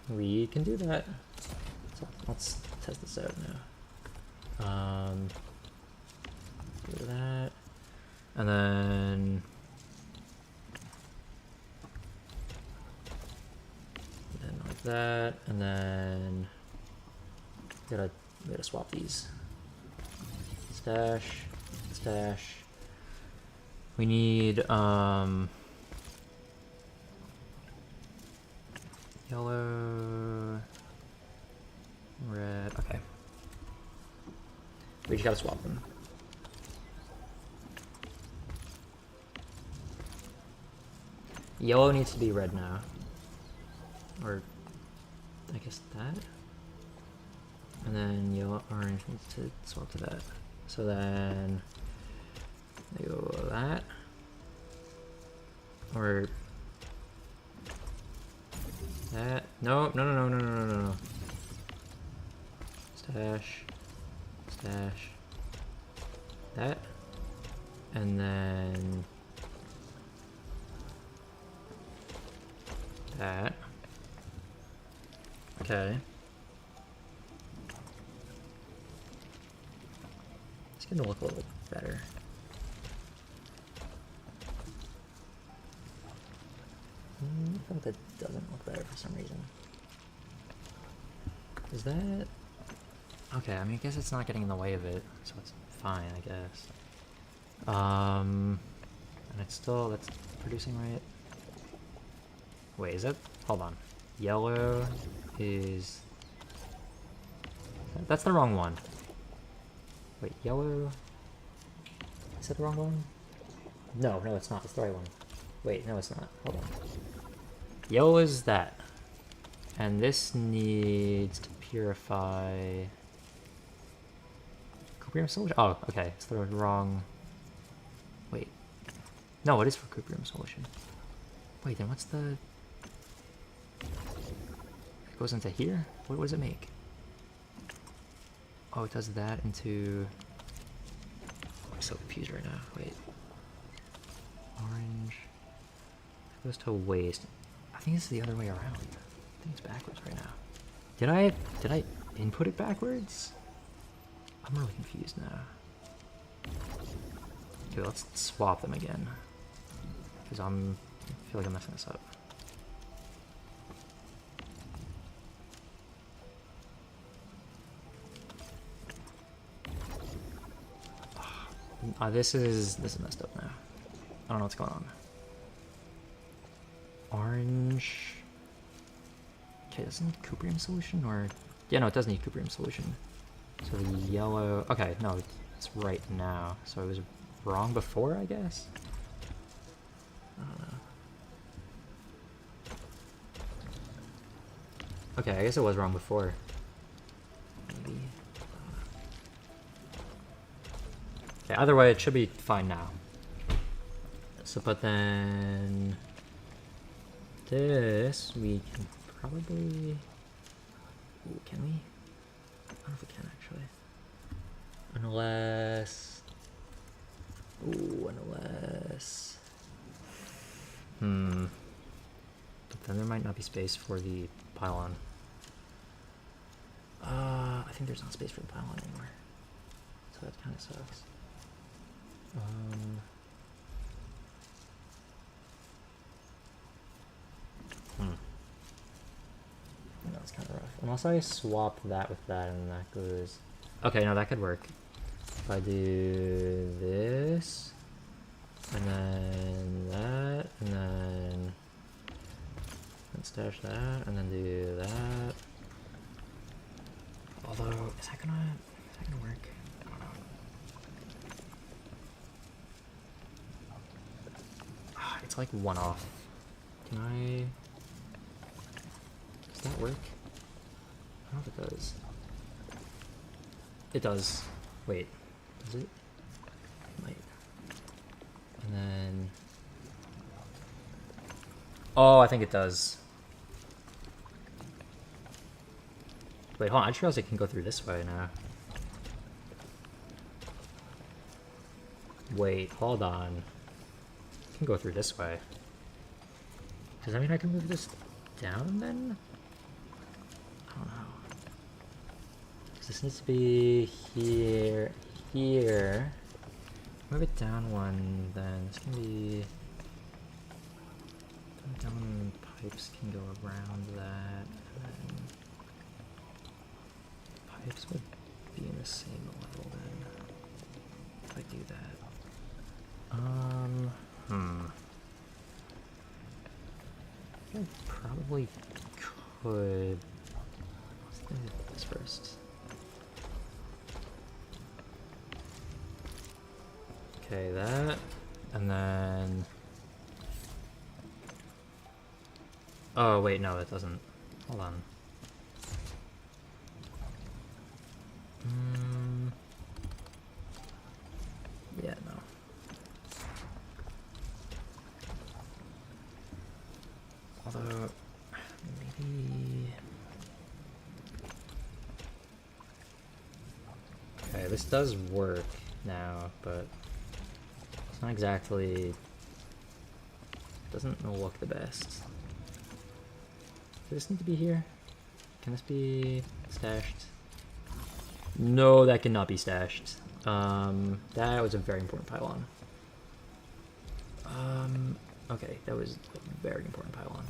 We can do that. So let's test this out now. Do that, and then like that, and then we gotta swap these. Stash, stash. We need yellow, red. Okay, we just gotta swap them. Yellow needs to be red now. Or, I guess that? And then yellow, orange needs to swap to that. So then, they go that. Or, that. No, no, no, no, no, no, no, no. Stash. Stash. That. And then... that. Okay. It's gonna look a little better. I feel like that doesn't look better for some reason. Is that... okay, I mean, I guess it's not getting in the way of it, so it's fine, I guess. And it's still, that's producing right. Wait, is that, hold on. Yellow is, that's the wrong one. Wait, yellow, is that the wrong one? No, no, it's not, it's the right one. Wait, no, it's not, hold on. Yellow is that. And this needs to purify cuprium solution. Oh, okay, it's the wrong, wait. No, it is for cuprium solution. Wait, then what's the... it goes into here? What does it make? Oh, it does that into... I'm so confused right now. Wait. Orange. It goes to waste. I think it's the other way around. I think it's backwards right now. Did I input it backwards? I'm really confused now. Okay, let's swap them again. Because I feel like I'm messing this up. This is messed up now. I don't know what's going on. Orange. Okay, doesn't cuprium solution or... yeah, no, it does need cuprium solution. So the yellow... okay, no, it's right now. So it was wrong before, I guess? I don't know. Okay, I guess it was wrong before. Maybe. Okay, either way, it should be fine now. So, but then... this, we can probably... ooh, can we? I don't know if we can, actually. Unless... Ooh, unless... But then there might not be space for the pylon. I think there's not space for the pylon anymore. So that kind of sucks. No, it's kind of rough. Unless I swap that with that and that goes... Okay, no, that could work. If I do this, and then that, and then stash that, and then do that. Although, is that gonna work? I don't know. It's like one off. Can I... Does that work? I don't know if it does. It does. Wait. Does it? It might. And then... Oh, I think it does. Wait, hold on. I just realized I can go through this way now. Wait, hold on. I can go through this way. Does that mean I can move this down then? I don't know. This needs to be here, here. Move it down one, then this can be... Down pipes can go around that, and then... Pipes would be in the same level then, if I do that. I probably could... Let's do this first. Okay, that, and then... Oh, wait, no, it doesn't. Hold on. Yeah, no. Although, maybe... Okay, this does work now, but it's not exactly... Doesn't look the best. Does this need to be here? Can this be stashed? No, that cannot be stashed. That was a very important pylon. Okay, that was a very important pylon.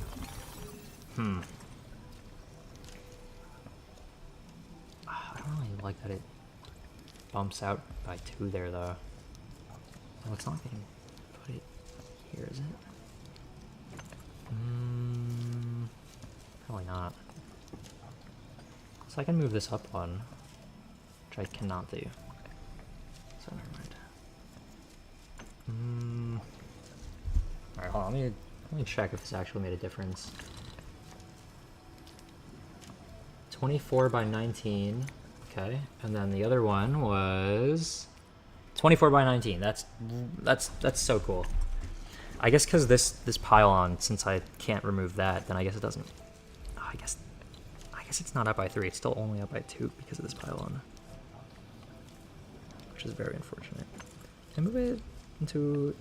I don't really like that it bumps out by 2 there, though. No, it's not like I can put it here, is it? Probably not. So I can move this up one, which I cannot do. So never mind. Alright, hold on, let me check if this actually made a difference. 24 by 19, okay, and then the other one was 24 by 19. That's so cool. I guess because this pylon, since I can't remove that, then I guess it doesn't. Oh, I guess it's not up by 3. It's still only up by 2 because of this pylon, which is very unfortunate. Can I move it into?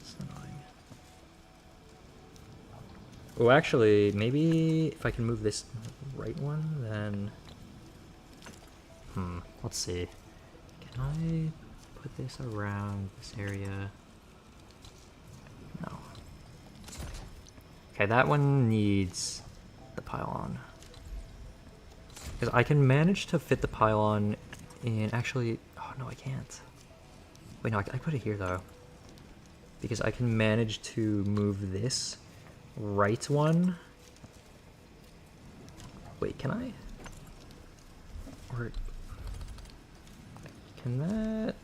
It's annoying. Oh, actually, maybe if I can move this right one, then... let's see. Can I put this around this area? No. Okay, that one needs the pylon. Because I can manage to fit the pylon in... Actually... Oh, no, I can't. Wait, no, I put it here, though. Because I can manage to move this right one. Wait, can I? Or can that?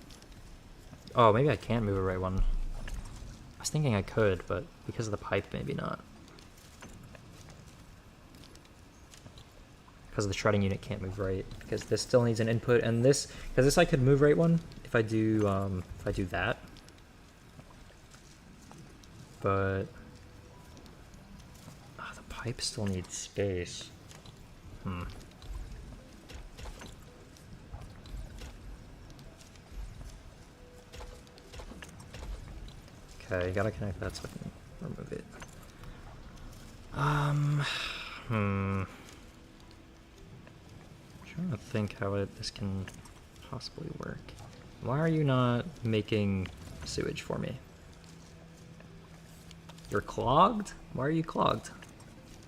Oh, maybe I can't move a right one. I was thinking I could, but because of the pipe, maybe not. Because the shredding unit can't move right. Because this still needs an input, and this, because this I could move right one if I do that. But the pipe still needs space. Okay, you gotta connect that so I can remove it. Trying to think how this can possibly work. Why are you not making sewage for me? You're clogged? Why are you clogged?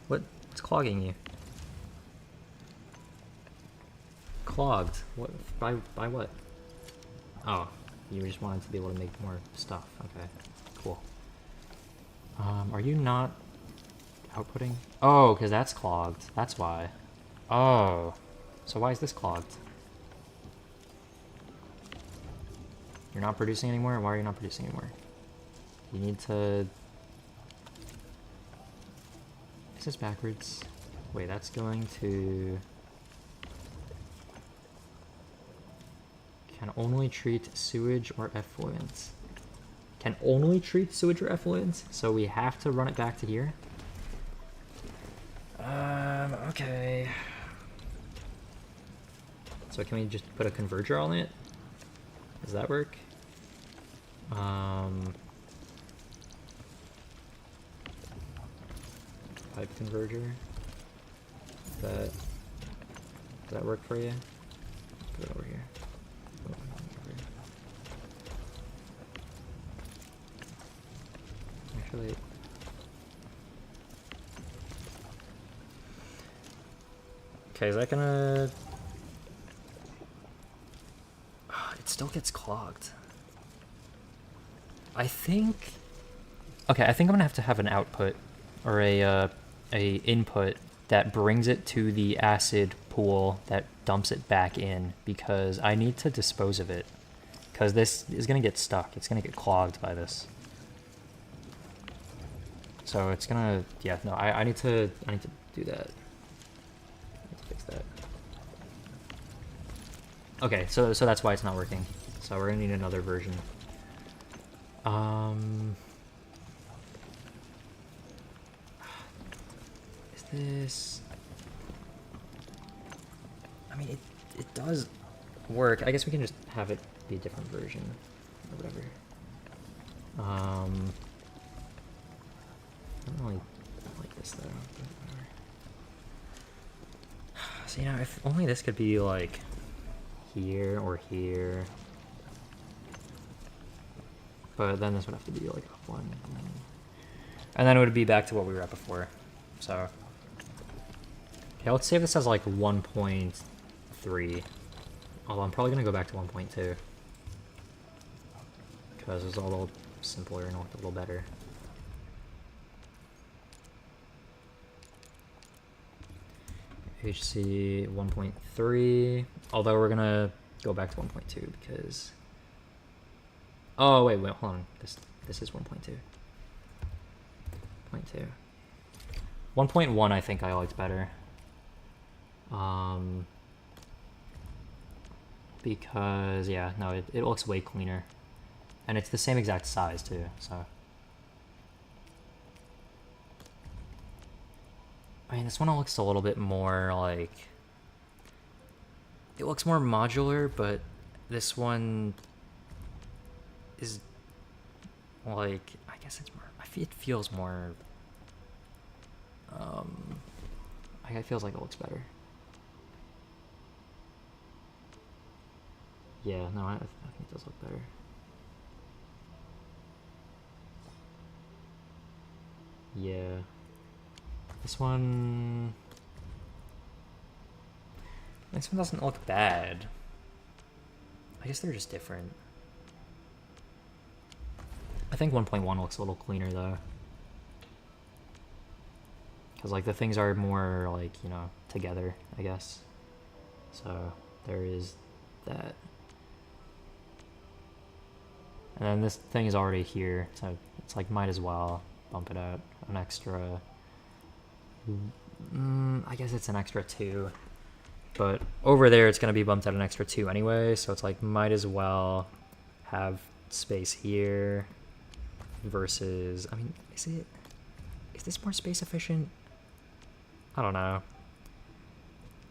What's clogging you? Clogged? What? By what? Oh, you just wanted to be able to make more stuff. Okay, cool. Are you not outputting? Oh, because that's clogged. That's why. Oh, so why is this clogged? You're not producing anymore? Why are you not producing anymore? You need to... Is this backwards? Wait, that's going to... Can only treat sewage or effluent. Can only treat sewage or effluent? So we have to run it back to here? Okay. So can we just put a converger on it? Does that work? Pipe converger. Does that work for you? Put it over here. Actually, okay, is that gonna... It still gets clogged. I think... Okay, I think I'm gonna have to have an output or a input that brings it to the acid pool that dumps it back in, because I need to dispose of it, because this is gonna get stuck. It's gonna get clogged by this. So it's gonna... Yeah, no, I need to do that. I need to fix that. Okay, so that's why it's not working. So we're gonna need another version. Is this... I mean, it does work. I guess we can just have it be a different version or whatever. I don't really like this though. But whatever. So, you know, if only this could be like here or here. But then this would have to be like up one. And then it would be back to what we were at before. So. Okay, let's save this as like 1.3. Although I'm probably going to go back to 1.2. Because it's a little simpler and a little better. HC 1.3. Although we're going to go back to 1.2 because... Oh, wait, hold on. This is 1.2. 0.2. 1.1 I think I liked better. Because, yeah, no, it looks way cleaner. And it's the same exact size, too, so... I mean, this one looks a little bit more, like... It looks more modular, but this one... is... like... I guess it's more... it feels more... it feels like it looks better. Yeah, no, I think it does look better. Yeah. This one doesn't look bad. I guess they're just different. I think 1.1 looks a little cleaner though. Because like the things are more like, you know, together, I guess. So there is that. And then this thing is already here, so it's like might as well bump it out an extra... I guess it's an extra 2. But over there it's going to be bumped out an extra 2 anyway, so it's like might as well have space here versus... I mean, is this more space efficient? I don't know.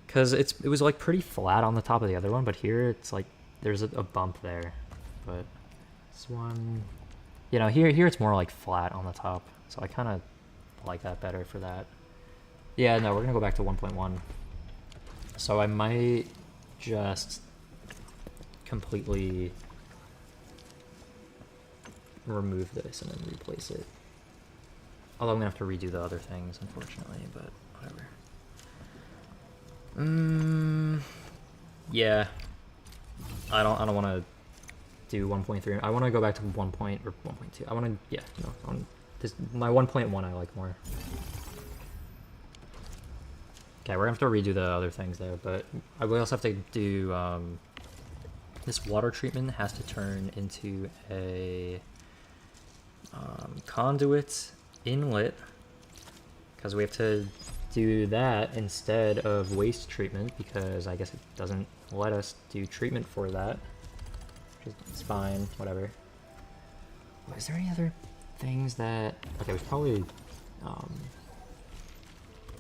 Because it was like pretty flat on the top of the other one, but here it's like there's a bump there. But this one... You know, here it's more like flat on the top, so I kind of like that better for that. Yeah, no, we're gonna go back to 1.1. So I might just completely remove this and then replace it. Although I'm gonna have to redo the other things, unfortunately, but whatever. Yeah. I don't want to do 1.3. I want to go back to 1. Or 1.2. I want to, yeah, no. My 1.1 I like more. Okay, we're gonna have to redo the other things there, but we also have to do, this water treatment has to turn into a conduit inlet, because we have to do that instead of waste treatment, because I guess it doesn't let us do treatment for that. It's fine, whatever. Is there any other things that... Okay, we should probably...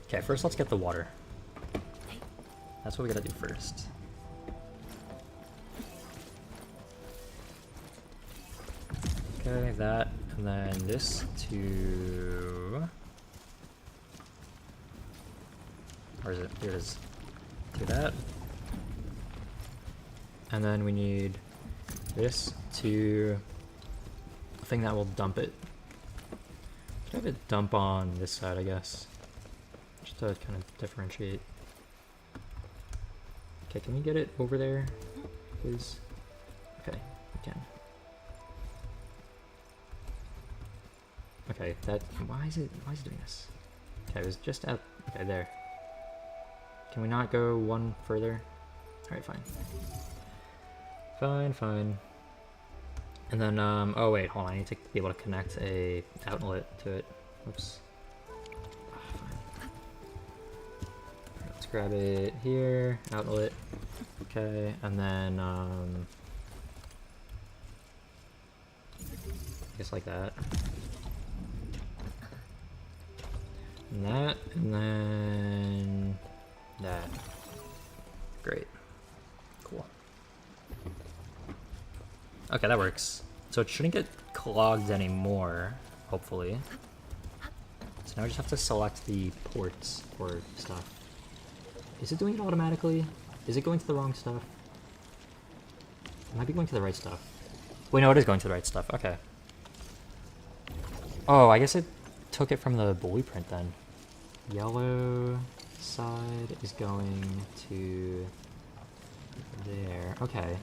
Okay, first let's get the water. That's what we gotta do first. Okay, that, and then this to... Where is it? Here it is. Do that. And then we need this to a thing that will dump it. Should have it dump on this side, I guess. Just to kind of differentiate. Okay, can we get it over there, please? Okay, we can. Okay, that, why is it doing this? Okay, it was just at, okay, there. Can we not go one further? Alright, fine. Fine. And then, oh wait, hold on, I need to be able to connect a outlet to it. Oops. Fine. Let's grab it here, outlet. Okay, and then, I guess like that. And that, and then that. Great. Cool. Okay, that works. So it shouldn't get clogged anymore, hopefully. So now I just have to select the ports for stuff. Is it doing it automatically? Is it going to the wrong stuff? It might be going to the right stuff. Wait, no, it is going to the right stuff. Okay. Oh, I guess it took it from the blueprint then. Yellow side is going to there. Okay.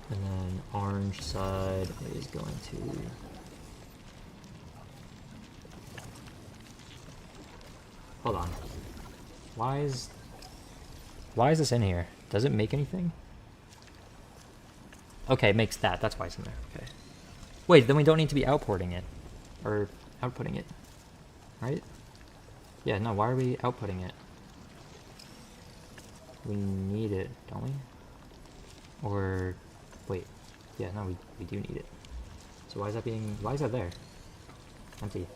And then orange side is going to... Hold on. Why is this in here? Does it make anything? Okay, it makes that. That's why it's in there. Okay. Wait, then we don't need to be outporting it. Or outputting it. Right? Yeah, no, why are we outputting it? We need it, don't we? Or... Wait. Yeah, no, we do need it. So why is that there? Empty.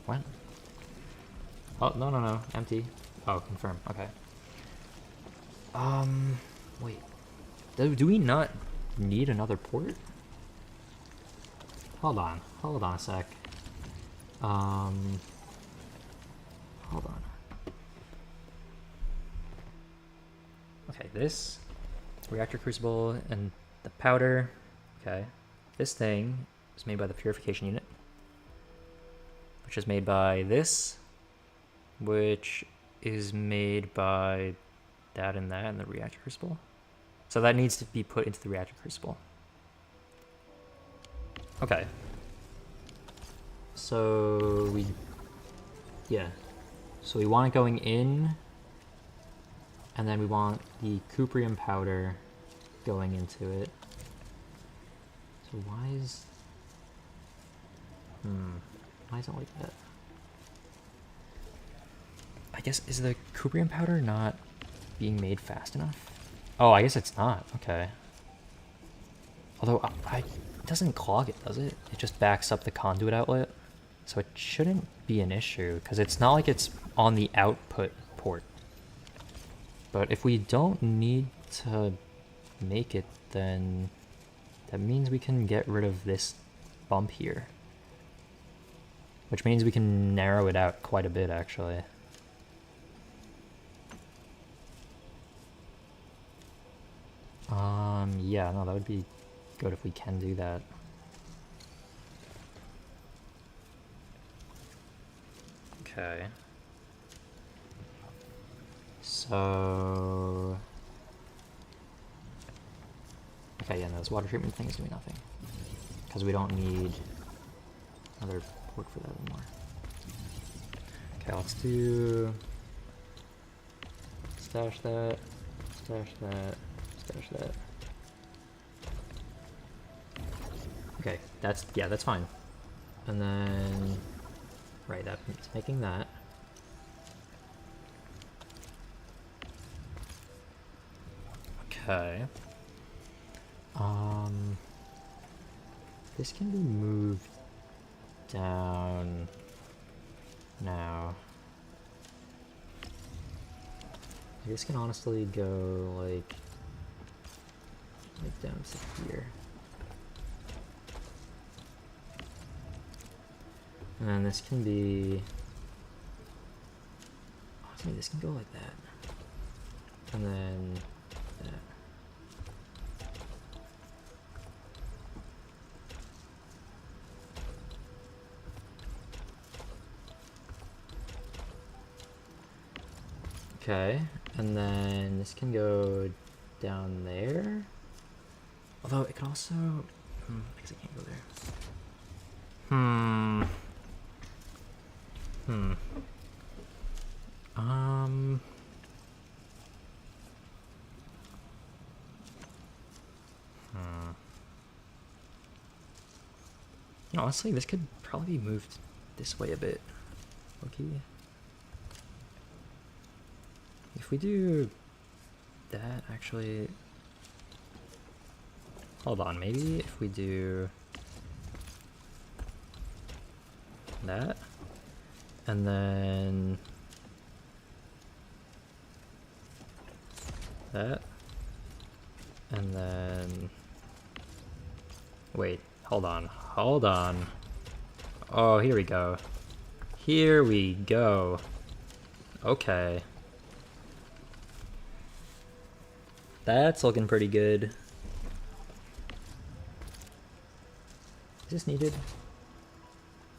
What? Oh, no. Empty. Oh, confirm. Okay. Wait. Do we not need another port? Hold on a sec. Hold on. Okay, this reactor crucible and the powder. Okay. This thing is made by the purification unit, which is made by this, which is made by that and the reactor crucible. So that needs to be put into the reactor crucible. Okay. So we want it going in, and then we want the cuprium powder going into it. So why is it like that? I guess, is the cuprium powder not being made fast enough? Oh, I guess it's not. Okay. Although, it doesn't clog it, does it? It just backs up the conduit outlet. So it shouldn't be an issue, because it's not like it's on the output port. But if we don't need to make it, then that means we can get rid of this bump here. Which means we can narrow it out quite a bit, actually. Yeah, no, that would be good if we can do that. Okay. So... Okay, yeah, no, this water treatment thing is doing nothing. Because we don't need another port for that anymore. Okay, let's do... Stash that, stash that, stash that. Okay, that's, yeah, that's fine. And then, right, that's making that. Okay. This can be moved down now. This can honestly go like down to here. And then this can be, oh, I mean, this can go like that. And then that. Okay, and then this can go down there. Although it could also, I guess I can't go there. Honestly, this could probably be moved this way a bit. Okay. If we do that, actually, hold on, maybe if we do that, and then that, and then, wait, hold on. Oh, here we go. Here we go. Okay. That's looking pretty good. Is this needed?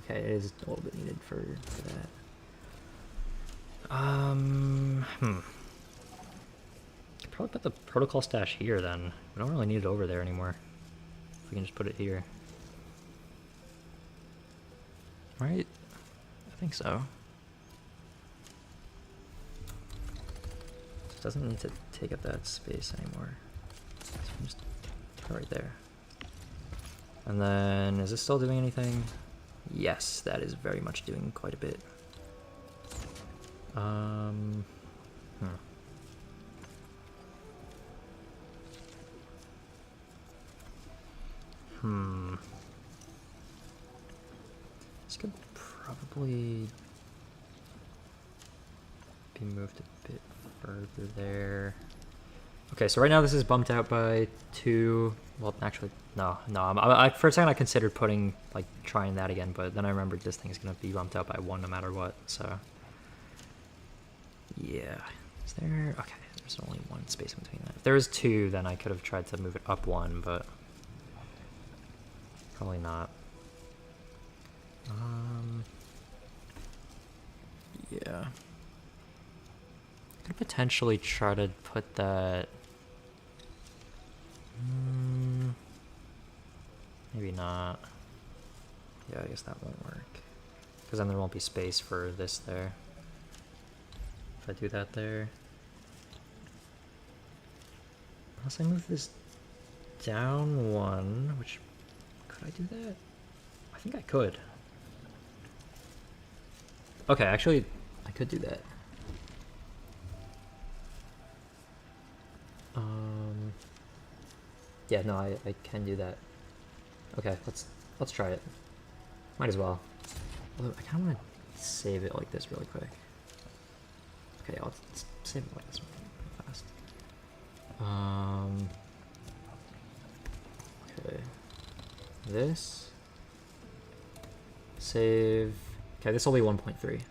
Okay, it is a little bit needed for that. Could probably put the protocol stash here then. We don't really need it over there anymore. If we can just put it here. Right? I think so. Doesn't need to take up that space anymore. So just put it right there. And then, is this still doing anything? Yes, that is very much doing quite a bit. This could probably be moved a bit further there. Okay, so right now this is bumped out by 2. Well, actually, no. For a second I considered putting, like, trying that again, but then I remembered this thing is going to be bumped out by 1 no matter what, so. Yeah. Is there? Okay, there's only 1 space in between that. If there was 2, then I could have tried to move it up 1, but probably not. Yeah. Could potentially try to put that. Maybe not. Yeah, I guess that won't work. Because then there won't be space for this there. If I do that there. Unless I move this down 1, which. Could I do that? I think I could. Okay, actually, I could do that. Yeah, no, I can do that. Okay, let's try it. Might as well. Although I kind of want to save it like this really quick. Okay, let's save it like this really fast. Okay. This. save. Okay, this will be 1.3.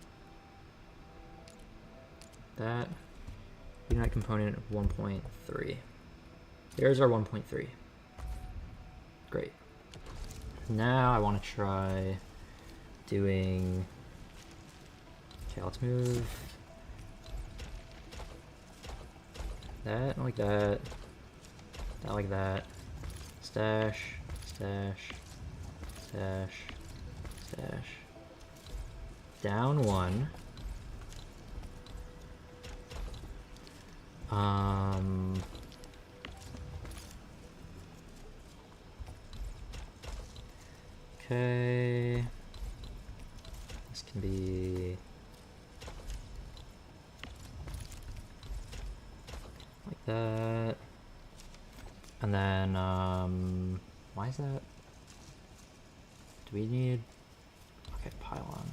That. Unite component 1.3. There's our 1.3. Great. Now I want to try doing. Okay, let's move that like that. That like that. Stash, stash, stash, stash. Down one. Okay. This can be like that. And then, why is that? Do we need, okay, pylon.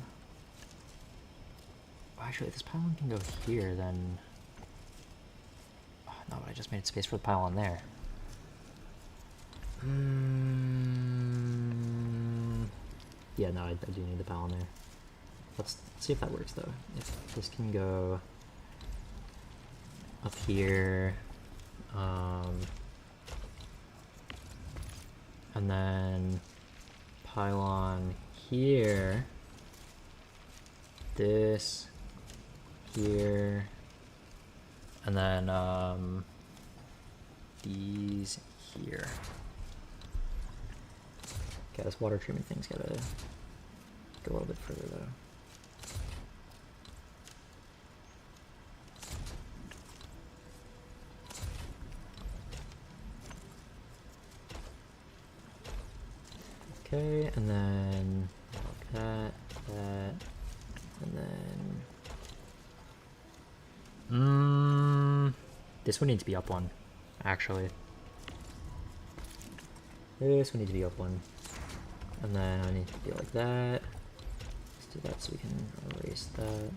Well, actually, if this pylon can go here, then, oh, no, but I just made space for the pylon there. Yeah, no, I do need the pylon there. Let's see if that works, though. If this can go up here, and then pylon here, this here, and then these here. Okay, this water treatment thing's gotta go a little bit further though. Okay, and then like that, and then this would need to be up one, actually. This would need to be up one, and then I need to be like that. Let's do that so we can erase that,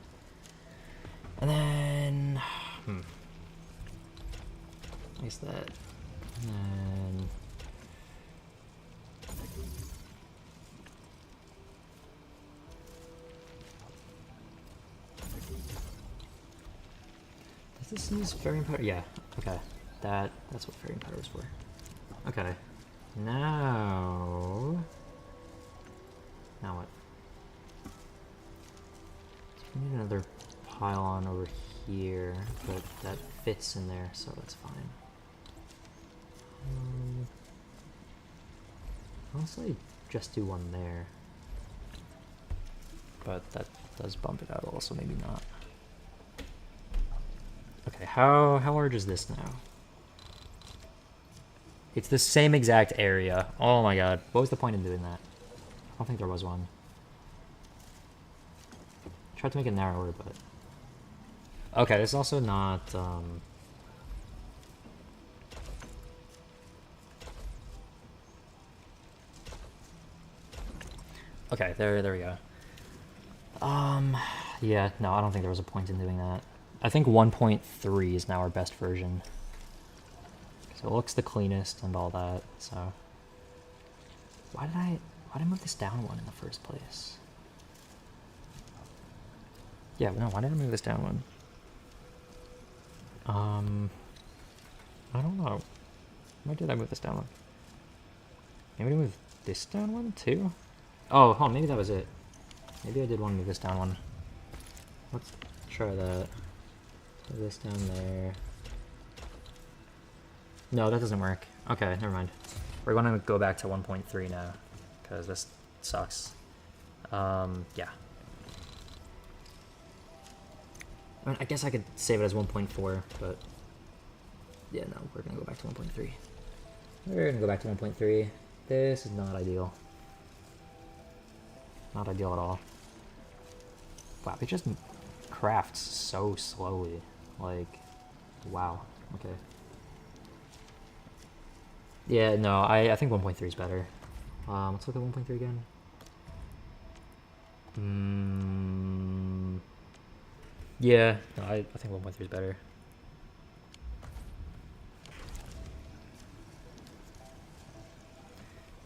and then erase that, and then. This is fairing powder. Yeah. Okay. That's what fairing powder is for. Okay. Now what? So we need another pylon over here, but that fits in there, so that's fine. Honestly, just do one there, but that does bump it out. Also, maybe not. Okay, how large is this now? It's the same exact area. Oh my god. What was the point in doing that? I don't think there was one. Tried to make it narrower, but... Okay, this is also not... Okay, there we go. Yeah, no, I don't think there was a point in doing that. I think 1.3 is now our best version. So it looks the cleanest and all that, so... Why did I move this down one in the first place? Yeah, no, why did I move this down one? I don't know. Why did I move this down one? Maybe I move this down one too? Oh, hold on, maybe that was it. Maybe I did want to move this down one. Let's try that. Put this down there. No, that doesn't work. Okay, never mind. We're going to go back to 1.3 now, because this sucks. Yeah. I mean, I guess I could save it as 1.4, but... Yeah, no, we're going to go back to 1.3. We're going to go back to 1.3. This is not ideal. Not ideal at all. Wow, it just crafts so slowly. Like, wow. Okay. Yeah, no, I think 1.3 is better. Let's look at 1.3 again. Yeah, no, I think 1.3 is better.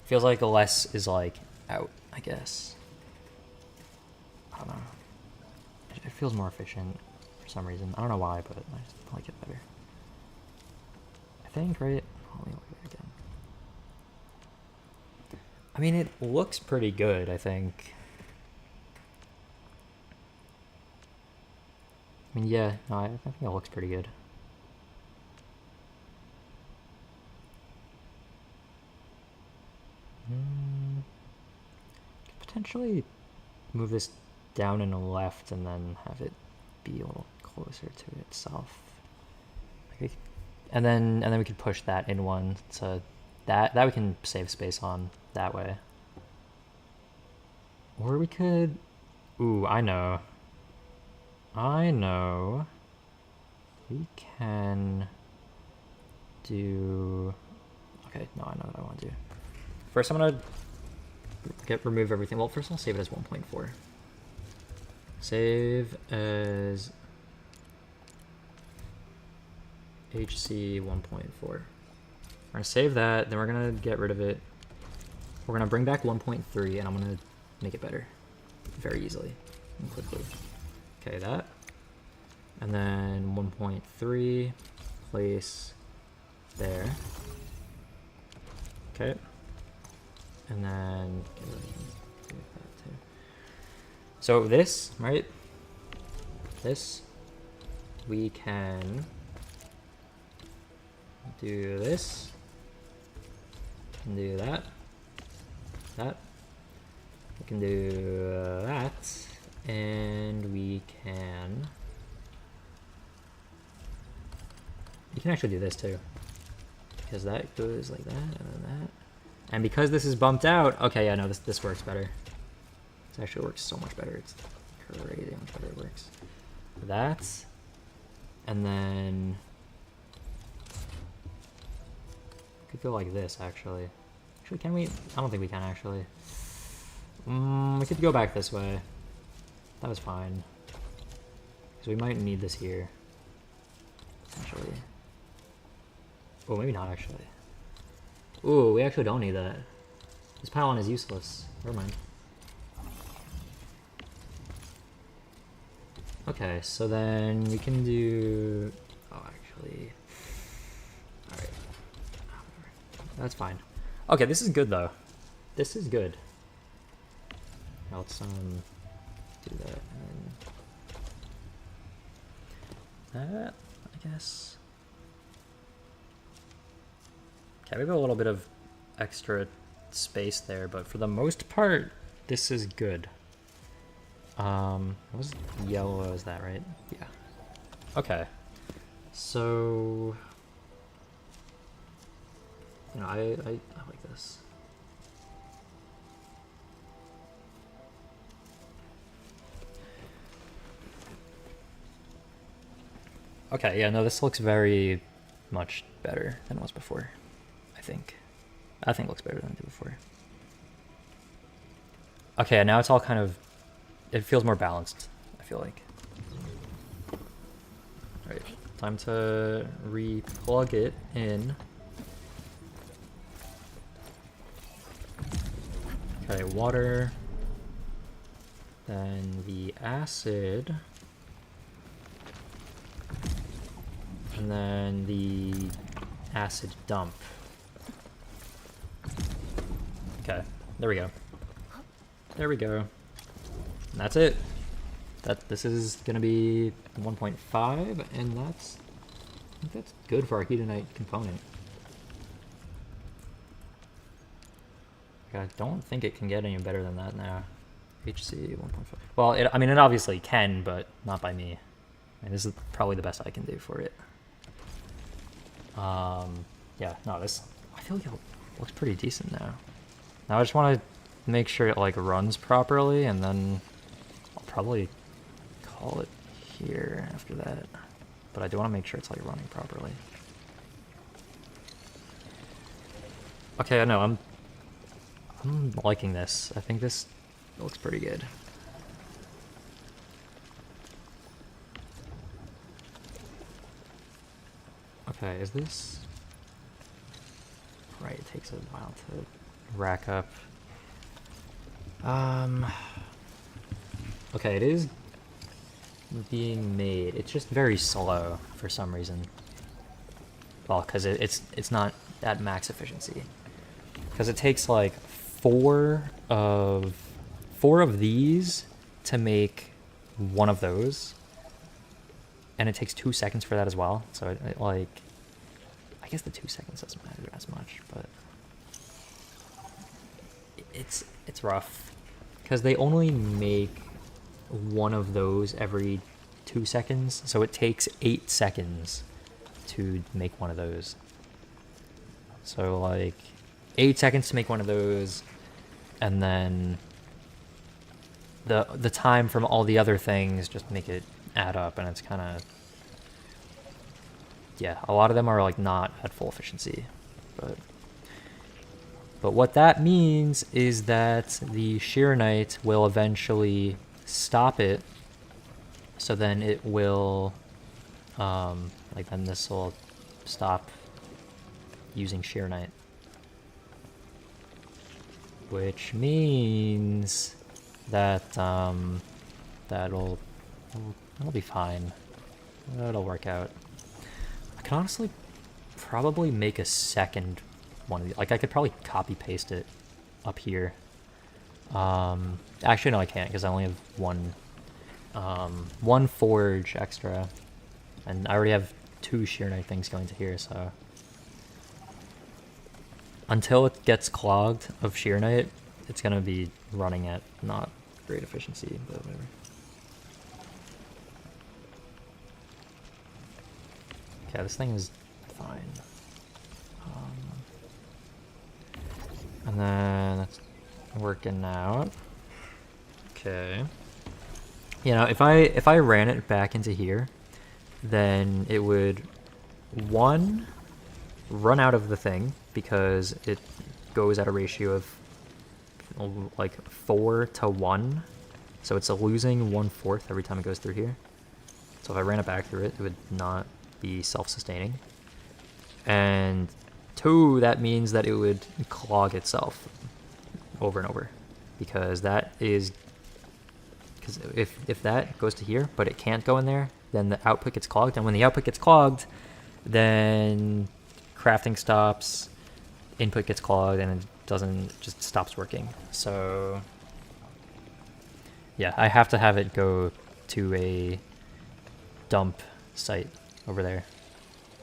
Feels like less is like out, I guess. feels more efficient for some reason. I don't know why, but I just like it better. I think, right? Let me look at it again. I mean, it looks pretty good, I think. I mean, yeah, no, I think it looks pretty good. Could potentially move this down and left and then have it be a little closer to itself. Like, and then we could push that in one, so that we can save space on that way. Or we could, ooh, I know. We can do, okay, no, I know what I want to do. First I'm gonna remove everything. Well, first I'll save it as 1.4. Save as HC 1.4. We're gonna save that, then we're gonna get rid of it. We're gonna bring back 1.3 and I'm gonna make it better very easily and quickly. Okay, that. And then 1.3 place there. Okay. And then that too. So this, right? This, we can do this, and do that, we can do that, and we can actually do this too, because that goes like that, and then that, and because this is bumped out, okay, yeah, no, this works better. This actually works so much better. It's crazy how much better it works. That, and then could go like this, actually. Actually, can we? I don't think we can, actually. We could go back this way. That was fine. So we might need this here. Essentially. Oh, maybe not, actually. Ooh, we actually don't need that. This pylon is useless. Never mind. Okay, so then we can do... Oh, actually... Alright. That's fine. Okay, this is good, though. This is good. Now let's, do that, and that, I guess. Okay, we have a little bit of extra space there, but for the most part, this is good. It was yellow, is that right? Yeah. Okay. So, you know, I like this. Okay, yeah, no, this looks very much better than it was before, I think. I think it looks better than it did before. Okay, now it's all kind of, it feels more balanced, I feel like. Alright, time to re-plug it in. Okay, water. Then the acid. And then the acid dump. Okay, there we go. There we go. And that's it. This is gonna be 1.5, and I think that's good for our Arkedonite component. I don't think it can get any better than that now. HC 1.5. Well, I mean, it obviously can, but not by me. I mean, this is probably the best I can do for it. Yeah, no, this, I feel like it looks pretty decent now. Now I just want to make sure it, like, runs properly, and then I'll probably call it here after that. But I do want to make sure it's, like, running properly. Okay, I know, I'm liking this. I think this looks pretty good. Okay, is this... Right, it takes a while to rack up. Okay, it is being made. It's just very slow for some reason. Well, because it's not at max efficiency. Because it takes like four of these to make one of those, and it takes 2 seconds for that as well. So it like, I guess the 2 seconds doesn't matter as much, but it's rough because they only make one of those every 2 seconds, so it takes 8 seconds to make one of those. So like 8 seconds to make one of those, and then the time from all the other things just make it add up, and it's kind of, yeah, a lot of them are like not at full efficiency, but what that means is that the Sheer Knight will eventually stop it, so then it will like then this will stop using Sheer Knight, which means that that'll be fine. That'll work out. I can honestly probably make a second one of these. Like I could probably copy paste it up here. Actually no, I can't because I only have one forge extra, and I already have 2 Sheer Knight things going to here, so until it gets clogged of Sheer Knight, it's gonna be running at not great efficiency, but whatever. Okay, this thing is fine. And then that's working out. Okay. You know, if I ran it back into here, then it would, one, run out of the thing because it goes at a ratio of like 4 to 1, so it's losing 1/4 every time it goes through here. So if I ran it back through it, it would not be self-sustaining. And 2, that means that it would clog itself over and over, because that is, because if that goes to here but it can't go in there, then the output gets clogged, and when the output gets clogged, then crafting stops, input gets clogged, and it just stops working. So yeah, I have to have it go to a dump site over there,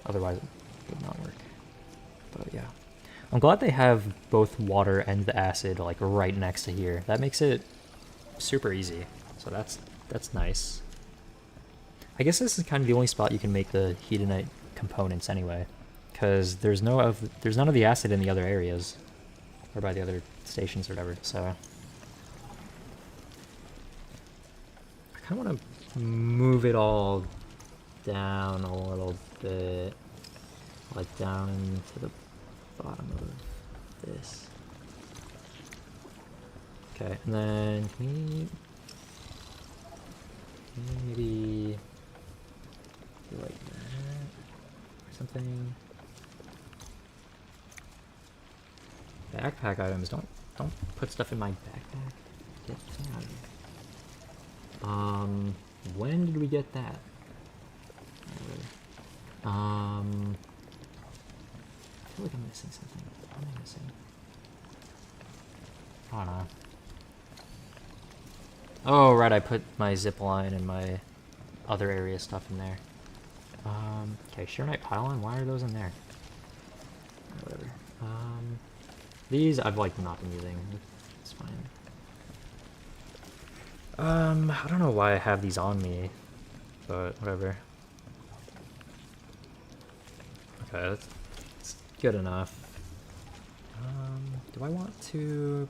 otherwise it would not work. But yeah, I'm glad they have both water and the acid like right next to here. That makes it super easy, so that's nice. I guess this is kind of the only spot you can make the Hedonite components anyway, because there's none of the acid in the other areas, or by the other stations or whatever, so I kind of want to move it all down a little bit, like down into the bottom of this. Okay, and then can we maybe do like that or something? Backpack items, don't put stuff in my backpack. Get the thing out of here. When did we get that? I feel like I'm missing something. What am I missing? I don't know. Oh, right, I put my zip line and my other area stuff in there. Okay, Sheer Knight pylon, why are those in there? Whatever. These I've like not been using. It's fine. I don't know why I have these on me, but whatever. Okay, that's good enough. Do I want to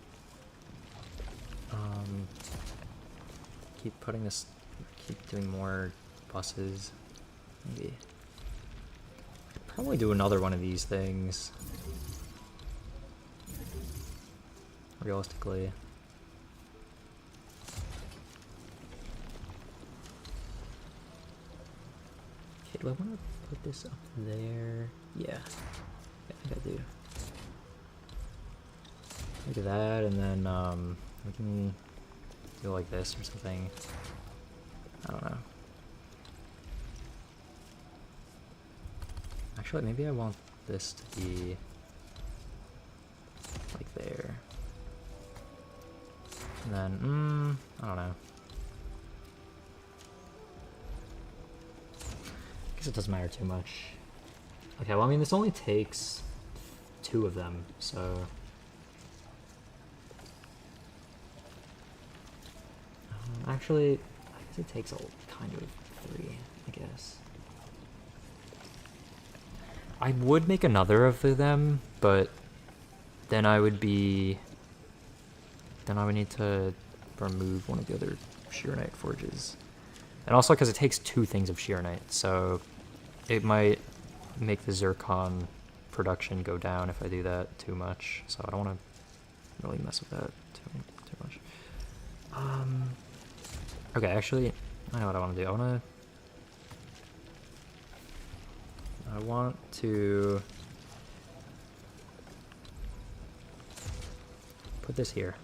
keep doing more buses? Maybe. I could probably do another one of these things. Realistically. Okay, do I want to put this up there? Yeah. I think I do. Look at that, and then we can do like this or something. I don't know. Actually, maybe I want this to be like there. And then, I don't know. I guess it doesn't matter too much. Okay, well, I mean, this only takes 2 of them, so... actually, I guess it takes kind of 3, I guess. I would make another of them, but then I would be... then I would need to remove one of the other Shearonite forges. And also because it takes 2 things of Shearonite, so it might make the Zircon production go down if I do that too much. So I don't want to really mess with that too much. Okay, actually, I know what I want to do. I want to put this here.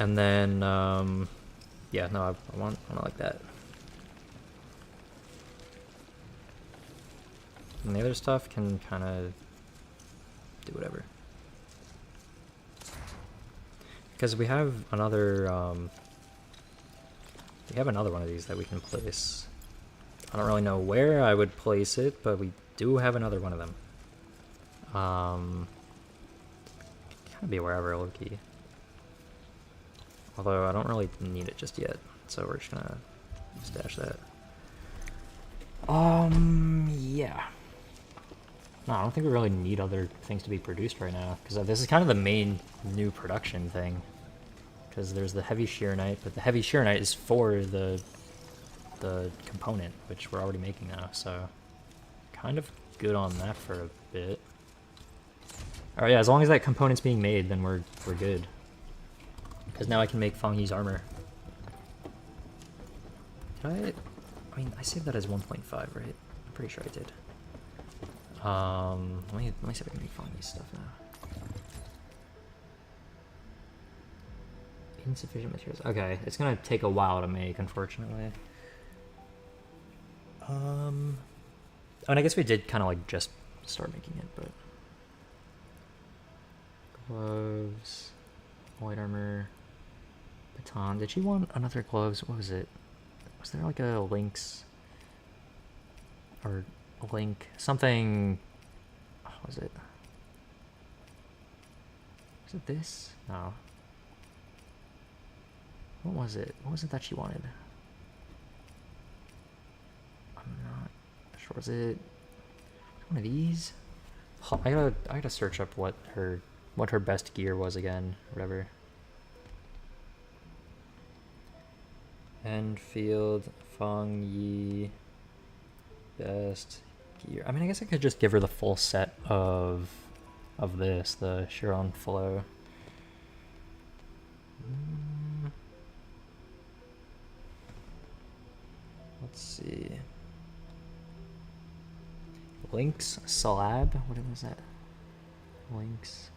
And then, yeah, no, I want it like that. And the other stuff can kind of do whatever. Because we have another, one of these that we can place. I don't really know where I would place it, but we do have another one of them. Kind of be wherever, low-key. Although I don't really need it just yet, so we're just gonna stash that. Yeah. No, I don't think we really need other things to be produced right now, because this is kind of the main new production thing. Because there's the heavy Shearonite, but the heavy Shearonite is for the component, which we're already making now, so kind of good on that for a bit. Alright, yeah, as long as that component's being made, then we're good. Because now I can make Fang Yi's armor. Did I mean, I saved that as 1.5, right? I'm pretty sure I did. Let me see if I can make Fang Yi's stuff now. Insufficient materials. Okay, it's gonna take a while to make, unfortunately. And I guess we did kind of like just start making it, but gloves, white armor, baton. Did she want another gloves? What was it? Was there like a lynx or a link something? What was it? Was it this? No. What was it? What was it that she wanted? I'm not sure. Was it one of these? Oh, I gotta search up what her best gear was again, or whatever. Enfield Fang Yi best gear. I mean, I guess I could just give her the full set of this, the Chiron Flow. Let's see. Lynx Slab? What was that? Lynx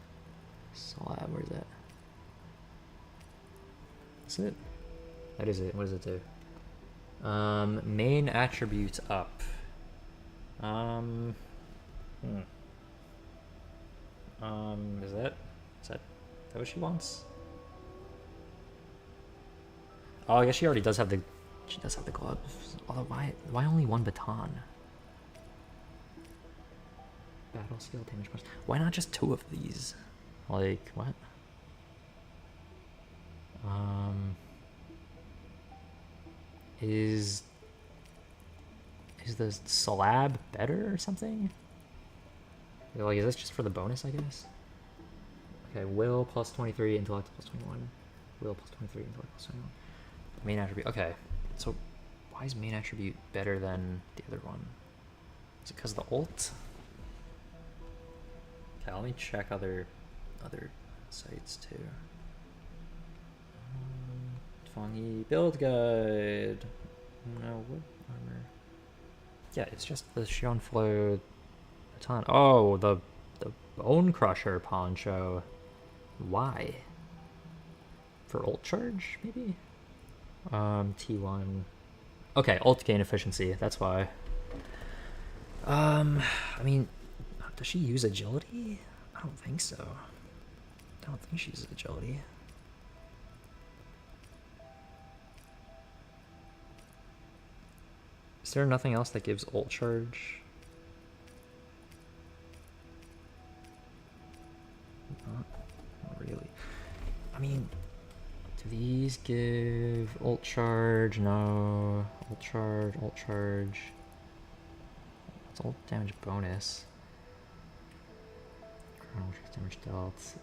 Slab, where's that? That's it. That is it. What does it do? Main attributes up. Is that what she wants? Oh, I guess she already does have the gloves. Although why only one baton? Battle skill damage bonus. Why not just 2 of these? Like what? Is the slab better or something? Like, is this just for the bonus, I guess? Okay, will plus 23, intellect plus 21. Will plus 23, intellect plus 21. Main attribute. Okay, so why is main attribute better than the other one? Is it because of the ult? Okay, let me check other sites too. Fang Yi build guide. No, what armor? Yeah, it's just the Shion Flow baton. Oh, the Bone Crusher poncho. Why? For ult charge, maybe? T1. Okay, ult gain efficiency, that's why. I mean, does she use agility? I don't think so. I don't think she uses agility. Is there nothing else that gives ult charge? Not really. I mean, do these give ult charge? No. Ult charge, ult charge. It's ult damage bonus. Chrono damage dealt.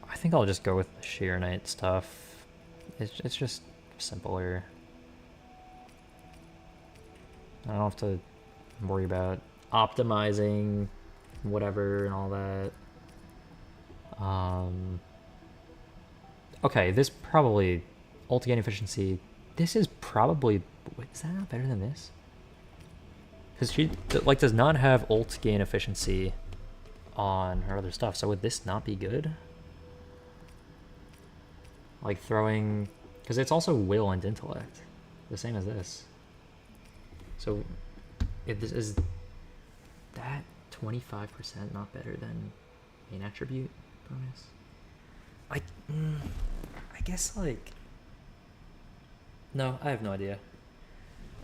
I think I'll just go with the Sheer Knight stuff. It's just simpler. I don't have to worry about optimizing whatever and all that. Okay, this probably ult gain efficiency. This is probably, wait, is that not better than this? Because she like does not have ult gain efficiency on her other stuff. So would this not be good? Like throwing, because it's also will and intellect, the same as this. So is that 25% not better than main attribute bonus? I guess like, no, I have no idea.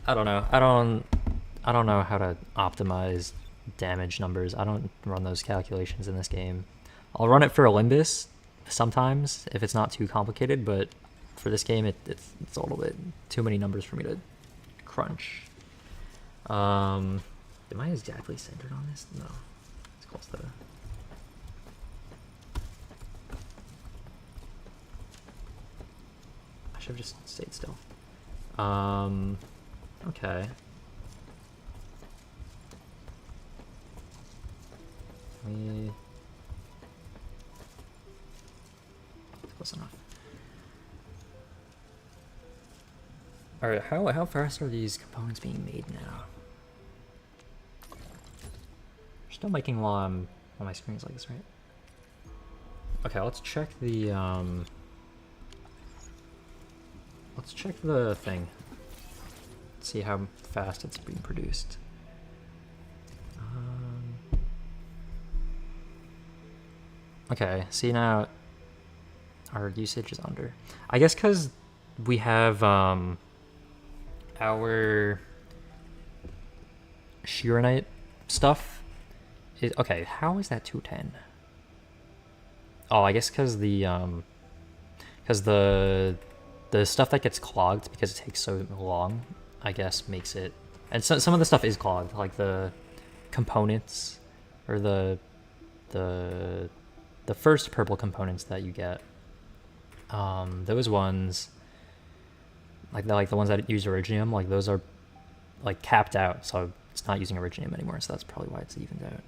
I don't know. I don't know how to optimize damage numbers. I don't run those calculations in this game. I'll run it for Olympus sometimes if it's not too complicated, but for this game it's a little bit too many numbers for me to crunch. Am I exactly centered on this? No. It's close though. I should have just stayed still. Okay. Close enough. Alright, how fast are these components being made now? They're still making while my screen's like this, right? Okay, let's check the let's check the thing. See how fast it's being produced. Okay, see now our usage is under. I guess because we have our Sheer Knight stuff. Okay, how is that 210? Oh, I guess because the stuff that gets clogged because it takes so long, I guess makes it. And so, some of the stuff is clogged, like the components or the first purple components that you get. Those ones, like the ones that use Originium, like those are like capped out, so it's not using Originium anymore. So that's probably why it's evened out.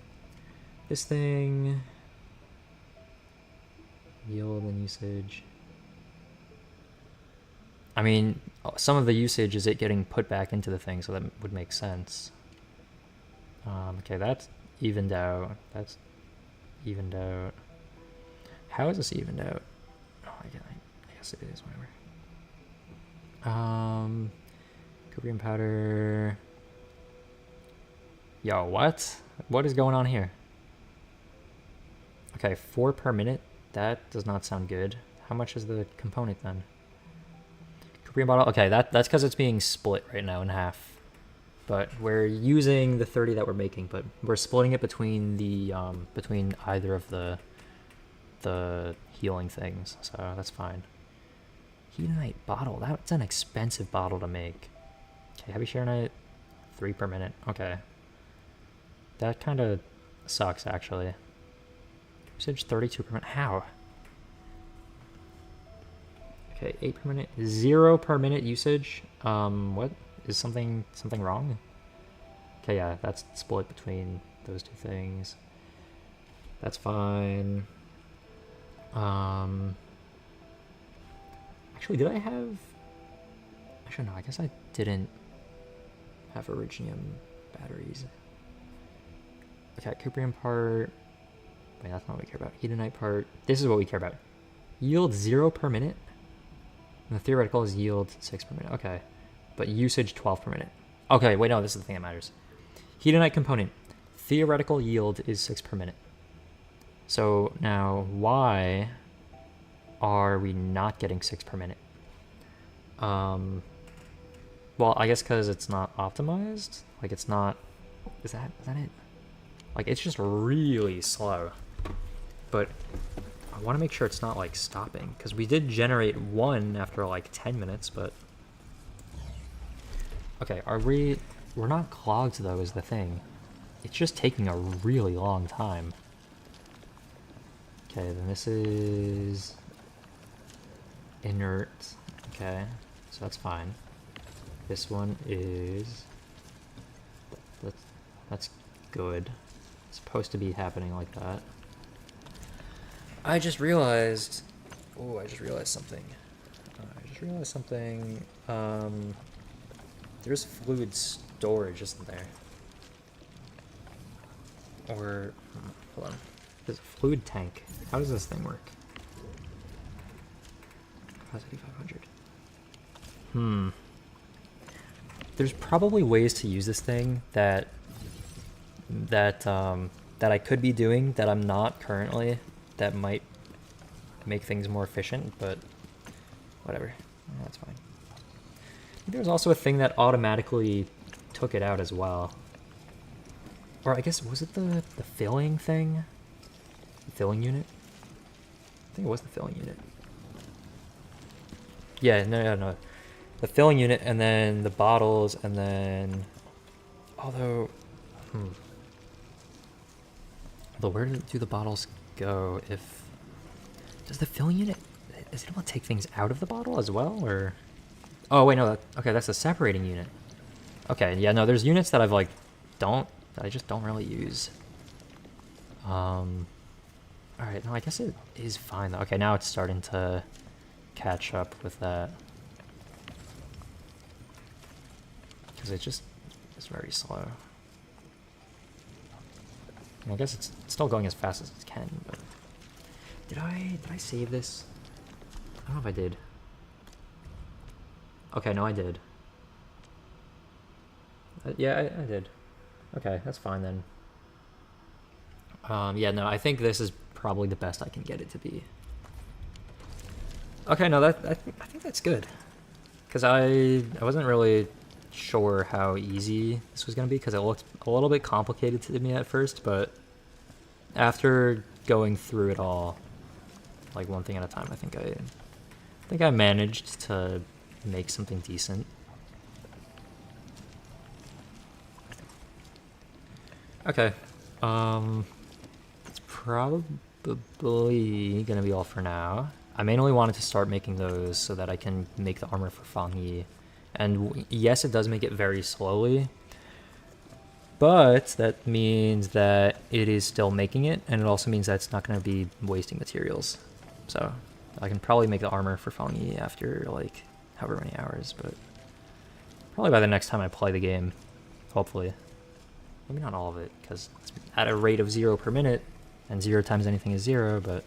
This thing, yield and usage. I mean, some of the usage is it getting put back into the thing, so that would make sense. Okay, that's evened out. That's evened out. How is this evened out? Oh, I guess it is, whatever. Copium powder. Yo, what? What is going on here? Okay, 4 per minute. That does not sound good. How much is the component then? Copium bottle. Okay, that's because it's being split right now in half. But we're using the 30 that we're making, but we're splitting it between the between either of the healing things, so that's fine. Hedonite bottle. That's an expensive bottle to make. Okay, heavy Sheer Knight, 3 per minute. Okay. That kind of sucks, actually. Usage 32 per minute. How? Okay, 8 per minute. 0 per minute usage. What? Is something wrong? Okay, yeah, that's split between those two things. That's fine. Actually, did I have... Actually, no, I guess I didn't have Originium batteries. Okay, Cuprium part. Wait, that's not what we care about. Hedonite part. This is what we care about. Yield 0 per minute. And the theoretical is yield 6 per minute. Okay. but usage 12 per minute. Okay, wait, no, this is the thing that matters. Hedonite component. Theoretical yield is 6 per minute. So now, why are we not getting 6 per minute? Well, I guess because it's not optimized. Like, it's not... Is that it? Like, it's just really slow. But I want to make sure it's not, like, stopping. Because we did generate 1 after, like, 10 minutes, but... Okay, we're not clogged, though, is the thing. It's just taking a really long time. Okay, then this is... inert. Okay, so that's fine. This one is... That's good. It's supposed to be happening like that. I just realized... Oh, I just realized something. There's fluid storage, isn't there? Or... hold on. There's a fluid tank. How does this thing work? Capacity 500. There's probably ways to use this thing that I could be doing that I'm not currently, that might make things more efficient, but whatever. That's fine. There's also a thing that automatically took it out as well. Or I guess, was it the filling thing? The filling unit? I think it was the filling unit. Yeah, no. The filling unit, and then the bottles, and then... Although... Although, where do the bottles go if... Does the filling unit... Is it able to take things out of the bottle as well, or... Oh, wait, no, okay, that's a separating unit. Okay, yeah, no, there's units that I've, like, that I just don't really use. Alright, no, I guess it is fine, though. Okay, now it's starting to catch up with that. Because it's very slow. And I guess it's still going as fast as it can, but... Did I save this? I don't know if I did. Okay, no, I did. Yeah, I did. Okay, that's fine then. Yeah, no, I think this is probably the best I can get it to be. Okay, no, I think that's good. Because I wasn't really sure how easy this was going to be, because it looked a little bit complicated to me at first, but after going through it all, like one thing at a time, I think I managed to make something decent. Okay, it's probably gonna be all for now. I mainly wanted to start making those so that I can make the armor for Fang Yi. And yes, it does make it very slowly, but that means that it is still making it, and it also means that it's not going to be wasting materials. So I can probably make the armor for Fang Yi after, like, however many hours, but probably by the next time I play the game, hopefully. Maybe not all of it, because it's at a rate of 0 per minute, and 0 times anything is 0, but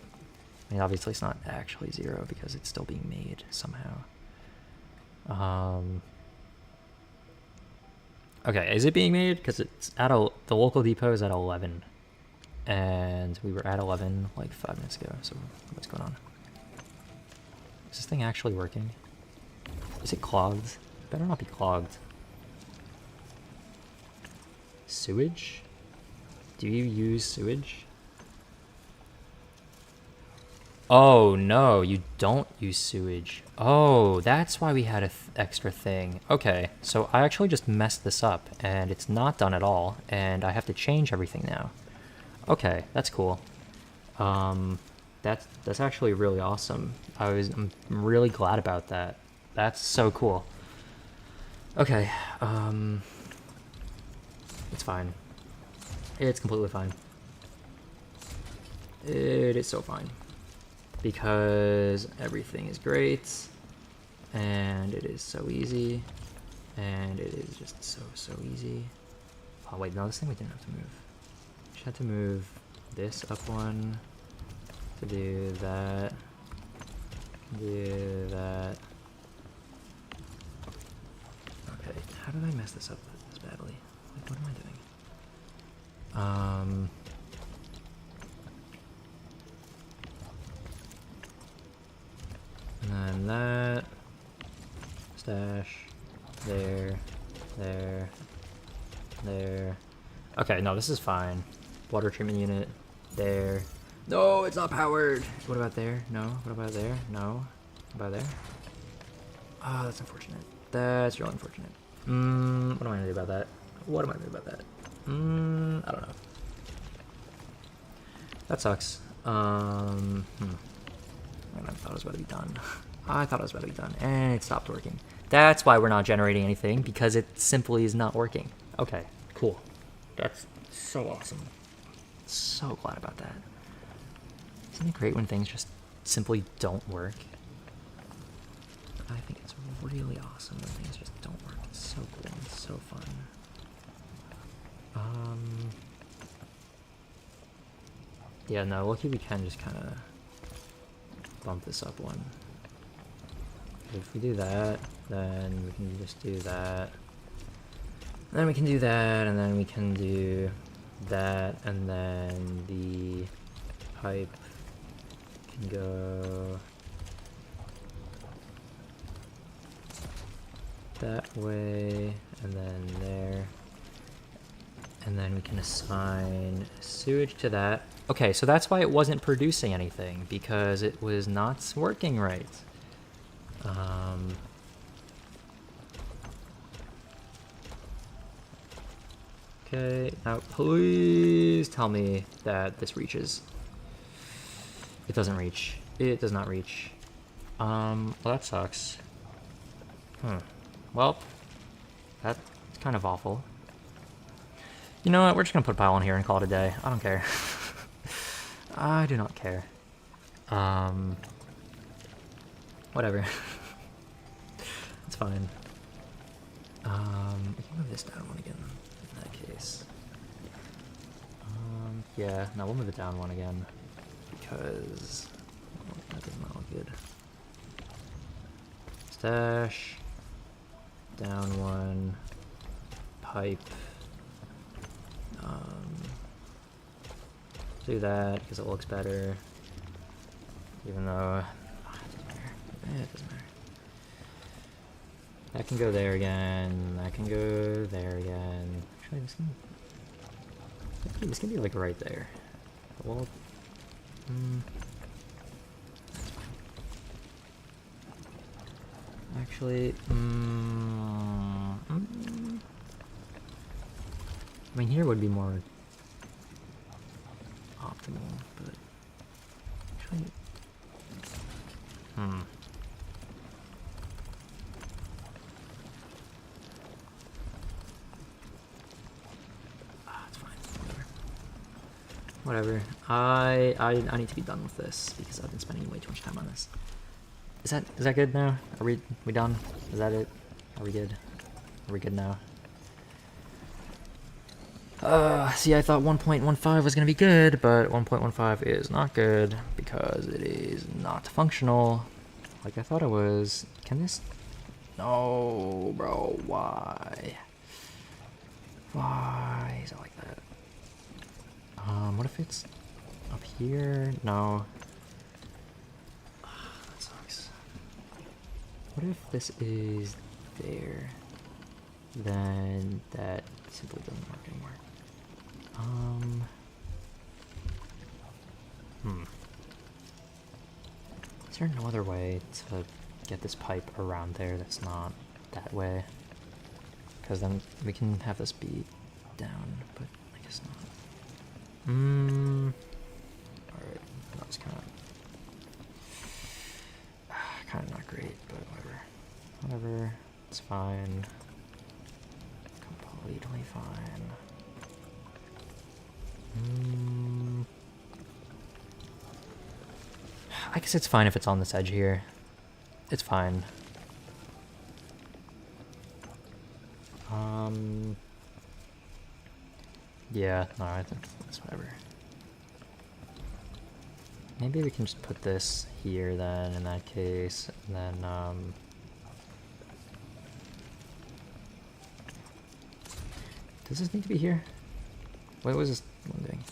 I mean, obviously it's not actually 0 because it's still being made somehow. Okay, is it being made? Because it's at the local depot is at 11, and we were at 11 like 5 minutes ago. So what's going on? Is this thing actually working? Is it clogged? It better not be clogged. Sewage? Do you use sewage? Oh, no, you don't use sewage. Oh, that's why we had an extra thing. Okay, so I actually just messed this up, and it's not done at all, and I have to change everything now. Okay, that's cool. That's actually really awesome. I'm really glad about that. That's so cool. Okay, it's fine. It's completely fine. It is so fine. Because everything is great, and it is so easy, and it is just so easy. Oh wait, no, this thing we didn't have to move. We just had to move this up one, to do that, did I mess this up this badly? Like, what am I doing? And then that. Stash. There. There. There. Okay, no, this is fine. Water treatment unit. There. No, it's not powered. What about there? No. What about there? No. What about there? Ah, that's unfortunate. That's real unfortunate. What am I gonna do about that? What am I gonna do about that? I don't know. That sucks. I thought it was about to be done. I thought it was about to be done, and it stopped working. That's why we're not generating anything, because it simply is not working. Okay, cool. That's so awesome. So glad about that. Isn't it great when things just simply don't work? I think it's really awesome when things just don't work. It's so cool and so fun. Yeah, no, lucky we can just kind of bump this up one. If we do that, then we can just do that. And then we can do that, and then we can do that, and then the pipe can go that way, and then there. And then we can assign sewage to that. Okay, so that's why it wasn't producing anything, because it was not working right. Okay, now please tell me that this reaches. It doesn't reach. It does not reach. Well, that sucks. Well, that's kind of awful. You know what, we're just gonna put a pile on here and call it a day. I don't care. I do not care. Whatever. It's fine. We can move this down one again in that case. Yeah, no, we'll move it down one again. Because that does not look good. Stash. Down one. Pipe. Do that because it looks better. Even though it doesn't matter. It doesn't matter. That can go there again. That can go there again. Actually, this can be like right there. Well, that's fine. Actually, I mean, here would be more optimal, but actually, it's fine. Whatever. I need to be done with this because I've been spending way too much time on this. Is that good now? Are we done? Is that it? Are we good? Are we good now? See, I thought 1.15 was gonna be good, but 1.15 is not good because it is not functional like I thought it was. Can this? No, bro, why? Why is it like that? What if it's up here? No. That sucks. What if this is there? Then that simply doesn't work anymore. Is there no other way to get this pipe around there that's not that way? Because then we can have this be down, but I guess not. Alright, that was kind of not great, but whatever. Whatever, it's fine. Completely fine. I guess it's fine if it's on this edge here. It's fine. Yeah, no, I think that's whatever. Maybe we can just put this here then, in that case, and then, Does this need to be here? What was this one doing?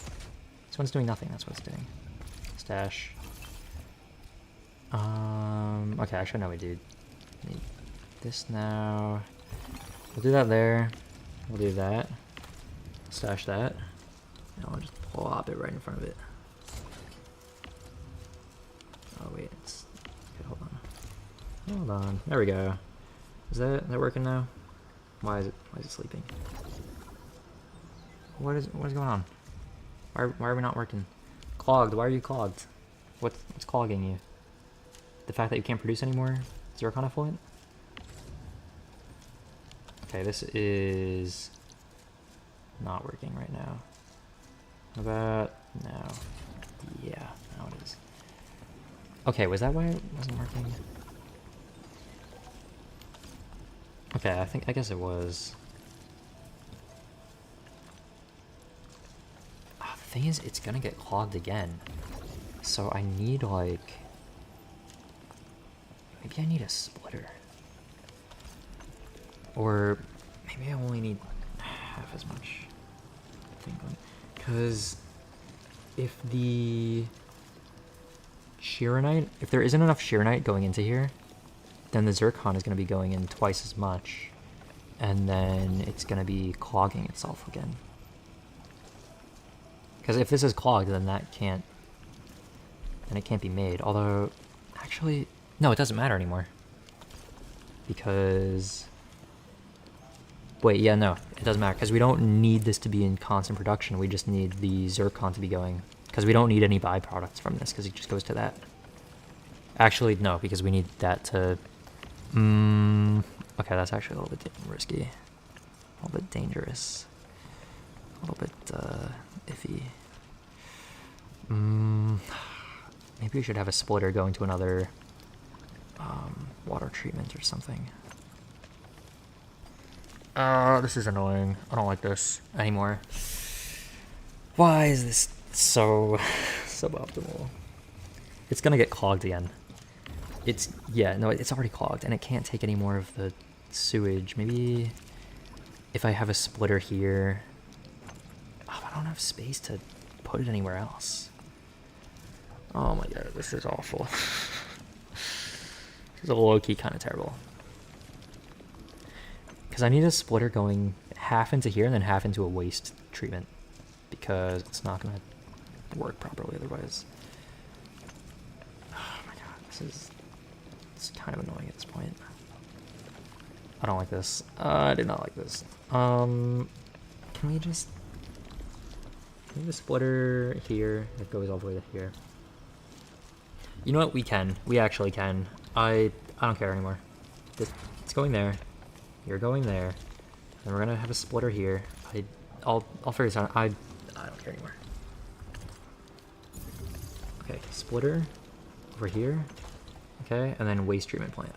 This one's doing nothing, that's what it's doing. Stash. Okay, actually no we do need this now. We'll do that there. We'll do that. Stash that. And I'll just plop it right in front of it. Oh wait, it's okay, hold on. Hold on. There we go. Is that working now? Why is it sleeping? What is going on? Why are we not working? Clogged, why are you clogged? What's clogging you? The fact that you can't produce anymore? Zircon effluent? Okay, this is not working right now. How about now? Yeah, now it is. Okay, was that why it wasn't working? Okay, I guess it was. The thing is, it's gonna get clogged again. So I need like... Maybe I need a splitter. Or maybe I only need half as much. Because if the Sheeranite, if there isn't enough Sheeranite going into here, then the Zircon is going to be going in twice as much. And then it's going to be clogging itself again. Because if this is clogged, then that can't... Then it can't be made. Although, actually... No, it doesn't matter anymore. Because... Wait, yeah, no. It doesn't matter. Because we don't need this to be in constant production. We just need the Zircon to be going. Because we don't need any byproducts from this. Because it just goes to that. Actually, no. Because we need that to... Okay, that's actually a little bit risky. A little bit dangerous. A little bit, iffy. Maybe we should have a splitter going to another water treatment or something. This is annoying. I don't like this anymore. Why is this so suboptimal? It's gonna get clogged again. It's, yeah, no, it's already clogged and it can't take any more of the sewage. Maybe if I have a splitter here. Oh, I don't have space to put it anywhere else. Oh my god, this is awful. This is a low-key kind of terrible. Because I need a splitter going half into here and then half into a waste treatment. Because it's not going to work properly otherwise. Oh my god, it's kind of annoying at this point. I don't like this. I did not like this. Can we just... Can we have a splitter here that goes all the way to here? You know what? We can. We actually can. I don't care anymore. It's going there. You're going there. And we're gonna have a splitter here. I'll figure this out. I don't care anymore. Okay, splitter over here. Okay, and then waste treatment plant.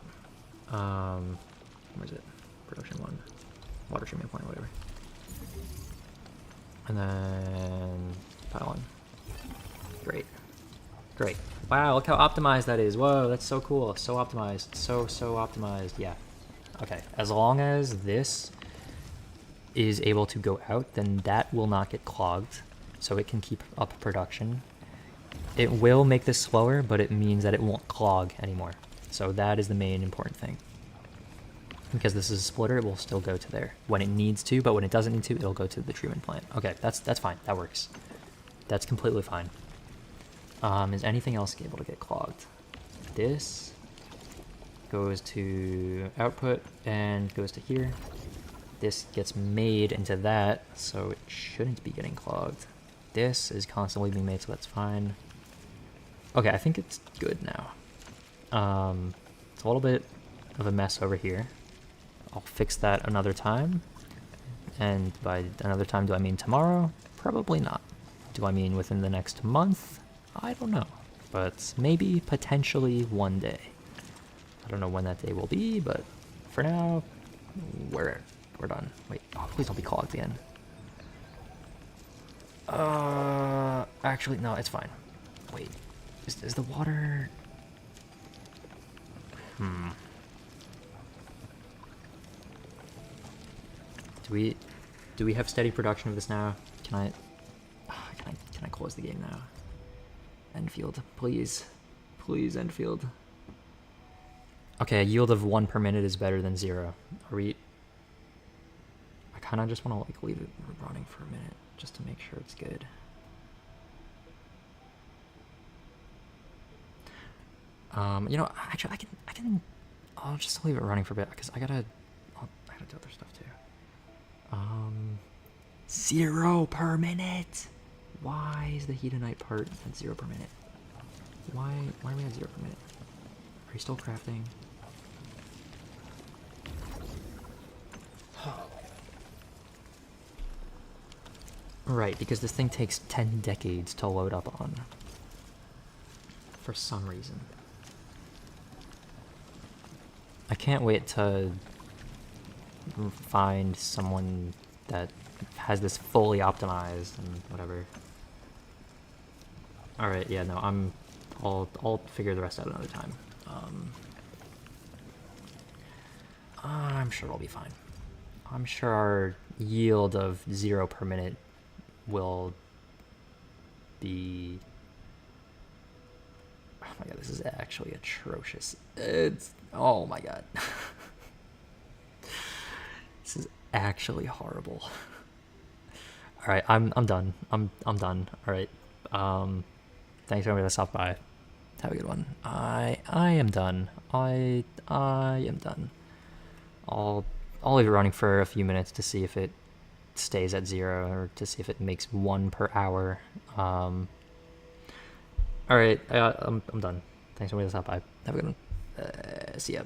Where is it? Production 1. Water treatment plant, whatever. And then pylon. Great. Great. Wow, look how optimized that is. Whoa, that's so cool. So optimized. So optimized. Yeah. Okay. As long as this is able to go out, then that will not get clogged. So it can keep up production. It will make this slower, but it means that it won't clog anymore. So that is the main important thing. Because this is a splitter, it will still go to there when it needs to, but when it doesn't need to, it'll go to the treatment plant. Okay, that's fine. That works. That's completely fine. Is anything else able to get clogged? This goes to output and goes to here. This gets made into that, so it shouldn't be getting clogged. This is constantly being made, so that's fine. Okay, I think it's good now. It's a little bit of a mess over here. I'll fix that another time. And by another time, do I mean tomorrow? Probably not. Do I mean within the next month? I don't know. But maybe, potentially, one day. I don't know when that day will be, but for now, we're done. Wait, oh, please don't be clogged again. Actually, no, it's fine. Wait, is the water... Do Do we have steady production of this now? Can I can I close the game now? Enfield, please. Please, Enfield. Okay, a yield of 1 per minute is better than 0. Are we... I kind of just want to like leave it running for a minute just to make sure it's good. You know, actually, I'll just leave it running for a bit because I gotta do other stuff too. 0 per minute. Why is the hedonite part at 0 per minute? Why are we at 0 per minute? Are you still crafting? Right, because this thing takes 10 decades to load up on. For some reason. I can't wait to find someone that has this fully optimized and whatever. Alright, yeah, no, I'll figure the rest out another time. I'm sure I'll be fine. I'm sure our yield of 0 per minute will be... Oh my god, this is actually atrocious. It's... Oh my god. This is actually horrible. Alright, I'm done. I'm done. Alright. Thanks for the stop by. Have a good one. I am done. I am done. I'll leave it running for a few minutes to see if it stays at 0 or to see if it makes 1 per hour. Alright, I'm done. Thanks for the stop by. Have a good one. See ya.